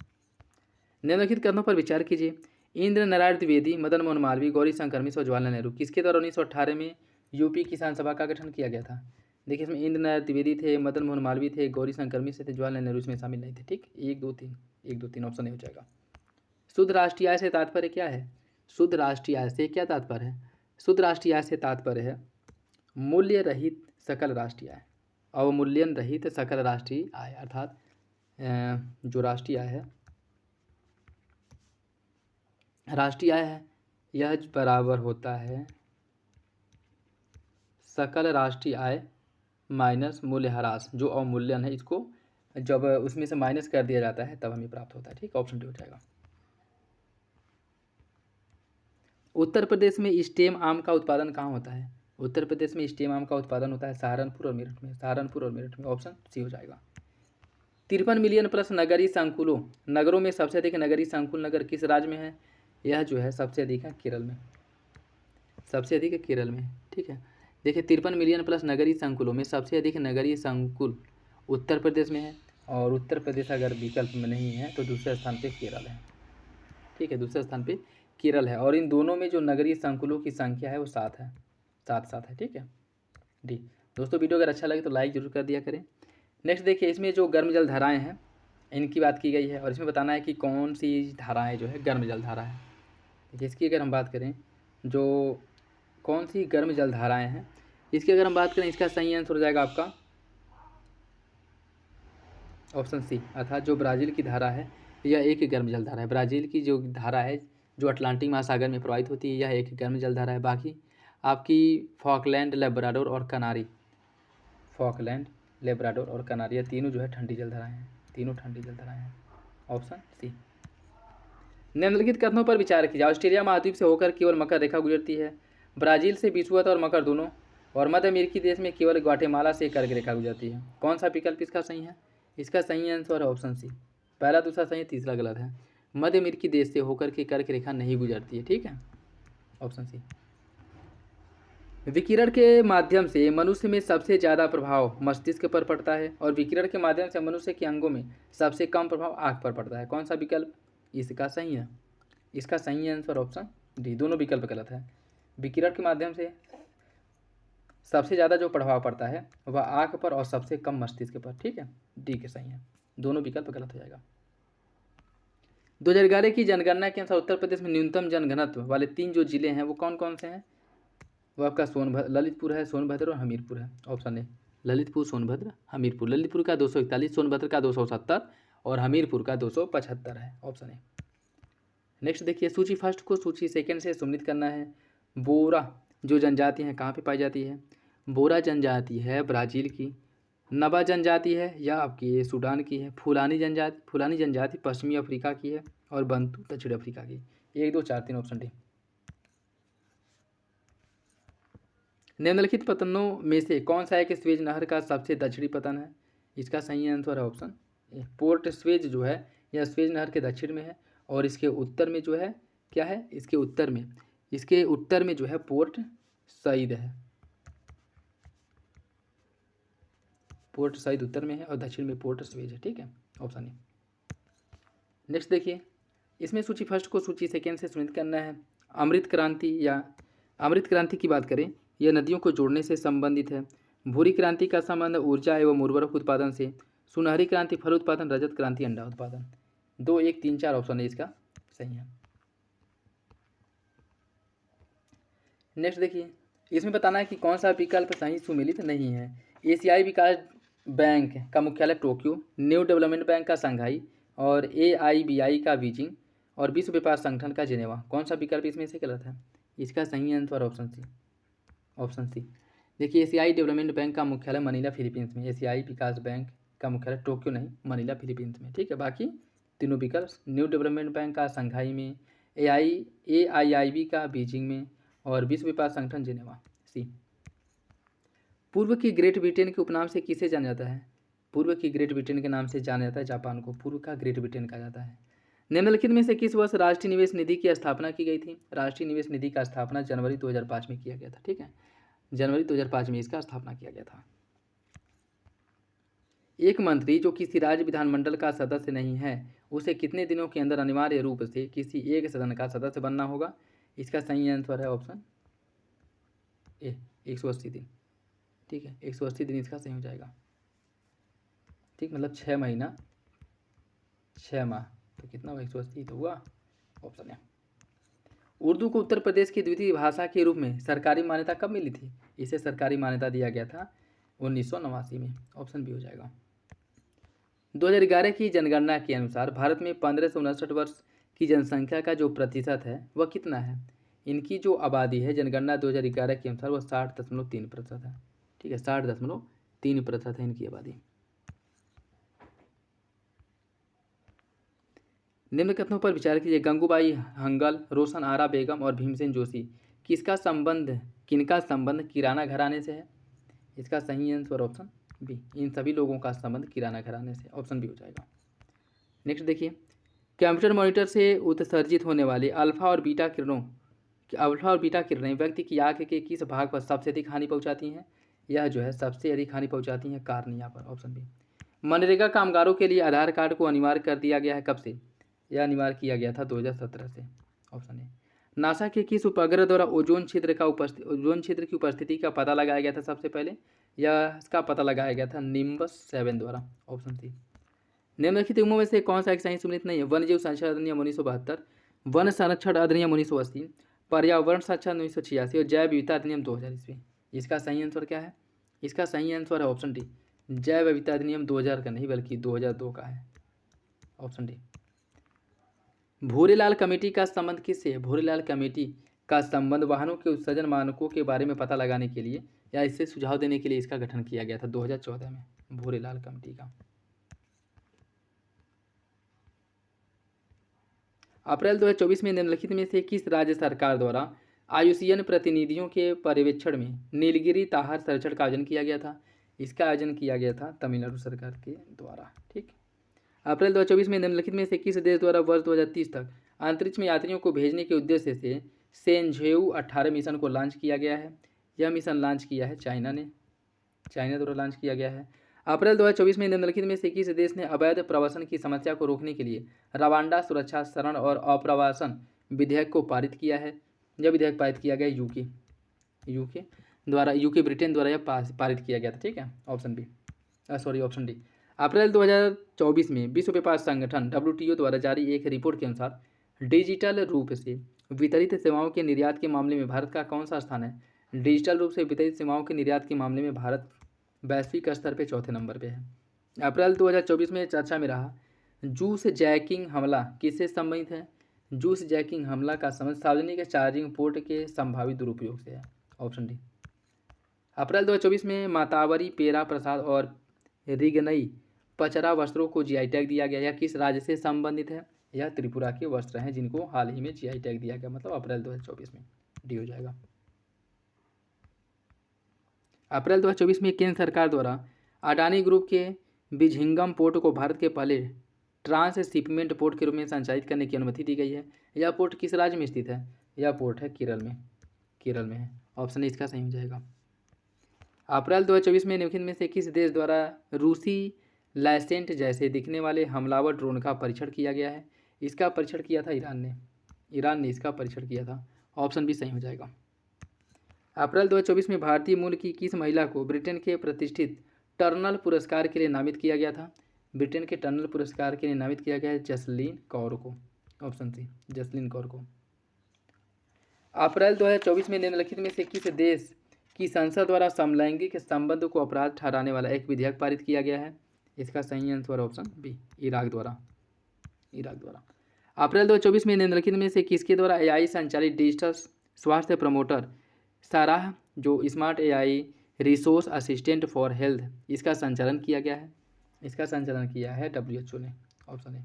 निम्नलिखित कथनों पर विचार कीजिए। इंद्र नारायण द्विवेदी, मदन मोहन मालवीय, गौरी शंकर मिश्र और जवाहरलाल नेहरू किसके द्वारा 1918 में यूपी किसान सभा का गठन किया गया था? देखिए, इसमें इंद्र नारायण द्विवेदी थे, मदन मोहन मालवीय थे, गौरी शंकर मिश्र थे, जवाहरलाल नेहरू इसमें शामिल नहीं थे। ठीक, 1 2 3 1 2 3 ऑप्शन नहीं हो जाएगा। शुद्ध राष्ट्रीय आय से तात्पर्य क्या है? शुद्ध राष्ट्रीय आय से क्या तात्पर्य है? शुद्ध राष्ट्रीय आय से तात्पर्य है मूल्य रहित सकल राष्ट्रीय आय, अवमूल्यन रहित सकल राष्ट्रीय आय, अर्थात जो राष्ट्रीय आय है, राष्ट्रीय आय है, यह बराबर होता है सकल राष्ट्रीय आय माइनस मूल्यह्रास, जो अवमूल्यन है, इसको जब उसमें से माइनस कर दिया जाता है तब हमें प्राप्त होता है। ठीक, ऑप्शन डी हो जाएगा। उत्तर प्रदेश में स्टेम आम का उत्पादन कहाँ होता है? उत्तर प्रदेश में स्टेम आम का उत्पादन होता है सहारनपुर और मेरठ में, सहारनपुर और मेरठ में, ऑप्शन सी हो जाएगा। 53 मिलियन प्लस नगरीय संकुलों, नगरों में सबसे अधिक नगरीय संकुल नगर किस राज्य में है? यह जो है सबसे अधिक है केरल में, सबसे अधिक है केरल में। ठीक है, देखिए 53 मिलियन प्लस नगरीय संकुलों में सबसे अधिक नगरीय संकुल उत्तर प्रदेश में है, और उत्तर प्रदेश अगर विकल्प में नहीं है तो दूसरे स्थान पे केरल है। ठीक है, दूसरे स्थान पे केरल है, और इन दोनों में जो नगरीय संकुलों की संख्या है वो 7 है, 7 है। ठीक है, डी। दोस्तों, वीडियो अगर अच्छा लगे तो लाइक जरूर कर दिया करें। नेक्स्ट देखिए, इसमें जो गर्म जल धाराएँ हैं इनकी बात की गई है, और इसमें बताना है कि कौन सी धाराएँ जो है गर्म जल धारा है। देखिए, इसकी अगर हम बात करें, जो कौन सी गर्म जल धाराएँ हैं, इसकी अगर हम बात करें, इसका सही आंसर हो जाएगा आपका ऑप्शन सी, अर्थात जो ब्राज़ील की धारा है यह एक गर्म जल धारा है। ब्राज़ील की जो धारा है जो अटलांटिक महासागर में प्रवाहित होती है, यह एक गर्म जल धारा है। बाकी आपकी फॉकलैंड, लेब्राडोर और कनारी, फॉकलैंड, लेब्राडोर और कनारी, ये तीनों जो है ठंडी जल धाराएँ हैं, तीनों ठंडी जल धाराएँ हैं, ऑप्शन सी। निम्नलिखित कथनों पर विचार कीजिए। ऑस्ट्रेलिया महाद्वीप से होकर केवल मकर रेखा गुजरती है, ब्राज़ील से विषुवत और मकर दोनों, और मध्य अमेरिकी देश में केवल ग्वाटेमाला से कर्क रेखा गुजरती है। कौन सा विकल्प इसका सही है? इसका सही आंसर है ऑप्शन सी। पहला दूसरा सही है, तीसरा गलत है। मध्य अमेरिकी देश से होकर के कर्क रेखा नहीं गुजरती है। ठीक है, ऑप्शन सी। विकिरण के माध्यम से मनुष्य में सबसे ज़्यादा प्रभाव मस्तिष्क पर पड़ता है, और विकिरण के माध्यम से मनुष्य के अंगों में सबसे कम प्रभाव आँख पर पड़ता है। कौन सा विकल्प इसका सही है? इसका सही आंसर ऑप्शन डी। दोनों विकल्प गलत है। विकिरण के माध्यम से सबसे ज़्यादा जो प्रभाव पड़ता है वह आँख पर और सबसे कम मस्तिष्क पर। ठीक है, डी के सही है, दोनों विकल्प गलत हो जाएगा। 2011 की जनगणना के अनुसार उत्तर प्रदेश में न्यूनतम जनघनत्व वाले 3 जो जिले हैं वो कौन कौन से हैं? वो आपका ललितपुर है, सोनभद्र और हमीरपुर है, ऑप्शन ए। ललितपुर, सोनभद्र, हमीरपुर। ललितपुर का 241, सोनभद्र का 270 और हमीरपुर का 275 है, ऑप्शन ए। नेक्स्ट देखिए, सूची फर्स्ट को सूची सेकंड से सम्मिलित करना है। बोरा जो जनजाति है कहाँ पे पाई जाती है? बोरा जनजाति है ब्राज़ील की, नबा जनजाति है या आपकी सूडान की है, फुलानी जनजाति पश्चिमी अफ्रीका की है, और बंतू दक्षिण अफ्रीका की। 1 2 4 3 ऑप्शन डी। निम्नलिखित पतनों में से कौन सा एक स्वेज नहर का सबसे दक्षिणी पतन है? इसका सही आंसर है ऑप्शन ए। पोर्ट स्वेज जो है यह स्वेज नहर के दक्षिण में है, और इसके उत्तर में जो है क्या है? इसके उत्तर में जो है पोर्ट सईद है। पोर्ट सईद उत्तर में है और दक्षिण में पोर्ट स्वेज है। ठीक है, ऑप्शन ए। नेक्स्ट देखिए, इसमें सूची फर्स्ट को सूची सेकेंड से सम्मिलित करना है। अमृत क्रांति की बात करें, यह नदियों को जोड़ने से संबंधित है। भूरी क्रांति का संबंध ऊर्जा एवं उर्वरक उत्पादन से। सुनहरी क्रांति फल उत्पादन, रजत क्रांति अंडा उत्पादन। 2 1 3 4 ऑप्शन है इसका सही है। नेक्स्ट देखिए, इसमें बताना है कि कौन सा विकल्प सही सुमेलित नहीं है। एशियाई विकास बैंक का मुख्यालय टोक्यो, न्यू डेवलपमेंट बैंक का शंघाई, और AIBI का बीजिंग, और विश्व व्यापार संगठन का जिनेवा। कौन सा विकल्प इसमें से गलत है? इसका सही आंसर ऑप्शन सी। देखिए एशियाई डेवलपमेंट बैंक का मुख्यालय मनीला फिलीपींस में, एशियाई विकास बैंक का मुख्यालय टोक्यो नहीं मनीला फिलीपींस में, ठीक है। बाकी तीनों विकल्प, न्यू डेवलपमेंट बैंक का शंघाई में, AIIB का बीजिंग में, और विश्व व्यापार संगठन जिनेवा। सी। पूर्व की ग्रेट ब्रिटेन के उपनाम से किसे जाना जाता है? पूर्व की ग्रेट ब्रिटेन के नाम से जाना जाता है जापान को, पूर्व का ग्रेट ब्रिटेन कहा जाता है। निम्नलिखित में से किस वर्ष राष्ट्रीय निवेश निधि की स्थापना की गई थी? राष्ट्रीय निवेश निधि का स्थापना जनवरी 2005 में किया गया था, ठीक है। जनवरी 2005 में इसका स्थापना किया गया था। एक मंत्री जो किसी राज्य विधानमंडल का सदस्य नहीं है उसे कितने दिनों के अंदर अनिवार्य रूप से किसी एक सदन का सदस्य बनना होगा? इसका सही आंसर है ऑप्शन ए, 180 दिन, ठीक है। 180 दिन इसका सही हो जाएगा, ठीक, मतलब 6 महीना 6 माह, तो कितना हुआ? 180 तो हुआ, ऑप्शन है। उर्दू को उत्तर प्रदेश की द्वितीय भाषा के रूप में सरकारी मान्यता कब मिली थी? इसे सरकारी मान्यता दिया गया था 1989 में, ऑप्शन बी हो जाएगा। 2011 की जनगणना के अनुसार भारत में 15 से 59 वर्ष की जनसंख्या का जो प्रतिशत है वह कितना है? इनकी जो आबादी है जनगणना 2011 के अनुसार वह 60.3% है, ठीक है। 60.3% है इनकी आबादी। निम्न कथनों पर विचार कीजिए। गंगूबाई हंगल, रोशन आरा बेगम और भीमसेन जोशी किनका संबंध किराना घराने से है? इसका सही आंसर ऑप्शन बी, इन सभी लोगों का संबंध किराना घराने से, ऑप्शन बी हो जाएगा। नेक्स्ट देखिए, कंप्यूटर मॉनिटर से उत्सर्जित होने वाले अल्फा और बीटा किरणें व्यक्ति की आँख के किस भाग पर सबसे अधिक हानि पहुँचाती हैं? यह जो है सबसे अधिक हानि पहुँचाती हैं कार्निया पर, ऑप्शन बी। मनरेगा कामगारों के लिए आधार कार्ड को अनिवार्य कर दिया गया है कब से? यह अनिवार्य किया गया था 2017 से, ऑप्शन ए। नासा के किस उपग्रह द्वारा ओजोन क्षेत्र की उपस्थिति का पता लगाया गया था सबसे पहले? यह इसका पता लगाया गया था निम्बस 7 द्वारा, ऑप्शन सी। निम्नलिखित नियमों में से कौन सा एक सही सम्मिलित नहीं है? वन्यजीव संरक्षण अधिनियम 1972, वन संरक्षण अधिनियम 1980, पर्यावरण संरक्षण 1986 और जैव विविधता अधिनियम 2000 ईस्वी। इसका सही आंसर क्या है? इसका सही आंसर है ऑप्शन डी, जैव विविधता अधिनियम 2000 का नहीं बल्कि 2002 का है, ऑप्शन डी। भूरेलाल कमेटी का संबंध किससे है? भूरेलाल कमेटी का संबंध वाहनों के उत्सर्जन मानकों के बारे में पता लगाने के लिए या इससे सुझाव देने के लिए इसका गठन किया गया था 2014 में, भूरेलाल कमेटी का। अप्रैल 2024 में निम्नलिखित में से किस राज्य सरकार द्वारा आयुषीयन प्रतिनिधियों के पर्यवेक्षण में नीलगिरी ताहर सर्वेक्षण का आयोजन किया गया था? इसका आयोजन किया गया था तमिलनाडु सरकार के द्वारा, ठीक। अप्रैल 2024 में निम्नलिखित में से किस देश द्वारा वर्ष 2030 तक अंतरिक्ष में यात्रियों को भेजने के उद्देश्य से सेंझेऊ 18 मिशन को लॉन्च किया गया है? यह मिशन लॉन्च किया है चाइना द्वारा लॉन्च किया गया है। अप्रैल 2024 में निम्नलिखित में से किस देश ने अवैध प्रवासन की समस्या को रोकने के लिए रवांडा सुरक्षा शरण और अप्रवासन विधेयक को पारित किया है? यह विधेयक पारित किया गया यूके ब्रिटेन द्वारा यह पारित किया गया था, ठीक है, ऑप्शन बी, ऑप्शन डी। अप्रैल 2024 में विश्व व्यापार संगठन WTO द्वारा जारी एक रिपोर्ट के अनुसार डिजिटल रूप से वितरित सेवाओं के निर्यात के मामले में भारत का कौन सा स्थान है? डिजिटल रूप से वितरित सेवाओं के निर्यात के मामले में भारत वैश्विक स्तर पर चौथे नंबर पे है। अप्रैल 2024 में चर्चा में रहा जूस जैकिंग हमला किससे संबंधित है? जूस जैकिंग हमला का संबंध सार्वजनिक चार्जिंग पोर्ट के संभावित दुरुपयोग से है, ऑप्शन डी। अप्रैल 2024 में मातावरी पेरा प्रसाद और रिगनई पचरा वस्त्रों को GI टैग दिया गया। यह किस राज्य से संबंधित है? यह त्रिपुरा के वस्त्र हैं जिनको हाल ही में GI टैग दिया गया, मतलब अप्रैल 2024 में, डी हो जाएगा। अप्रैल 2024 में केंद्र सरकार द्वारा अडानी ग्रुप के बिझिंगम पोर्ट को भारत के पहले ट्रांसशिपमेंट पोर्ट के रूप में संचालित करने की अनुमति दी गई है। यह पोर्ट किस राज्य में स्थित है? यह पोर्ट है केरल में है, ऑप्शन इसका सही हो जाएगा। अप्रैल 2024 में निम्नलिखित में से किस देश द्वारा रूसी लैसेंट जैसे दिखने वाले हमलावर ड्रोन का परीक्षण किया गया है? इसका परीक्षण किया था ईरान ने इसका परीक्षण किया था, ऑप्शन बी सही हो जाएगा। अप्रैल 2024 में भारतीय मूल की किस महिला को ब्रिटेन के प्रतिष्ठित टर्नल पुरस्कार के लिए नामित किया गया था? ब्रिटेन के टर्नल पुरस्कार के लिए नामित किया गया है जसलीन कौर को, ऑप्शन सी, जसलीन कौर को। अप्रैल 2024 में निम्नलिखित में से किस देश की संसद द्वारा समलैंगिक संबंध को अपराध ठहराने वाला एक विधेयक पारित किया गया है? इसका सही आंसर ऑप्शन बी, इराक द्वारा। अप्रैल 2024 में निम्नलिखित में से किसके द्वारा AI संचालित डिजिटल स्वास्थ्य प्रमोटर साराह जो smart AI resource assistant for health, इसका संचालन किया गया है? इसका संचालन किया है WHO ने। Option A.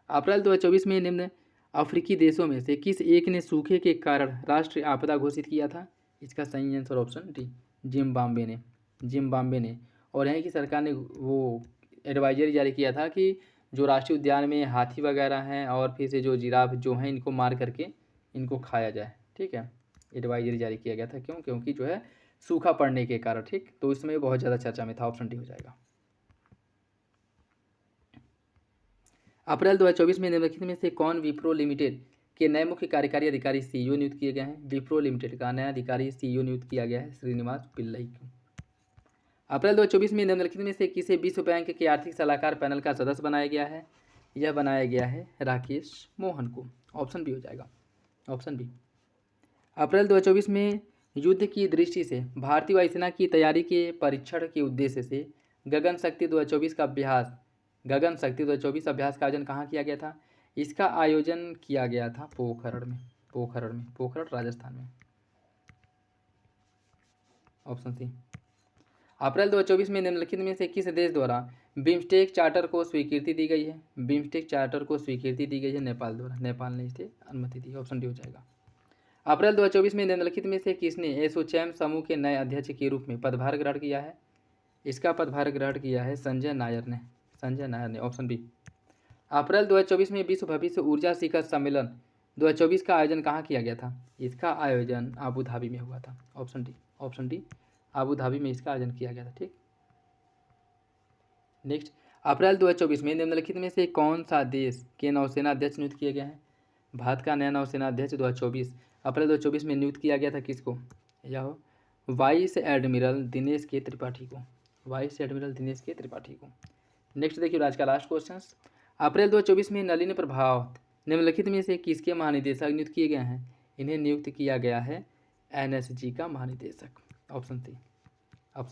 अप्रैल 2024 में निम्न अफ्रीकी देशों में से किस एक ने सूखे के कारण राष्ट्रीय आपदा घोषित किया था? इसका सही आंसर ऑप्शन डी, जिम्बाब्वे ने। और यहाँ की सरकार ने वो एडवाइजरी जारी किया था कि जो राष्ट्रीय उद्यान में हाथी वगैरह हैं और फिर से जो जिराफ जो हैं इनको मार करके इनको खाया जाए। ठीक है, एडवाइजरी जारी किया गया था। क्यों? क्योंकि जो है सूखा पड़ने के कारण। ठीक, तो इसमें बहुत ज़्यादा चर्चा में था। ऑप्शन डी हो जाएगा। अप्रैल 2024 में निम्नलिखित में से कौन विप्रो लिमिटेड के नए मुख्य कार्यकारी अधिकारी CEO नियुक्त किए गए हैं? विप्रो लिमिटेड का नया अधिकारी CEO नियुक्त किया गया है श्रीनिवास पिल्लई को। अप्रैल 2024 में निम्नलिखित में से किसे विश्व बैंक के आर्थिक सलाहकार पैनल का सदस्य बनाया गया है? यह बनाया गया है राकेश मोहन को। ऑप्शन बी हो जाएगा, ऑप्शन बी। अप्रैल 2024 में युद्ध की दृष्टि से भारतीय वायुसेना की तैयारी के परीक्षण के उद्देश्य से गगन शक्ति 2024 का अभ्यास का आयोजन कहाँ किया गया था? इसका आयोजन किया गया था पोखरण राजस्थान में। Option C. अप्रैल 2024 में निम्नलिखित में से किस देश द्वारा बिम्स्टेक चार्टर को स्वीकृति दी गई है? बिम्स्टेक चार्टर को स्वीकृति दी गई है नेपाल द्वारा। नेपाल ने इसे अनुमति दी। ऑप्शन डी हो जाएगा। अप्रैल 2024 में निम्नलिखित में से किसने एसोचैम समूह के नए अध्यक्ष के रूप में पदभार ग्रहण किया है? इसका पदभार ग्रहण किया है संजय नायर ने। Option B. अप्रैल 2024 में विश्व भविष्य ऊर्जा शिखर सम्मेलन 2024 का आयोजन कहाँ किया गया था? इसका आयोजन अबू धाबी में हुआ था। ऑप्शन डी, अबू धाबी में इसका आयोजन किया गया था। ठीक, नेक्स्ट। अप्रैल 2024 में निम्नलिखित में से कौन सा देश के नौसेना अध्यक्ष नियुक्त किए गए हैं? भारत का नया नौसेना अध्यक्ष 2024 अप्रैल 2024 में नियुक्त किया गया था। किसको? यह वाइस एडमिरल दिनेश के त्रिपाठी को। नेक्स्ट देखिए आज का लास्ट क्वेश्चन। अप्रैल 2024 में नलिनी प्रभात निम्नलिखित में से किसके महानिदेशक नियुक्त किए गए हैं? इन्हें नियुक्त किया गया है NSG का महानिदेशक। Option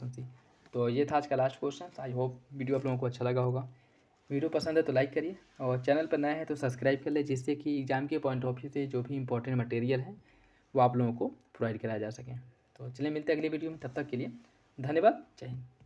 C. तो ये था आज का last question. I hope video आप लोगों को अच्छा लगा होगा। वीडियो पसंद है तो लाइक करिए और चैनल पर नए हैं तो सब्सक्राइब कर ले, जिससे कि एग्जाम के पॉइंट ऑफ व्यू से जो भी इंपॉर्टेंट मटेरियल है वो आप लोगों को प्रोवाइड कराया जा सके। तो चलिए मिलते हैं अगली वीडियो में, तब तक के लिए धन्यवाद। जय हिंद।